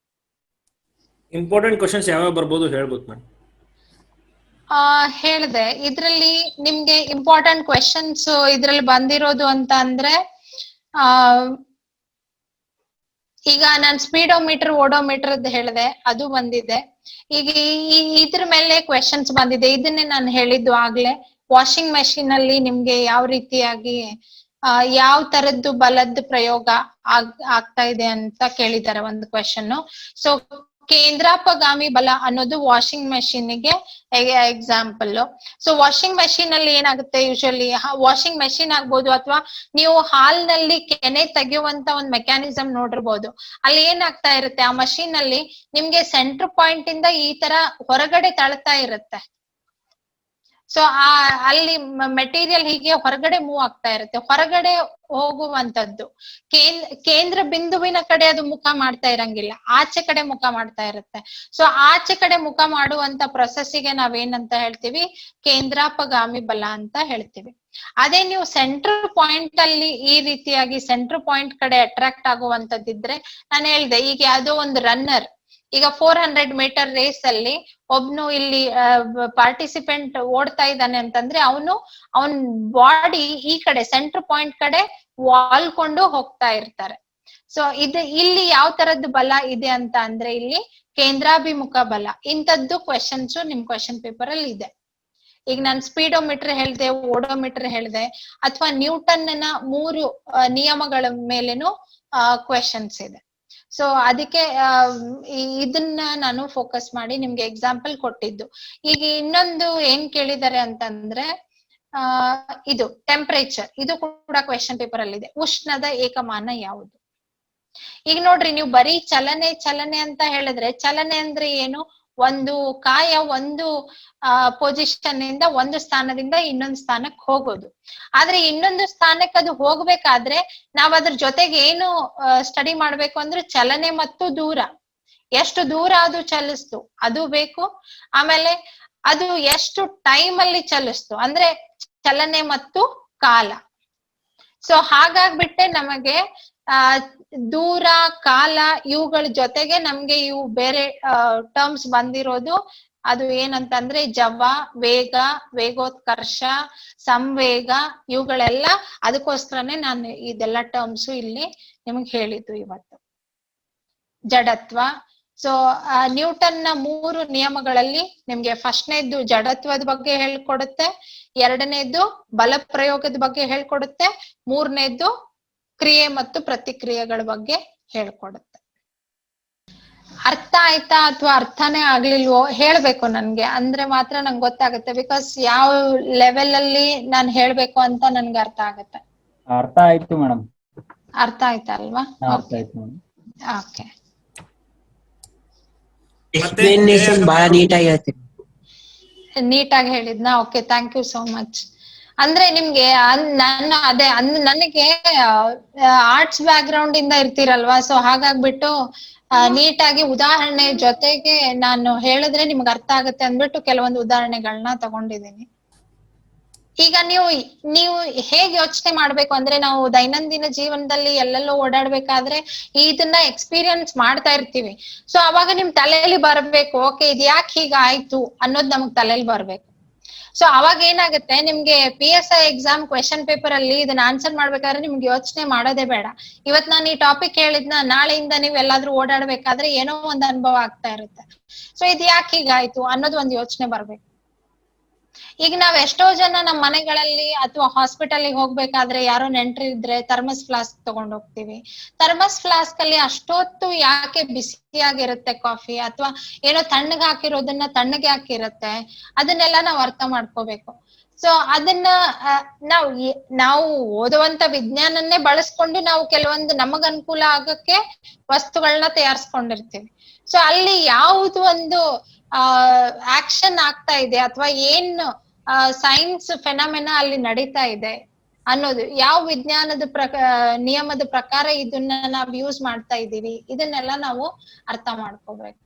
ಇಂಪಾರ್ಟೆಂಟ್ ಕ್ವಶನ್ಸ್ ಯಾವ್ಯಾವ ಬರ್ಬೋದು ಹೇಳ್ಬೋದು ಮೇಡಮ್. ಹೇಳ್ದೆ, ಇದ್ರಲ್ಲಿ ನಿಮ್ಗೆ ಇಂಪಾರ್ಟೆಂಟ್ ಕ್ವೆಶನ್ಸ್ ಇದ್ರಲ್ಲಿ ಬಂದಿರೋದು ಅಂತ ಅಂದ್ರೆ ಈಗ ನಾನ್ ಸ್ಪೀಡೋಮೀಟರ್ ಓಡೋಮೀಟರ್ ಹೇಳ್ದೆ, ಅದು ಬಂದಿದೆ. ಈಗ ಇದ್ರ ಮೇಲೆ ಕ್ವೆಶನ್ಸ್ ಬಂದಿದೆ, ಇದನ್ನೇ ನಾನು ಹೇಳಿದ್ದು ಆಗ್ಲೇ. ವಾಷಿಂಗ್ ಮೆಷಿನ್ ಅಲ್ಲಿ ನಿಮ್ಗೆ ಯಾವ ರೀತಿಯಾಗಿ ಯಾವ ತರದ್ದು ಬಲದ ಪ್ರಯೋಗ ಆಗ್ತಾ ಇದೆ ಅಂತ ಕೇಳಿದ್ದಾರೆ ಒಂದು ಕ್ವೆಶನ್. ಸೊ ಕೇಂದ್ರಾಪಗಾಮಿ ಬಲ ಅನ್ನೋದು ವಾಷಿಂಗ್ ಮೆಷಿನ್ ಗೆ ಎಕ್ಸಾಂಪಲ್. ಸೊ ವಾಷಿಂಗ್ ಮೆಷಿನ್ ಅಲ್ಲಿ ಏನಾಗುತ್ತೆ, ಯೂಶಲಿ ವಾಷಿಂಗ್ ಮೆಷಿನ್ ಆಗ್ಬೋದು ಅಥವಾ ನೀವು ಹಾಲ್ನಲ್ಲಿ ಕೆನೆ ತೆಗೆಯುವಂತ ಒಂದು ಮೆಕ್ಯಾನಿಸಮ್ ನೋಡಿರ್ಬೋದು. ಅಲ್ಲಿ ಏನಾಗ್ತಾ ಇರುತ್ತೆ, ಆ ಮಷೀನ್ ಅಲ್ಲಿ ನಿಮ್ಗೆ ಸೆಂಟರ್ ಪಾಯಿಂಟ್ ಇಂದ ಈ ತರ ಹೊರಗಡೆ ತಳ್ತಾ ಇರುತ್ತೆ. ಸೊ ಅಲ್ಲಿ ಮೆಟೀರಿಯಲ್ ಹೀಗೆ ಹೊರಗಡೆ ಮೂವ್ ಆಗ್ತಾ ಇರುತ್ತೆ, ಹೊರಗಡೆ ಹೋಗುವಂತದ್ದು. ಕೇಂದ್ರ ಬಿಂದುವಿನ ಕಡೆ ಅದು ಮುಖ ಮಾಡ್ತಾ ಇರಂಗಿಲ್ಲ, ಆಚೆ ಕಡೆ ಮುಖ ಮಾಡ್ತಾ ಇರುತ್ತೆ. ಸೊ ಆಚೆ ಕಡೆ ಮುಖ ಮಾಡುವಂತ ಪ್ರೊಸೆಸ್ಸಿಗೆ ನಾವೇನಂತ ಹೇಳ್ತೀವಿ, ಕೇಂದ್ರಾಪಗಾಮಿ ಬಲ ಅಂತ ಹೇಳ್ತೀವಿ. ಅದೇ ನೀವು ಸೆಂಟರ್ ಪಾಯಿಂಟ್ ಅಲ್ಲಿ ಈ ರೀತಿಯಾಗಿ ಸೆಂಟರ್ ಪಾಯಿಂಟ್ ಕಡೆ ಅಟ್ರಾಕ್ಟ್ ಆಗುವಂತದ್ದಿದ್ರೆ, ನಾನು ಹೇಳ್ದೆ ಈಗ ಯಾವ್ದೋ ಒಂದು ರನ್ನರ್ ಈಗ 400 ಮೀಟರ್ ರೇಸ್ ಅಲ್ಲಿ ಒಬ್ನು ಇಲ್ಲಿ ಪಾರ್ಟಿಸಿಪೆಂಟ್ ಓಡ್ತಾ ಇದ್ದಾನೆ ಅಂತಂದ್ರೆ ಅವನ್ ಬಾಡಿ ಈ ಕಡೆ ಸೆಂಟರ್ ಪಾಯಿಂಟ್ ಕಡೆ ವಾಲ್ಕೊಂಡು ಹೋಗ್ತಾ ಇರ್ತಾರೆ. ಸೊ ಇಲ್ಲಿ ಯಾವ ತರದ್ದು ಬಲ ಇದೆ ಅಂತ ಅಂದ್ರೆ ಇಲ್ಲಿ ಕೇಂದ್ರಾಭಿಮುಖ ಬಲ. ಇಂಥದ್ದು ಕ್ವೆಶನ್ಸ್ ನಿಮ್ ಕ್ವೆಶನ್ ಪೇಪರ್ ಅಲ್ಲಿ ಇದೆ. ಈಗ ನಾನು ಸ್ಪೀಡೋಮೀಟರ್ ಹೇಳ್ದೆ, ಓಡೋಮೀಟರ್ ಹೇಳ್ದೆ, ಅಥವಾ ನ್ಯೂಟನ್ ನ 3 ನಿಯಮಗಳ ಮೇಲೇನು ಕ್ವೆಶನ್ಸ್ ಇದೆ. ಸೊ ಅದಕ್ಕೆ ಇದನ್ನ ನಾನು ಫೋಕಸ್ ಮಾಡಿ ನಿಮ್ಗೆ ಎಕ್ಸಾಂಪಲ್ ಕೊಟ್ಟಿದ್ದು. ಈಗ ಇನ್ನೊಂದು ಏನ್ ಕೇಳಿದ್ದಾರೆ ಅಂತಂದ್ರೆ ಇದು ಟೆಂಪರೇಚರ್, ಇದು ಕೂಡ ಕ್ವೆಶನ್ ಪೇಪರ್ ಅಲ್ಲಿ ಇದೆ. ಉಷ್ಣದ ಏಕಮಾನ ಯಾವುದು? ಈಗ ನೋಡ್ರಿ, ನೀವು ಬರೀ ಚಲನೆ ಅಂತ ಹೇಳಿದ್ರೆ, ಚಲನೆ ಅಂದ್ರೆ ಏನು? ಒಂದು ಕಾಯ ಒಂದು ಪೊಸಿಷನ್ ಇಂದ ಒಂದು ಸ್ಥಾನದಿಂದ ಇನ್ನೊಂದು ಸ್ಥಾನಕ್ಕೆ ಹೋಗೋದು. ಆದ್ರೆ ಇನ್ನೊಂದು ಸ್ಥಾನಕ್ಕೆ ಅದು ಹೋಗ್ಬೇಕಾದ್ರೆ ನಾವ್ ಅದ್ರ ಜೊತೆಗೆ ಏನು ಸ್ಟಡಿ ಮಾಡ್ಬೇಕು ಅಂದ್ರೆ ಚಲನೆ ಮತ್ತು ದೂರ, ಎಷ್ಟು ದೂರ ಅದು ಚಲಿಸ್ತು ಅದು ಬೇಕು. ಆಮೇಲೆ ಅದು ಎಷ್ಟು ಟೈಮ್ ಅಲ್ಲಿ ಚಲಿಸ್ತು ಅಂದ್ರೆ ಚಲನೆ ಮತ್ತು ಕಾಲ. ಸೊ ಹಾಗಾಗ್ಬಿಟ್ಟೆ ನಮಗೆ ದೂರ, ಕಾಲ ಇವುಗಳ ಜೊತೆಗೆ ನಮ್ಗೆ ಇವು ಬೇರೆ ಟರ್ಮ್ಸ್ ಬಂದಿರೋದು. ಅದು ಏನಂತಂದ್ರೆ ಜವ, ವೇಗ, ವೇಗೋತ್ಕರ್ಷ, ಸಂವೇಗ, ಇವುಗಳೆಲ್ಲ ಅದಕ್ಕೋಸ್ಕರನೇ ನಾನು ಇದೆಲ್ಲ ಟರ್ಮ್ಸ್ ಇಲ್ಲಿ ನಿಮ್ಗೆ ಹೇಳಿದ್ದು ಇವತ್ತು. ಜಡತ್ವ. ಸೊ ನ್ಯೂಟನ್ ನ 3 ನಿಯಮಗಳಲ್ಲಿ ನಿಮ್ಗೆ ಫಸ್ಟ್ನೇದ್ದು ಜಡತ್ವದ ಬಗ್ಗೆ ಹೇಳ್ಕೊಡುತ್ತೆ, ಎರಡನೇದ್ದು ಬಲ ಪ್ರಯೋಗದ ಬಗ್ಗೆ ಹೇಳ್ಕೊಡುತ್ತೆ, ಮೂರನೇದ್ದು ಕ್ರಿಯೆ ಮತ್ತು ಪ್ರತಿಕ್ರಿಯೆಗಳ ಬಗ್ಗೆ ಹೇಳ್ಕೊಡುತ್ತೆ. ಅರ್ಥ ಆಯ್ತಾ ಅಥವಾ ಅರ್ಥನೇ ಆಗ್ಲಿಲ್ವೋ ಹೇಳ್ಬೇಕು ನನ್ಗೆ, ಅಂದ್ರೆ ಮಾತ್ರ ನಂಗೆ ಗೊತ್ತಾಗುತ್ತೆ. ಬಿಕಾಸ್ ಯಾವ ಲೆವೆಲ್ ಅಲ್ಲಿ ನಾನು ಹೇಳ್ಬೇಕು ಅಂತ ನನ್ಗೆ ಅರ್ಥ ಆಗತ್ತೆ. ಅರ್ಥ ಆಯ್ತು ಮೇಡಮ್. ಅರ್ಥ ಆಯ್ತಾ ಅಲ್ವಾ? ಅರ್ಥ ಆಯ್ತು ಮೇಡಮ್. ಓಕೆ, ಎಕ್ಸ್ಪ್ಲನೇಷನ್ ಬಹಳ ನೀಟಾಗಿ ಹೇಳ್ತೀರಿ. ನೀಟಾಗಿ ಹೇಳಿದ್ನಾ? Okay, thank you so much. ಅಂದ್ರೆ ನಿಮ್ಗೆ ನನಗೆ ಆರ್ಟ್ಸ್ ಬ್ಯಾಕ್ ಗ್ರೌಂಡ್ ಇಂದ ಇರ್ತೀರಲ್ವಾ, ಸೊ ಹಾಗಾಗ್ಬಿಟ್ಟು ನೀಟಾಗಿ ಉದಾಹರಣೆ ಜೊತೆಗೆ ನಾನು ಹೇಳಿದ್ರೆ ನಿಮ್ಗೆ ಅರ್ಥ ಆಗುತ್ತೆ ಅಂದ್ಬಿಟ್ಟು ಕೆಲವೊಂದು ಉದಾಹರಣೆಗಳನ್ನ ತಗೊಂಡಿದ್ದೀನಿ. ಈಗ ನೀವು ಹೇಗೆ ಯೋಚನೆ ಮಾಡ್ಬೇಕು ಅಂದ್ರೆ, ನಾವು ದೈನಂದಿನ ಜೀವನದಲ್ಲಿ ಎಲ್ಲೆಲ್ಲೋ ಓಡಾಡ್ಬೇಕಾದ್ರೆ ಇದನ್ನ ಎಕ್ಸ್ಪೀರಿಯನ್ಸ್ ಮಾಡ್ತಾ ಇರ್ತೀವಿ. ಸೊ ಅವಾಗ ನಿಮ್ ತಲೆಯಲ್ಲಿ ಬರ್ಬೇಕು, ಓಕೆ ಇದು ಯಾಕೆ ಹೀಗಾಯ್ತು ಅನ್ನೋದು ನಮಗ್ ತಲೆಯಲ್ಲಿ ಬರ್ಬೇಕು. ಸೊ ಅವಾಗ ಏನಾಗುತ್ತೆ, ನಿಮ್ಗೆ PSI ಎಕ್ಸಾಮ್ ಕ್ವೆಶನ್ ಪೇಪರ್ ಅಲ್ಲಿ ಇದನ್ನ ಆನ್ಸರ್ ಮಾಡ್ಬೇಕಾದ್ರೆ ನಿಮ್ಗೆ ಯೋಚನೆ ಮಾಡೋದೇ ಬೇಡ. ಇವತ್ ನಾನು ಈ ಟಾಪಿಕ್ ಹೇಳಿದ್ನ, ನಾಳೆಯಿಂದ ನೀವ್ ಎಲ್ಲಾದ್ರೂ ಓಡಾಡ್ಬೇಕಾದ್ರೆ ಏನೋ ಒಂದ್ ಅನುಭವ ಆಗ್ತಾ ಇರುತ್ತೆ. ಸೊ ಇದು ಯಾಕೆ ಹೀಗಾಯ್ತು ಅನ್ನೋದು ಒಂದ್ ಯೋಚನೆ ಬರ್ಬೇಕು. ಈಗ ನಾವ್ ಎಷ್ಟೋ ಜನ ನಮ್ ಮನೆಗಳಲ್ಲಿ ಅಥವಾ ಹಾಸ್ಪಿಟಲ್ ಹೋಗ್ಬೇಕಾದ್ರೆ ಯಾರೋ ನೆಂಟ್ರು ಇದ್ರೆ ಥರ್ಮಸ್ ಫ್ಲಾಸ್ಕ್ ತಗೊಂಡ್ ಹೋಗ್ತೀವಿ. ಥರ್ಮಸ್ ಫ್ಲಾಸ್ಕ್ ಅಲ್ಲಿ ಅಷ್ಟೊತ್ತು ಯಾಕೆ ಬಿಸಿಯಾಗಿರುತ್ತೆ ಕಾಫಿ, ಅಥವಾ ಏನೋ ತಣ್ಣಗೆ ಹಾಕಿರೋದನ್ನ ತಣ್ಣಗೆ ಹಾಕಿರುತ್ತೆ, ಅದನ್ನೆಲ್ಲ ನಾವ್ ಅರ್ಥ ಮಾಡ್ಕೋಬೇಕು. ಸೊ ಅದನ್ನ ನಾವು ಓದುವಂತ ವಿಜ್ಞಾನನ್ನೇ ಬಳಸ್ಕೊಂಡು ನಾವು ಕೆಲವೊಂದು ನಮಗ್ ಅನುಕೂಲ ಆಗಕ್ಕೆ ವಸ್ತುಗಳನ್ನ ತಯಾರಿಸ್ಕೊಂಡಿರ್ತೀವಿ. ಸೊ ಅಲ್ಲಿ ಯಾವ್ದು ಒಂದು ಆಕ್ಷನ್ ಆಗ್ತಾ ಇದೆ ಅಥವಾ ಏನ್ ಸೈನ್ಸ್ ಫೆನಮೆನಾ ಅಲ್ಲಿ ನಡೀತಾ ಇದೆ ಅನ್ನೋದು, ಯಾವ ವಿಜ್ಞಾನದ ನಿಯಮದ ಪ್ರಕಾರ ಇದನ್ನ ನಾವ್ ಯೂಸ್ ಮಾಡ್ತಾ ಇದೀವಿ, ಇದನ್ನೆಲ್ಲ ನಾವು ಅರ್ಥ ಮಾಡ್ಕೋಬೇಕು.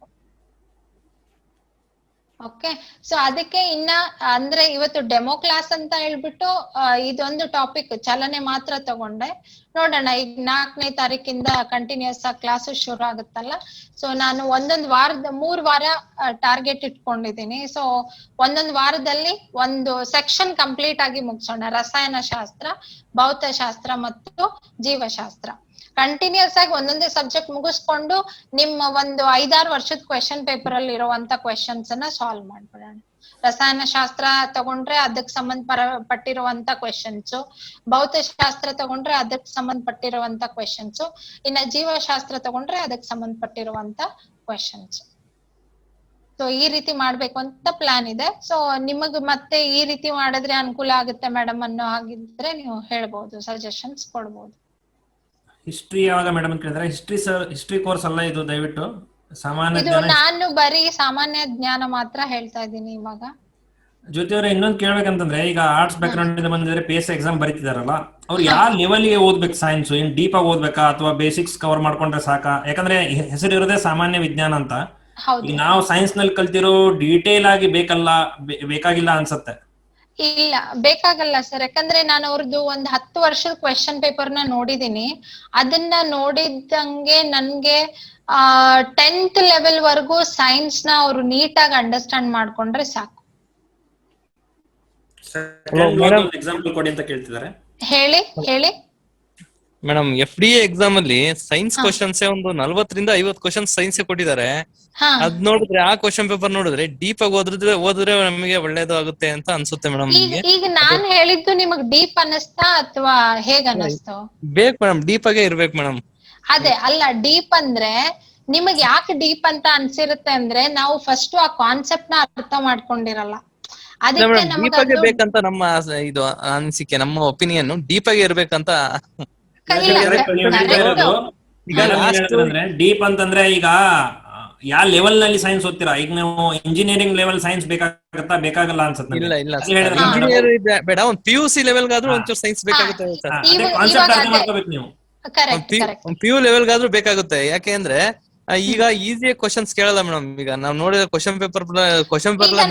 ಓಕೆ, ಸೊ ಅದಕ್ಕೆ ಅಂದ್ರೆ ಇವತ್ತು ಡೆಮೋ ಕ್ಲಾಸ್ ಅಂತ ಹೇಳ್ಬಿಟ್ಟು ಇದೊಂದು ಟಾಪಿಕ್ ಚಲನೆ ಮಾತ್ರ ತಗೊಂಡೆ. ನೋಡೋಣ, ಈಗ 4ನೇ ತಾರೀಕಿಂದ ಕಂಟಿನ್ಯೂಸ್ ಆಗಿ ಕ್ಲಾಸಸ್ ಶುರು ಆಗುತ್ತಲ್ಲ. ಸೊ ನಾನು 3 ವಾರ ಟಾರ್ಗೆಟ್ ಇಟ್ಕೊಂಡಿದ್ದೀನಿ. ಸೊ ಒಂದೊಂದು ವಾರದಲ್ಲಿ ಒಂದು ಸೆಕ್ಷನ್ ಕಂಪ್ಲೀಟ್ ಆಗಿ ಮುಗಿಸೋಣ. ರಸಾಯನಶಾಸ್ತ್ರ, ಭೌತಶಾಸ್ತ್ರ ಮತ್ತು ಜೀವಶಾಸ್ತ್ರ ಕಂಟಿನ್ಯೂಸ್ ಆಗಿ ಒಂದೊಂದೇ ಸಬ್ಜೆಕ್ಟ್ ಮುಗಿಸ್ಕೊಂಡು ನಿಮ್ಮ ಒಂದು 5-6 ವರ್ಷದ ಕ್ವೆಶನ್ ಪೇಪರ್ ಅಲ್ಲಿ ಇರುವಂತ ಕ್ವೆಶನ್ಸ್ ಅನ್ನ ಸಾಲ್ವ್ ಮಾಡ್ಬಿಡೋಣ. ರಸಾಯನಶಾಸ್ತ್ರ ತಗೊಂಡ್ರೆ ಅದಕ್ಕೆ ಸಂಬಂಧಪಟ್ಟಿರುವಂತ ಕ್ವೆಶನ್ಸ್, ಭೌತಶಾಸ್ತ್ರ ತಗೊಂಡ್ರೆ ಅದಕ್ಕೆ ಸಂಬಂಧಪಟ್ಟಿರುವಂತ ಕ್ವೆಶನ್ಸ್, ಇನ್ನ ಜೀವಶಾಸ್ತ್ರ ತಗೊಂಡ್ರೆ ಅದಕ್ಕೆ ಸಂಬಂಧಪಟ್ಟಿರುವಂತ ಕ್ವೆಶನ್ಸ್. ಸೊ ಈ ರೀತಿ ಮಾಡ್ಬೇಕು ಅಂತ ಪ್ಲಾನ್ ಇದೆ. ಸೊ ನಿಮಗ್ ಮತ್ತೆ ಈ ರೀತಿ ಮಾಡಿದ್ರೆ ಅನುಕೂಲ ಆಗುತ್ತೆ ಮೇಡಮ್ ಅನ್ನೋ ಹಾಗಿದ್ರೆ ನೀವು ಹೇಳ್ಬಹುದು, ಸಜೆಷನ್ಸ್ ಕೊಡ್ಬೋದು. ಹಿಸ್ಟ್ರಿ ಯಾವಾಗ ಮೇಡಮ್ ಕೇಳಿದ್ರೆ, ಹಿಸ್ಟ್ರಿ ಕೋರ್ಸ್ ಅಲ್ಲ ಇದು, ದಯವಿಟ್ಟು ಸಾಮಾನ್ಯ ಇದು ನಾನು ಬರೀ ಸಾಮಾನ್ಯ ಜ್ಞಾನ ಮಾತ್ರ ಹೇಳ್ತಾ ಇದ್ದೀನಿ ಇವಾಗ. ಜ್ಯೋತಿ ಅವರೇ, ಇನ್ನೊಂದು ಕೇಳ್ಬೇಕಂತಂದ್ರೆ, ಈಗ ಆರ್ಟ್ಸ್ ಬ್ಯಾಕ್ ಗ್ರೌಂಡ್ ಇಂದ ಬಂದಿದ್ರೆ PS ಎಕ್ಸಾಮ್ ಬರೀತಿದಾರಲ್ಲ, ಅವ್ರು ಯಾವ ಲೆವೆಲ್ಗೆ ಓದ್ಬೇಕು ಸೈನ್ಸ್? ಏನ್ ಡೀಪ್ ಆಗಿ ಓದ್ಬೇಕಾ ಅಥವಾ ಬೇಸಿಕ್ಸ್ ಕವರ್ ಮಾಡ್ಕೊಂಡ್ರೆ ಸಾಕಾ? ಯಾಕಂದ್ರೆ ಹೆಸರು ಇರೋದೇ ಸಾಮಾನ್ಯ ವಿಜ್ಞಾನ ಅಂತ. ಹೌದು. ಈಗ ನಾವು ಸೈನ್ಸ್ ನಲ್ಲಿ ಕಲ್ತಿರೋ ಡೀಟೇಲ್ ಆಗಿ ಬೇಕಾಗಿಲ್ಲ ಅನ್ಸತ್ತೆ. ಇಲ್ಲ, ಬೇಕಾಗಲ್ಲ ಸರ್. ಯಾಕಂದ್ರೆ ನಾನು ಅವ್ರದ್ದು ಒಂದ್ 10 ವರ್ಷದ ಕ್ವೆಶನ್ ಪೇಪರ್ ನ ನೋಡಿದೀನಿ. ಅದನ್ನ ನೋಡಿದಂಗೆ ನನ್ಗೆ 10th ಲೆವೆಲ್ ವರ್ಗೂ ಸೈನ್ಸ್ ನ ಅವ್ರು ನೀಟಾಗಿ ಅಂಡರ್ಸ್ಟ್ಯಾಂಡ್ ಮಾಡ್ಕೊಂಡ್ರೆ ಸಾಕು. ಎಕ್ಸಾಂಪಲ್ ಕೊಡಿ ಅಂತ ಕೇಳ್ತಿದ್ದಾರೆ. ಹೇಳಿ ಮೇಡಮ್, FDA ಎಕ್ಸಾಮ್ ಅಲ್ಲಿ ಸೈನ್ಸ್ ಹಾ. ಕ್ವಶನ್ಸ್ ಒಂದು 40ರಿಂದ 50 ಕ್ವಶನ್ಸ್ ಸೈನ್ಸ್ ಕೊಟ್ಟಿದ್ದಾರೆ. ಹಾ. ಅದ್ ನೋಡಿದ್ರೆ, ಆ ಕ್ವಶನ್ ಪೇಪರ್ ನೋಡಿದ್ರೆ ಡೀಪ್ ಆಗಿ ಓದಿದ್ರೆ ನಮಗೆ ಒಳ್ಳೇದು ಆಗುತ್ತೆ ಅಂತ ಅನ್ಸುತ್ತೆ ಮೇಡಮ್. ಈಗ ನಾನ್ ಹೇಳಿದ್ದು ನಿಮಗ್ ಡೀಪ್ ಅನ್ನಿಸ್ತಾ ಅಥವಾ ಹೇಗ್ ಅನ್ನಿಸ್ತು? ಬೇಕು ಮೇಡಮ್, ಡೀಪ್ ಆಗೇ ಇರ್ಬೇಕು ಮೇಡಮ್. ಅದೇ ಅಲ್ಲ, ಡೀಪ್ ಅಂದ್ರೆ ನಿಮಗ್ ಯಾಕೆ ಡೀಪ್ ಅಂತ ಅನ್ಸಿರುತ್ತೆ ಅಂದ್ರೆ, ನಾವು ಫಸ್ಟ್ ಆ ಕಾನ್ಸೆಪ್ಟ್ ನ ಅರ್ಥ ಮಾಡ್ಕೊಂಡಿರಲ್ಲ. ಅದಕ್ಕೆ ಡೀಪ್ ಆಗಿ ಬೇಕಂತ ನಮ್ಮ ಇದು ಅನಿಸಿಕೆ, ನಮ್ಮ ಒಪಿನಿಯನ್ ಡೀಪ್ ಆಗಿ ಇರ್ಬೇಕಂತ. ಡೀಪ್ ಅಂತಂದ್ರೆ ಈಗ ಯಾವ ಲೆವೆಲ್ ನಲ್ಲಿ ಸೈನ್ಸ್ ಓದ್ತೀರಾ? ಈಗ ನೀವು ಇಂಜಿನಿಯರಿಂಗ್ ಲೆವೆಲ್ ಸೈನ್ಸ್ ಬೇಕಾಗಲ್ಲ ಅನ್ಸುತ್ತೆ. ಇಲ್ಲ ಇಂಜಿನಿಯರ್ ಬೇಡ, ಒಂದು PUC ಲೆವೆಲ್ಗಾದ್ರೂ ಒಂಚೂರು ಸೈನ್ಸ್ ಬೇಕಾಗುತ್ತೆ ಸರ್. ಕಾನ್ಸೆಪ್ಟ್ ಅರ್ಥ ಮಾಡ್ಕೋಬೇಕು ನೀವು. PU ಲೆವೆಲ್ಗಾದ್ರೂ ಬೇಕಾಗುತ್ತೆ. ಯಾಕೆ ಅಂದ್ರೆ ಈಗ ಈಸಿ ಕ್ವಶನ್ಸ್ ಕೇಳಲ್ಲ ಮೇಡಮ್. ಈಗ ನಾವ್ ನೋಡಿದ್ರೆ ಕ್ವಶನ್ ಪೇಪರ್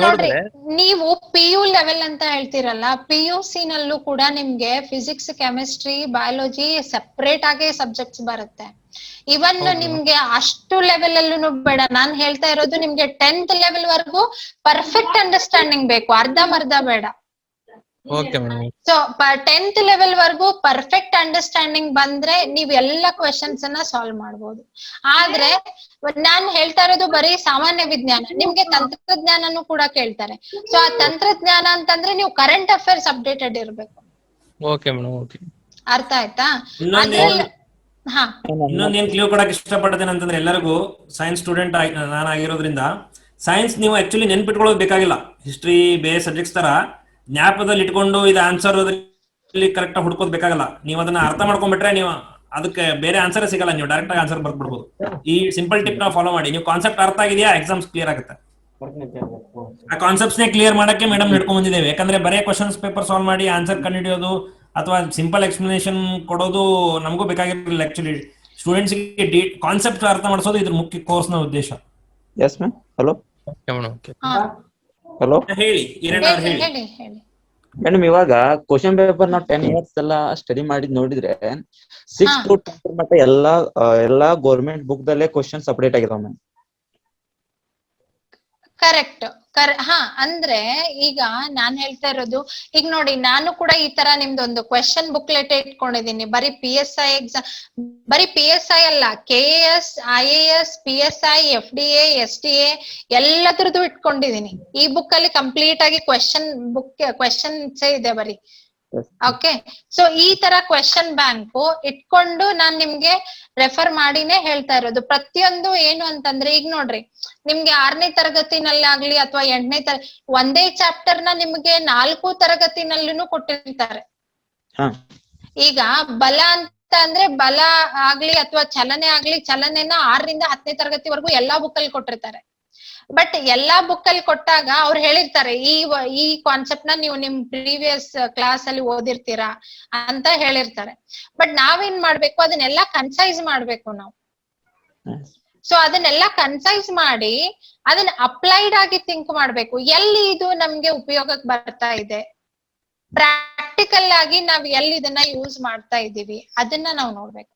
ನೋಡಿದ್ರೆ, ನೀವು PU ಲೆವೆಲ್ ಅಂತ ಹೇಳ್ತಿರಲ್ಲ, PUC ನಲ್ಲೂ ಕೂಡ ನಿಮ್ಗೆ ಫಿಸಿಕ್ಸ್, ಕೆಮಿಸ್ಟ್ರಿ, ಬಯಾಲಜಿ ಸೆಪರೇಟ್ ಆಗಿ ಸಬ್ಜೆಕ್ಟ್ಸ್ ಬರುತ್ತೆ. ಇವನ್ ನಿಮ್ಗೆ ಅಷ್ಟು ಲೆವೆಲ್ ಅಲ್ಲೂ ಬೇಡ. ನಾನ್ ಹೇಳ್ತಾ ಇರೋದು ನಿಮ್ಗೆ 10th ಲೆವೆಲ್ ವರ್ಗೂ ಪರ್ಫೆಕ್ಟ್ ಅಂಡರ್ಸ್ಟ್ಯಾಂಡಿಂಗ್ ಬೇಕು, ಅರ್ಧಂಬರ್ಧ ಬೇಡ. ಸೊ 10th ಲೆವೆಲ್ ವರ್ಗೂ ಪರ್ಫೆಕ್ಟ್ ಅಂಡರ್ಸ್ಟ್ಯಾಂಡಿಂಗ್ ಬಂದ್ರೆ ನೀವ್ ಎಲ್ಲಾ ಕ್ವೆಶನ್ಸ್ ಅನ್ನ ಸಾಲ್ವ್ ಮಾಡ್ಬೋದು. ಆದ್ರೆ ನಾನ್ ಹೇಳ್ತಾ ಇರೋದು ಬರೀ ಸಾಮಾನ್ಯ ವಿಜ್ಞಾನ. ನಿಮ್ಗೆ ತಂತ್ರಜ್ಞಾನನು ಕೂಡ ಕೇಳ್ತಾರೆ. ಸೊ ಆ ತಂತ್ರಜ್ಞಾನ ಅಂತಂದ್ರೆ ನೀವು ಕರೆಂಟ್ ಅಫೇರ್ಸ್ ಅಪ್ಡೇಟೆಡ್ ಇರ್ಬೇಕು. ಅರ್ಥ ಆಯ್ತಾ? ಇನ್ನೊಂದೇನ್ ಕ್ಲೂ ಕೊಡಕ್ ಇಷ್ಟಪಡ್ತೇನೆ ಅಂತಂದ್ರೆ, ಎಲ್ಲರಿಗೂ ಸೈನ್ಸ್ ಸ್ಟೂಡೆಂಟ್ ನಾನಾಗಿರೋದ್ರಿಂದ, ಸೈನ್ಸ್ ನೀವು ಆಕ್ಚುಲಿ ನೆನ್ಪಿಟ್ಕೊಳ್ಳೋದು ಬೇಕಾಗಿಲ್ಲ. ಹಿಸ್ಟ್ರಿ ಬೇರೆ ಸಬ್ಜೆಕ್ಟ್ಸ್ ತರ ಜ್ಞಾಪಕದಲ್ಲಿ ಇಟ್ಕೊಂಡು ಇದು ಆನ್ಸರ್ ಕರೆಕ್ಟ್ ಆಗಿ ಹುಡ್ಕೋದ್ ಬೇಕಾಗಲ್ಲ. ನೀವು ಅದನ್ನ ಅರ್ಥ ಮಾಡ್ಕೊಂಡ್ಬಿಟ್ರೆ ನೀವು ಅದಕ್ಕೆ ಬೇರೆ ಆನ್ಸರ್ ಸಿಗಲ್ಲ. ನೀವು ಡೈರೆಕ್ಟ್ ಆಗಿ ಆನ್ಸರ್ ಬರ್ಬಿಡ್ಬೋದು. ಈ ಸಿಂಪಲ್ ಟಿಪ್ ನಾವು ಫಾಲೋ ಮಾಡಿ, ನೀವು ಕಾನ್ಸೆಪ್ಟ್ ಅರ್ಥ ಆಗಿದೆಯಾ, ಎಕ್ಸಾಮ್ಸ್ ಕ್ಲಿಯರ್ ಆಗುತ್ತೆ. ಆ ಕಾನ್ಸೆಪ್ಟ್ಸ್ ನೇ ಕ್ಲಿಯರ್ ಮಾಡಕ್ಕೆ ಮೇಡಮ್ ಹಿಡ್ಕೊಂಡ್ ಬಂದಿದ್ದೇವೆ. ಯಾಕಂದ್ರೆ ಬರೇ ಕ್ವಶನ್ಸ್ ಪೇಪರ್ ಸಾಲ್ವ್ ಮಾಡಿ ಆನ್ಸರ್ ಕಂಡುಹಿಡಿಯೋದು ಅಥವಾ ಸಿಂಪಲ್ ಎಕ್ಸ್ಪ್ಲನೇಷನ್ ಕೊಡೋದು ನಮಗೂ ಬೇಕಾಗಿರಲಿಲ್ಲ. ಆಕ್ಚುಲಿ ಸ್ಟೂಡೆಂಟ್ಸ್ ಗೆ ಕಾನ್ಸೆಪ್ಟ್ ಅರ್ಥ ಮಾಡಿಸೋದು ಇದ್ರ ಮುಖ್ಯ ಕೋರ್ಸ್ ನ ಉದ್ದೇಶ. Yes ma'am. ಹಲೋ ಹೇಳಿ ಮೇಡಮ್, ಇವಾಗ ಕ್ವಶನ್ ಪೇಪರ್ ನಾವು 10 ಇಯರ್ಸ್ ಎಲ್ಲ ಸ್ಟಡಿ ಮಾಡಿ ನೋಡಿದ್ರೆ 6th to 10th ಮಟ್ಟ ಎಲ್ಲಾ ಗೌರ್ಮೆಂಟ್ ಬುಕ್ ದಲ್ಲೇ ಕ್ವಶನ್ಸ್ ಅಪ್ಡೇಟ್ ಆಗಿದಾವ ಮ್ಯಾಮ್. ಕರೆಕ್ಟ್. ಅಂದ್ರೆ ಈಗ ನಾನ್ ಹೇಳ್ತಾ ಇರೋದು, ಈಗ ನೋಡಿ, ನಾನು ಕೂಡ ಈ ತರ ನಿಮ್ದೊಂದು ಕ್ವೆಶನ್ ಬುಕ್ಲೆಟ್ ಇಟ್ಕೊಂಡಿದೀನಿ. ಬರೀ PSI ಅಲ್ಲ, KAS, IAS, PSI, FDA, SDA ಎಲ್ಲದ್ರದ್ದು ಇಟ್ಕೊಂಡಿದೀನಿ. ಈ ಬುಕ್ ಅಲ್ಲಿ ಕಂಪ್ಲೀಟ್ ಆಗಿ ಕ್ವೆಶನ್ಸ್ ಇದೆ ಬರೀ. ಓಕೆ, ಸೊ ಈ ತರ ಕ್ವೆಶನ್ ಬ್ಯಾಂಕ್ ಇಟ್ಕೊಂಡು ನಾನ್ ನಿಮ್ಗೆ ರೆಫರ್ ಮಾಡಿನೇ ಹೇಳ್ತಾ ಇರೋದು. ಪ್ರತಿಯೊಂದು ಏನು ಅಂತಂದ್ರೆ, ಈಗ ನೋಡ್ರಿ, ನಿಮ್ಗೆ 6ನೇ ತರಗತಿನಲ್ಲಾಗ್ಲಿ ಅಥವಾ 8ನೇ ಒಂದೇ ಚಾಪ್ಟರ್ ನ ನಿಮ್ಗೆ 4 ತರಗತಿನಲ್ಲೂ ಕೊಟ್ಟಿರ್ತಾರೆ. ಈಗ ಬಲ ಅಂತ ಅಂದ್ರೆ ಬಲ ಆಗ್ಲಿ ಅಥವಾ ಚಲನೆ ಆಗ್ಲಿ, ಚಲನೆನ 6ರಿಂದ 10ನೇ ತರಗತಿವರೆಗೂ ಎಲ್ಲಾ ಬುಕ್ ಅಲ್ಲಿ ಕೊಟ್ಟಿರ್ತಾರೆ. ಬಟ್ ಎಲ್ಲಾ ಬುಕ್ ಅಲ್ಲಿ ಕೊಟ್ಟಾಗ ಅವ್ರು ಹೇಳಿರ್ತಾರೆ, ಈ ಕಾನ್ಸೆಪ್ಟ್ ನ ನೀವು ನಿಮ್ ಪ್ರೀವಿಯಸ್ ಕ್ಲಾಸ್ ಅಲ್ಲಿ ಓದಿರ್ತೀರಾ ಅಂತ ಹೇಳಿರ್ತಾರೆ. ಬಟ್ ನಾವೇನ್ ಮಾಡ್ಬೇಕು, ಅದನ್ನೆಲ್ಲಾ ಕನ್ಸೈಸ್ ಮಾಡ್ಬೇಕು ನಾವು. ಸೊ ಅದನ್ನೆಲ್ಲ ಕನ್ಸೈಸ್ ಮಾಡಿ ಅದನ್ನ ಅಪ್ಲೈಡ್ ಆಗಿ ಥಿಂಕ್ ಮಾಡ್ಬೇಕು. ಎಲ್ಲಿ ಇದು ನಮ್ಗೆ ಉಪಯೋಗಕ್ಕೆ ಬರ್ತಾ ಇದೆ, ಪ್ರಾಕ್ಟಿಕಲ್ ಆಗಿ ನಾವ್ ಎಲ್ಲಿ ಇದನ್ನ ಯೂಸ್ ಮಾಡ್ತಾ ಇದೀವಿ, ಅದನ್ನ ನಾವು ನೋಡ್ಬೇಕು.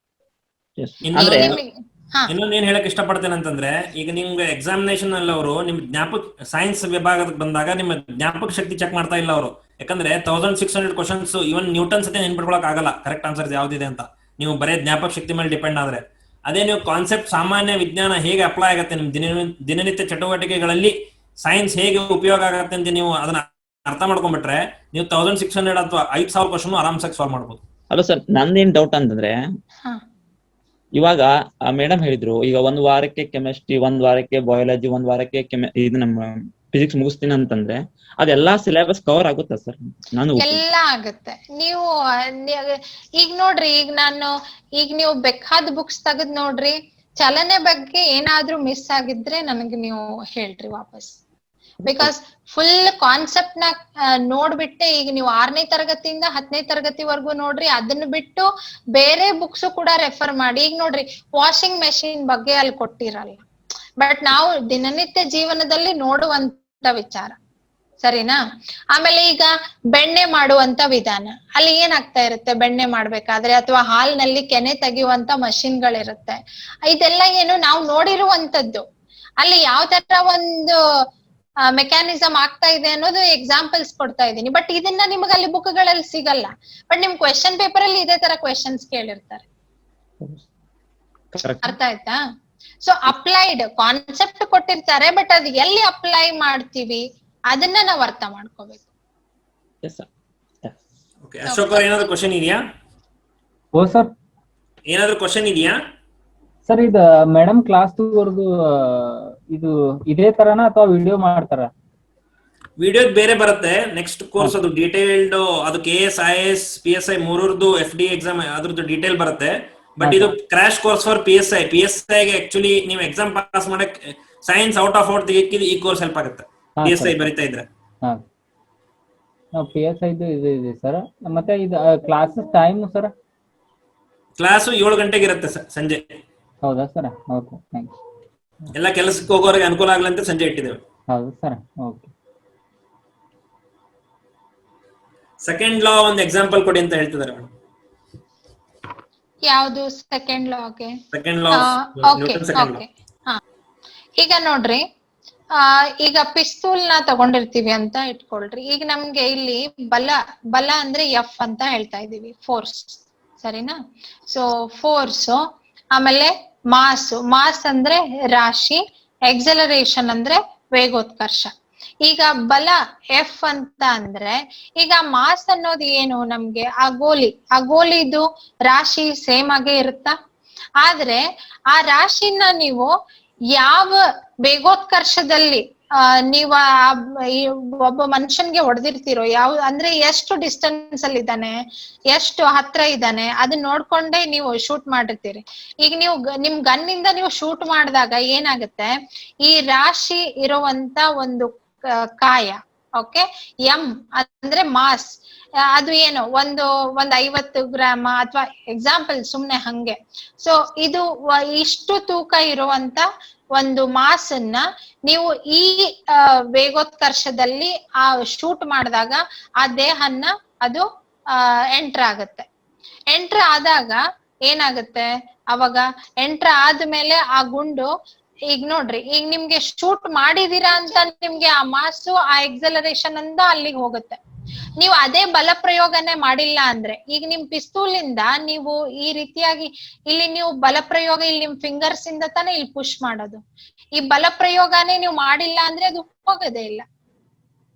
ಇನ್ನೊಂದೇನ್ ಹೇಳಕ್ ಇಷ್ಟಪಡ್ತೇನೆ ಅಂತಂದ್ರೆ, ಈಗ ನಿಮ್ಗೆ ಎಕ್ಸಾಮಿನೇಷನ್ ಅಲ್ಲಿ ಅವರು ನಿಮ್ ಜ್ಞಾಪಕ ಸೈನ್ಸ್ ವಿಭಾಗಕ್ಕೆ ಬಂದಾಗ ನಿಮ್ಮ ಜ್ಞಾಪಕ ಶಕ್ತಿ ಚೆಕ್ ಮಾಡ್ತಾ ಇಲ್ಲ ಅವರು. ಯಾಕಂದ್ರೆ 1600 ಕ್ವಶನ್ಸ್ ಇವನ್ ನ್ಯೂಟನ್ ಸತೆ ನೆನ್ಪಿಟ್ಕೊಳಕ್ ಆಗಲ್ಲ ಕರೆಕ್ಟ್ ಆನ್ಸರ್ಸ್ ಯಾವ್ದಿದೆ ಅಂತ, ನೀವು ಬರೇ ಜ್ಞಾಪಕ ಶಕ್ತಿ ಮೇಲೆ ಡಿಪೆಂಡ್ ಆದ್ರೆ. ಅದೇ ನೀವು ಕಾನ್ಸೆಪ್ಟ್ ಸಾಮಾನ್ಯ ವಿಜ್ಞಾನ ಹೇಗೆ ಅಪ್ಲೈ ಆಗುತ್ತೆ ನಿಮ್ ದಿನನಿತ್ಯ ಚಟುವಟಿಕೆಗಳಲ್ಲಿ, ಸೈನ್ಸ್ ಹೇಗೆ ಉಪಯೋಗ ಆಗತ್ತೆ ಅಂತ ನೀವು ಅದನ್ನ ಅರ್ಥ ಮಾಡ್ಕೊಂಡ್ಬಿಟ್ರೆ, ನೀವು 1600 ಅಥವಾ 5000 ಕ್ವಶನ್ ಆರಾಮ್ಸಾಗಿ ಸಾಲ್ವ್ ಮಾಡ್ಬೋದು. ಅಲ್ಲ ಸರ್, ನಂದೇನ್ ಡೌಟ್ ಅಂತಂದ್ರೆ, ಇವಾಗ ಮೇಡಮ್ ಹೇಳಿದ್ರು ಈಗ 1 ವಾರಕ್ಕೆ ಕೆಮಿಸ್ಟ್ರಿ, 1 ವಾರಕ್ಕೆ ಬಯಾಲಜಿ, 1 ವಾರಕ್ಕೆ ಇದು ನಮ್ಮ ಫಿಸಿಕ್ಸ್ ಮುಗಿಸ್ತೀನಿ ಅಂತಂದ್ರೆ, ಅದೆಲ್ಲಾ ಸಿಲೆಬಸ್ ಕವರ್ ಆಗುತ್ತಾ ಸರ್? ಎಲ್ಲ ಆಗುತ್ತೆ. ನೀವು ಈಗ ನೋಡ್ರಿ, ಈಗ ನೀವು ಬೇಕಾದ ಬುಕ್ಸ್ ತೆಗೆದ್ ನೋಡ್ರಿ, ಚಲನೆ ಬಗ್ಗೆ ಏನಾದ್ರೂ ಮಿಸ್ ಆಗಿದ್ರೆ ನನಗೆ ನೀವು ಹೇಳ್ರಿ ವಾಪಸ್. ಬಿಕಾಸ್ ಫುಲ್ ಕಾನ್ಸೆಪ್ಟ್ ನ ನೋಡ್ಬಿಟ್ಟೆ ಈಗ ನೀವು 6ನೇ ತರಗತಿಯಿಂದ 10ನೇ ತರಗತಿವರೆಗೂ ನೋಡ್ರಿ, ಅದನ್ನ ಬಿಟ್ಟು ಬೇರೆ ಬುಕ್ಸ್ ಕೂಡ ರೆಫರ್ ಮಾಡಿ. ಈಗ ನೋಡ್ರಿ ವಾಷಿಂಗ್ ಮೆಷಿನ್ ಬಗ್ಗೆ ಅಲ್ಲಿ ಕೊಟ್ಟಿರಲ್ಲ, ಬಟ್ ನಾವು ದಿನನಿತ್ಯ ಜೀವನದಲ್ಲಿ ನೋಡುವಂತ ವಿಚಾರ, ಸರಿನಾ? ಆಮೇಲೆ ಈಗ ಬೆಣ್ಣೆ ಮಾಡುವಂತ ವಿಧಾನ, ಅಲ್ಲಿ ಏನಾಗ್ತಾ ಇರುತ್ತೆ ಬೆಣ್ಣೆ ಮಾಡ್ಬೇಕಾದ್ರೆ, ಅಥವಾ ಹಾಲ್ನಲ್ಲಿ ಕೆನೆ ತೆಗೆಯುವಂತ ಮಷಿನ್ಗಳಿರುತ್ತೆ. ಇದೆಲ್ಲ ಏನು ನಾವು ನೋಡಿರುವಂತದ್ದು. ಅಲ್ಲಿ ಯಾವ ತರ ಒಂದು ಮೆಕ್ಯಾನಿಸಮ್ ಆಗ್ತಾ ಇದೆ ಅನ್ನೋದು ಎಕ್ಸಾಂಪಲ್ಸ್ ಕೊಡ್ತಾ ಇದ್ದೀನಿ. ಬಟ್ ಇದನ್ನ ನಿಮ್ಗೆ ಅಲ್ಲಿ ಬುಕ್ಗಳಲ್ಲಿ ಸಿಗಲ್ಲ. ಬಟ್ ನಿಮ್ ಕ್ವೆಶನ್ ಪೇಪರ್ ಅಲ್ಲಿ ಇದೇ ತರ ಕ್ವೆಶನ್ಸ್ ಕೇಳಿರ್ತಾರೆ. ಅರ್ಥ ಆಯ್ತಾ? ಸೊ ಅಪ್ಲೈಡ್ ಕಾನ್ಸೆಪ್ಟ್ ಕೊಟ್ಟಿರ್ತಾರೆ, ಬಟ್ ಅದು ಎಲ್ಲಿ ಅಪ್ಲೈ ಮಾಡ್ತೀವಿ ಅದನ್ನ ನಾವು ಅರ್ಥ ಮಾಡ್ಕೋಬೇಕು. ಅಶೋಕ್ ಅವ್ರ ಏನಾದ್ರು ಕ್ವಶನ್ ಇದೆಯಾ? ಓ ಸರ್, ಏನಾದ್ರು ಕ್ವಶನ್ ಇದೆಯಾ ಸರ್ ಇದು ಮೇಡಮ್ ಕ್ಲಾಸ್ವರೆಗೂ ಇದು ಇದೇ ತರನ ಅಥವಾ ವಿಡಿಯೋ ಮಾಡ್ತಾರ? ವಿಡಿಯೋ ಬೇರೆ ಬರುತ್ತೆ. ನೆಕ್ಸ್ಟ್ ಕೋರ್ಸ್ ಅದು ಡೀಟೇಲ್ಡ್, ಅದು KS, IAS, PSI ಮೂರರದ್ದು FD exam ಅದ್ರದ್ದು ಡೀಟೇಲ್ ಬರುತ್ತೆ. ಬಟ್ ಇದು crash course for PSI. PSI ಗೆ ಆಕ್ಚುಲಿ ನೀವು ಎಕ್ಸಾಮ್ ಪಾಸ್ ಮಾಡಕ್ ಸೈನ್ಸ್ ಔಟ್ ಆಫ್ ಔಟ್ ತೆಗಿಯೋಕೆ ಈ ಕೋರ್ಸ್ ಹೆಲ್ಪ್ ಆಗುತ್ತೆ. PSI ಬರಿತಾ ಇದ್ರೆ PSI ಇದು ಇದೆ ಸರ್. ಮತ್ತೆ ಇದು ಕ್ಲಾಸಸ್ ಟೈಮ್ ಸರ್? ಕ್ಲಾಸು 7 ಗಂಟೆಗೆ ಇರುತ್ತೆ ಸಂಜೆ. ಹೌದಾ ಸರ್? Okay, thanks. ಎಲ್ಲ ಕೆಲಸಕ್ಕೆ ಹೋಗೋರಿಗೆ ಅನುಕೂಲ ಆಗ್ಲಂತ ಸಂಜೆ ಇಟ್ಟಿದ್ದೇವೆ. ಹೌದು ಸರ್, ಓಕೆ. ಸೆಕೆಂಡ್ ಲಾ ಒಂದು ಎಕ್ಸಾಂಪಲ್ ಕೊಡಿ ಅಂತ ಹೇಳ್ತಿದ್ದಾರೆ ಮೇಡಮ್. ಯಾವುದು ಸೆಕೆಂಡ್ ಲಾಗೆ? Second law. ಓಕೆ. ಈಗ ನೋಡ್ರಿ, ಈಗ ಪಿಸ್ತೂಲ್ ನ ತಗೊಂಡಿರ್ತೀವಿ ಅಂತ ಇಟ್ಕೊಳ್ರಿ. ಈಗ ನಮ್ಗೆ ಇಲ್ಲಿ ಬಲ ಅಂದ್ರೆ F ಅಂತ ಹೇಳ್ತಾ ಇದೀವಿ, ಫೋರ್ಸ್, ಸರಿನಾ? ಸೊ ಫೋರ್ಸ್, ಆಮೇಲೆ ಮಾಸ್ ಅಂದ್ರೆ ರಾಶಿ, ಎಕ್ಸಲರೇಷನ್ ಅಂದ್ರೆ ವೇಗೋತ್ಕರ್ಷ. ಈಗ ಬಲ F ಅಂತ ಅಂದ್ರೆ, ಈಗ ಮಾಸ್ ಅನ್ನೋದು ಏನು ನಮ್ಗೆ ಆ ಗೋಲಿದು ರಾಶಿ ಸೇಮ್ ಆಗೇ ಇರುತ್ತಾ? ಆದ್ರೆ ಆ ರಾಶಿನ ನೀವು ಯಾವ ವೇಗೋತ್ಕರ್ಷದಲ್ಲಿ ನೀವು ಒಬ್ಬ ಮನುಷ್ಯನ್ಗೆ ಹೊಡೆದಿರ್ತೀರೋ, ಅಂದ್ರೆ ಎಷ್ಟು ಡಿಸ್ಟೆನ್ಸ್ ಅಲ್ಲಿ ಇದ್ದಾನೆ, ಎಷ್ಟು ಹತ್ರ ಇದ್ದಾನೆ, ಅದನ್ನ ನೋಡ್ಕೊಂಡೇ ನೀವು ಶೂಟ್ ಮಾಡಿರ್ತೀರಿ. ಈಗ ನೀವು ನಿಮ್ ಗನ್ನಿಂದ ನೀವು ಶೂಟ್ ಮಾಡಿದಾಗ ಏನಾಗುತ್ತೆ, ಈ ರಾಶಿ ಇರುವಂತ ಒಂದು ಕಾಯ, ಓಕೆ, M ಅಂದ್ರೆ ಮಾಸ್, ಅದು ಏನು ಒಂದು 50 ಗ್ರಾಮ ಅಥವಾ ಎಕ್ಸಾಂಪಲ್ ಸುಮ್ನೆ ಹಂಗೆ. ಸೊ ಇದು ಇಷ್ಟು ತೂಕ ಇರುವಂತ ಒಂದು ಮಾಸ್ ಅನ್ನ ನೀವು ಈ ವೇಗೋತ್ಕರ್ಷದಲ್ಲಿ ಆ ಶೂಟ್ ಮಾಡಿದಾಗ ಆ ದೇಹನ್ನ ಅದು ಎಂಟರ್ ಆಗುತ್ತೆ. ಎಂಟರ್ ಆದಾಗ ಏನಾಗುತ್ತೆ, ಅವಾಗ ಎಂಟರ್ ಆದ್ಮೇಲೆ ಆ ಗುಂಡು, ಈಗ ನೋಡ್ರಿ, ಈಗ ನಿಮ್ಗೆ ಶೂಟ್ ಮಾಡಿದೀರಾ ಅಂತ ನಿಮ್ಗೆ ಆ ಮಾಸು ಆ ಎಕ್ಸಲರೇಷನ್ ಅಂತ ಅಲ್ಲಿಗೆ ಹೋಗುತ್ತೆ. ನೀವು ಅದೇ ಬಲ ಪ್ರಯೋಗನೇ ಮಾಡಿಲ್ಲ ಅಂದ್ರೆ, ಈಗ ನಿಮ್ ಪಿಸ್ತೂಲ್ ಇಂದ ನೀವು ಈ ರೀತಿಯಾಗಿ ಇಲ್ಲಿ ನೀವು ಬಲ ಪ್ರಯೋಗ ಇಲ್ಲಿ ನಿಮ್ ಫಿಂಗರ್ಸ್ ಇಂದ ತಾನೇ ಇಲ್ಲಿ ಪುಷ್ ಮಾಡೋದು. ಈ ಬಲ ಪ್ರಯೋಗನೇ ನೀವು ಮಾಡಿಲ್ಲ ಅಂದ್ರೆ ಅದು ಹೋಗೋದೇ ಇಲ್ಲ.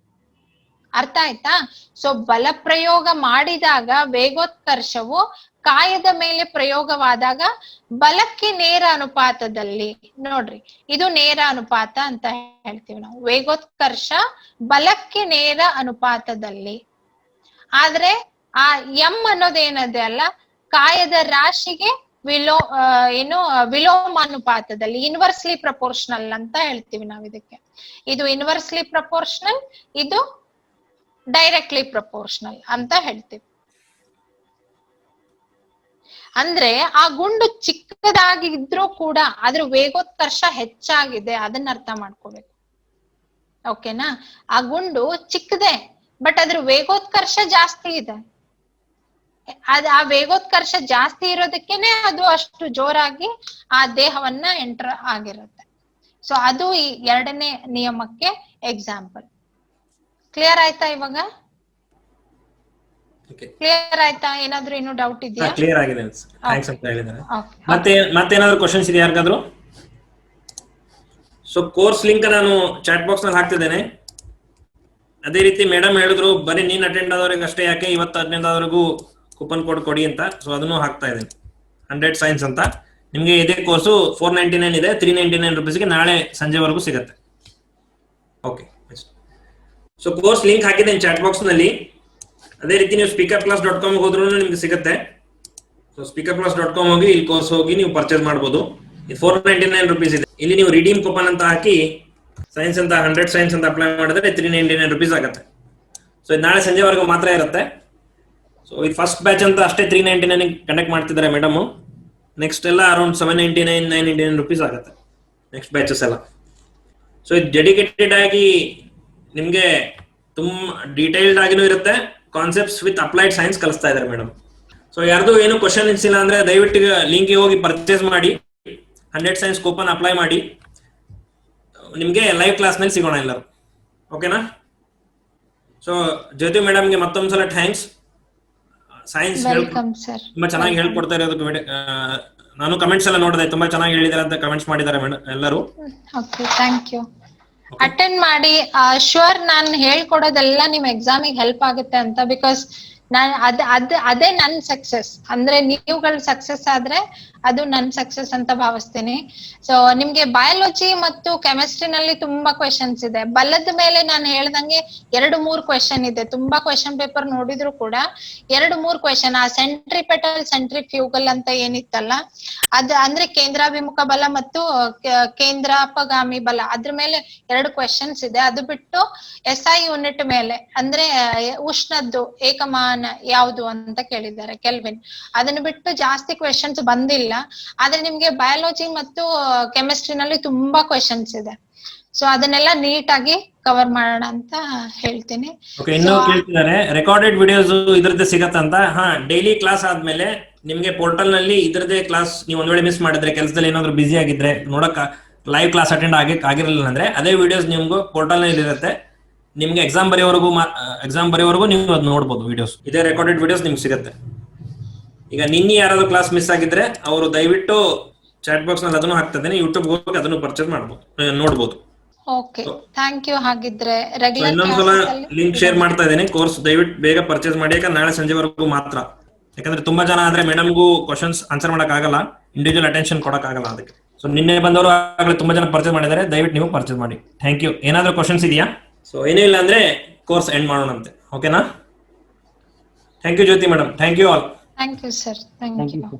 ಅರ್ಥ ಆಯ್ತಾ? ಸೊ ಬಲ ಪ್ರಯೋಗ ಮಾಡಿದಾಗ ವೇಗೋತ್ಕರ್ಷವು ಕಾಯದ ಮೇಲೆ ಪ್ರಯೋಗವಾದಾಗ ಬಲಕ್ಕೆ ನೇರ ಅನುಪಾತದಲ್ಲಿ, ನೋಡ್ರಿ ಇದು ನೇರ ಅನುಪಾತ ಅಂತ ಹೇಳ್ತೀವಿ ನಾವು, ವೇಗೋತ್ಕರ್ಷ ಬಲಕ್ಕೆ ನೇರ ಅನುಪಾತದಲ್ಲಿ. ಆದ್ರೆ ಆ M ಅನ್ನೋದೇನದೆ ಅಲ್ಲ, ಕಾಯದ ರಾಶಿಗೆ ವಿಲೋಮಾನುಪಾತದಲ್ಲಿ, ಇನ್ವರ್ಸ್ಲಿ ಪ್ರಪೋರ್ಷನಲ್ ಅಂತ ಹೇಳ್ತೀವಿ ನಾವು ಇದಕ್ಕೆ. ಇದು ಇನ್ವರ್ಸ್ಲಿ ಪ್ರಪೋರ್ಷನಲ್, ಇದು ಡೈರೆಕ್ಟ್ಲಿ ಪ್ರಪೋರ್ಷನಲ್ ಅಂತ ಹೇಳ್ತೀವಿ. ಅಂದ್ರೆ ಆ ಗುಂಡು ಚಿಕ್ಕದಾಗಿದ್ರೂ ಕೂಡ ಅದ್ರ ವೇಗೋತ್ಕರ್ಷ ಹೆಚ್ಚಾಗಿದೆ, ಅದನ್ನ ಅರ್ಥ ಮಾಡ್ಕೋಬೇಕು. ಓಕೆನಾ? ಆ ಗುಂಡು ಚಿಕ್ಕದೆ, ಬಟ್ ಅದ್ರ ವೇಗೋತ್ಕರ್ಷ ಜಾಸ್ತಿ ಇದೆ. ಆ ವೇಗೋತ್ಕರ್ಷ ಜಾಸ್ತಿ ಇರೋದಕ್ಕೇನೆ ಅದು ಅಷ್ಟು ಜೋರಾಗಿ ಆ ದೇಹವನ್ನ ಎಂಟರ್ ಆಗಿರುತ್ತೆ. ಸೊ ಅದು ಈ 2ನೇ ನಿಯಮಕ್ಕೆ ಎಕ್ಸಾಂಪಲ್. ಕ್ಲಿಯರ್ ಆಯ್ತಾ ಇವಾಗ? ಕ್ಲಿಯರ್ ಆಯ್ತಾ? ಏನಾದ್ರು ಇನ್ನೂ ಡೌಟ್ ಇದೆಯಾ? ಕ್ಲಿಯರ್ ಆಗಿದೆ, ಥ್ಯಾಂಕ್ಸ್ ಅಂತ ಹೇಳಿದ್ದಾರೆ. ಮತ್ತೇನಾದ್ರು ಕ್ವಶನ್ಸ್ ಇದೆ ಯಾರಿಗಾದ್ರು? ಸೊ ಕೋರ್ಸ್ ಲಿಂಕ್ ನಾನು ಚಾಟ್ ಬಾಕ್ಸ್ ನಲ್ಲಿ ಹಾಕ್ತಿದ್ದೇನೆ. ಅದೇ ರೀತಿ ಮೇಡಮ್ ಹೇಳಿದ್ರು ಬರೀ ನೀನ್ ಅಟೆಂಡ್ ಆದವ್ರಿಗೆ ಅಷ್ಟೇ ಯಾಕೆ, ಇವತ್ತು 15 ಕೂಪನ್ ಕೋಡ್ ಕೊಡಿ ಅಂತ. ಸೊ ಅದನ್ನು ಹಾಕ್ತಾ ಇದ್ದೇನೆ, 100 ಸೈನ್ಸ್ ಅಂತ. ನಿಮ್ಗೆ ಇದೇ ಕೋರ್ಸು 499 ಇದೆ, 399 ರುಪೀಸ್ಗೆ ನಾಳೆ ಸಂಜೆವರೆಗೂ ಸಿಗುತ್ತೆ. ಓಕೆ, ಸೊ ಕೋರ್ಸ್ ಲಿಂಕ್ ಹಾಕಿದ್ದೇನೆ ಚಾಟ್ ಬಾಕ್ಸ್ ನಲ್ಲಿ. ಅದೇ ರೀತಿ ನೀವು speakerclass.com ಹೋದ್ರೂ ನಿಮ್ಗೆ ಸಿಗುತ್ತೆ. ಸೊ speakerclass.com ಹೋಗಿ ಇಲ್ಲಿ ಕೋರ್ಸ್ ಹೋಗಿ ನೀವು ಪರ್ಚೇಸ್ ಮಾಡಬಹುದು. ಇದು 499 ರುಪೀಸ್ ಇದೆ. ಇಲ್ಲಿ ನೀವು ರಿಡೀಮ್ ಕೂಪನ್ ಅಂತ ಹಾಕಿ ಸೈನ್ಸ್ ಅಂತ 100 ಸೈನ್ಸ್ ಅಂತ ಅಪ್ಲೈ ಮಾಡಿದ್ರೆ 399 rupees ಆಗುತ್ತೆ. ಸೊ ಇದು ನಾಳೆ ಸಂಜೆವರೆಗೂ ಮಾತ್ರ ಇರುತ್ತೆ. ಸೊ ಇದು ಫಸ್ಟ್ ಬ್ಯಾಚ್ ಅಂತ ಅಷ್ಟೇ 399 ಕಂಡಕ್ಟ್ ಮಾಡ್ತಿದ್ದಾರೆ ಮೇಡಮ್. ನೆಕ್ಸ್ಟ್ ಎಲ್ಲ ಅರೌಂಡ್ 799 999 rupees ಆಗುತ್ತೆ ನೆಕ್ಸ್ಟ್ ಬ್ಯಾಚಸ್ ಎಲ್ಲ. ಸೊ ಇದು ಡೆಡಿಕೇಟೆಡ್ ಆಗಿ ನಿಮ್ಗೆ ತುಂಬಾ ಡೀಟೇಲ್ಡ್ ಆಗಿನೂ ಇರುತ್ತೆ. ಕಾನ್ಸೆಪ್ಟ್ಸ್ ವಿತ್ ಅಪ್ಲೈಡ್ ಸೈನ್ಸ್ ಕಲಿಸ್ತಾ ಇದ್ದಾರೆ ಮೇಡಮ್. ಸೊ ಯಾರ್ದು ಏನು ಕ್ವಶನ್ ಇಲ್ಲ ಅಂದ್ರೆ ದಯವಿಟ್ಟು ಲಿಂಕ್ ಹೋಗಿ ಪರ್ಚೇಸ್ ಮಾಡಿ 100 ಸೈನ್ಸ್ ಕೂಪನ್ ಅಪ್ಲೈ ಮಾಡಿ. ನಿಮ್ಗೆ ಲೈವ್ ಕ್ಲಾಸ್ ನಲ್ಲಿ ಸಿಗೋಣ ಎಲ್ಲರೂ. ಓಕೆನಾ? ಸೊ ಜ್ಯೋತಿ ಮೇಡಮ್ಗೆ ಮತ್ತೊಂದ್ಸಲ ಥ್ಯಾಂಕ್ಸ್. ಸೈನ್ಸ್ ತುಂಬಾ ಚೆನ್ನಾಗಿ ಹೇಳ್ಕೊಡ್ತಾ ಇರೋದಕ್ಕೆ. ನಾನು ಕಮೆಂಟ್ಸ್ ಎಲ್ಲ ನೋಡಿದೆ, ತುಂಬಾ ಚೆನ್ನಾಗಿ ಹೇಳಿದಾರೆ ಅಂತ ಕಮೆಂಟ್ಸ್ ಮಾಡಿದ್ದಾರೆ ಮೇಡಮ್ ಎಲ್ಲರೂ. Okay, thank you. ಅಟೆಂಡ್ ಮಾಡಿ. ಶೂರ್ ನಾನು ಹೇಳ್ಕೊಡೋದೆಲ್ಲ ನಿಮ್ ಎಕ್ಸಾಮಿಗೆ ಹೆಲ್ಪ್ ಆಗುತ್ತೆ ಅಂತ. ಬಿಕಾಸ್ ನಾನ್ ಅದೇ ನನ್ ಸಕ್ಸಸ್. ಅಂದ್ರೆ ನೀವುಗಳ ಸಕ್ಸಸ್ ಆದ್ರೆ ಅದು ನನ್ ಸಕ್ಸಸ್ ಅಂತ ಭಾವಿಸ್ತೀನಿ. ಸೊ ನಿಮ್ಗೆ ಬಯಾಲಜಿ ಮತ್ತು ಕೆಮಿಸ್ಟ್ರಿನಲ್ಲಿ ತುಂಬಾ ಕ್ವೆಶನ್ಸ್ ಇದೆ. ಬಲದ ಮೇಲೆ ನಾನು ಹೇಳ್ದಂಗೆ 2-3 ಕ್ವೆಶನ್ ಇದೆ. ತುಂಬಾ ಕ್ವೆಶನ್ ಪೇಪರ್ ನೋಡಿದ್ರು ಕೂಡ 2-3 ಕ್ವೆಶನ್. ಆ ಸೆಂಟ್ರಿಪೆಟಲ್ ಸೆಂಟ್ರಿಫ್ಯೂಗಲ್ ಅಂತ ಏನಿತ್ತಲ್ಲ, ಅದ್ ಅಂದ್ರೆ ಕೇಂದ್ರಾಭಿಮುಖ ಬಲ ಮತ್ತು ಕೇಂದ್ರಾಪಗಾಮಿ ಬಲ, ಅದ್ರ ಮೇಲೆ 2 ಕ್ವೆಶನ್ಸ್ ಇದೆ. ಅದು ಬಿಟ್ಟು SI ಯೂನಿಟ್ ಮೇಲೆ ಅಂದ್ರೆ ಉಷ್ಣದ್ದು ಏಕಮಾನ ಯಾವುದು ಅಂತ ಕೇಳಿದ್ದಾರೆ, ಕೆಲ್ವಿನ್. ಅದನ್ನ ಬಿಟ್ಟು ಜಾಸ್ತಿ ಕ್ವೆಶನ್ಸ್ ಬಂದಿಲ್ಲ. ಆದ್ರೆ ನಿಮ್ಗೆ ಬಯಾಲಜಿ ಮತ್ತು ಕೆಮಿಸ್ಟ್ರಿನಲ್ಲಿ ತುಂಬಾ ಕ್ವೆಶನ್ಸ್ ಇದೆ. ಸೊ ಅದನ್ನೆಲ್ಲ ನೀಟಾಗಿ ಕವರ್ ಮಾಡೋಣ ಅಂತ ಹೇಳ್ತೀನಿ. ಇನ್ನು ಕೇಳ್ತಿದ್ದಾರೆ ರೆಕಾರ್ಡೆಡ್ ವಿಡಿಯೋಸ್ ಇದ್ರದ್ದೇ ಸಿಗತ್ತಂತ. ಡೈಲಿ ಕ್ಲಾಸ್ ಆದ್ಮೇಲೆ ನಿಮ್ಗೆ ಪೋರ್ಟಲ್ ನಲ್ಲಿ ಇದ್ರದ್ದೇ ಕ್ಲಾಸ್ ನೀವು ಒಂದ್ ವೇಳೆ ಮಿಸ್ ಮಾಡಿದ್ರೆ, ಕೆಲಸದಲ್ಲಿ ಏನಾದ್ರು ಬಿಸಿ ಆಗಿದ್ರೆ, ನೋಡಕ್ ಲೈವ್ ಕ್ಲಾಸ್ ಅಟೆಂಡ್ ಆಗಿರಲಿಲ್ಲ ಅಂದ್ರೆ ಅದೇ ವಿಡಿಯೋಸ್ ನಿಮ್ಗೂ ಪೋರ್ಟಲ್ ನಲ್ಲಿ ಇರುತ್ತೆ. ನಿಮ್ಗೆ ಎಕ್ಸಾಮ್ ಬರೆಯೋವರೆಗೂ ನೀವು ಅದ್ ನೋಡ್ಬೋದು ವಿಡಿಯೋಸ್. ಇದೇ ರೆಕಾರ್ಡೆಡ್ ವಿಡಿಯೋಸ್ ನಿಮ್ಗೆ ಸಿಗುತ್ತೆ. ಈಗ ನಿನ್ನೆ ಯಾರಾದ್ರೂ ಕ್ಲಾಸ್ ಮಿಸ್ ಆಗಿದ್ರೆ ಅವರು ದಯವಿಟ್ಟು ಚಾಟ್ ಬಾಕ್ಸ್ ನಲ್ಲಿ ಅದನ್ನು ಹಾಕ್ತಾ ಇದ್ದೇನೆ, ಯೂಟ್ಯೂಬ್ ಹೋಗಿ ಅದನ್ನು ಪರ್ಚೇಸ್ ಮಾಡ್ಬೋದು, ನೋಡ್ಬೋದು. Okay, thank you. ಹಾಗಿದ್ರೆ ಇನ್ನೊಂದ್ಸಲ ಲಿಂಕ್ ಶೇರ್ ಮಾಡ್ತಾ ಇದ್ದೇನೆ. ಕೋರ್ಸ್ ದಯವಿಟ್ಟು ಬೇಗ ಪರ್ಚೇಸ್ ಮಾಡಿ, ಯಾಕಂದ್ರೆ ನಾಳೆ ಸಂಜೆವರೆಗೂ ಮಾತ್ರ. ಯಾಕಂದ್ರೆ ತುಂಬಾ ಜನ ಆದ್ರೆ ಮೇಡಮ್ಗೂ ಕ್ವಶನ್ಸ್ ಆನ್ಸರ್ ಮಾಡಕ್ ಆಗಲ್ಲ, ಇಂಡಿವಿಜುವಲ್ ಅಟೆನ್ಷನ್ ಕೊಡಕ್ ಆಗಲ್ಲ ಅದಕ್ಕೆ. ಸೊ ನಿನ್ನೆ ಬಂದವರು ಆಗಲೇ ತುಂಬಾ ಜನ ಪರ್ಚೇಸ್ ಮಾಡಿದ್ದಾರೆ. ದಯವಿಟ್ಟು ನೀವು ಪರ್ಚೇಸ್ ಮಾಡಿ. Thank you. ಏನಾದ್ರೂ ಕ್ವಶನ್ಸ್ ಇದೆಯಾ? ಸೊ ಏನೂ ಇಲ್ಲ ಅಂದ್ರೆ ಕೋರ್ಸ್ ಎಂಡ್ ಮಾಡೋಣಂತೆ. ಓಕೆನಾ? Thank you Jyoti madam. Thank you all. Thank you sir. Thank you.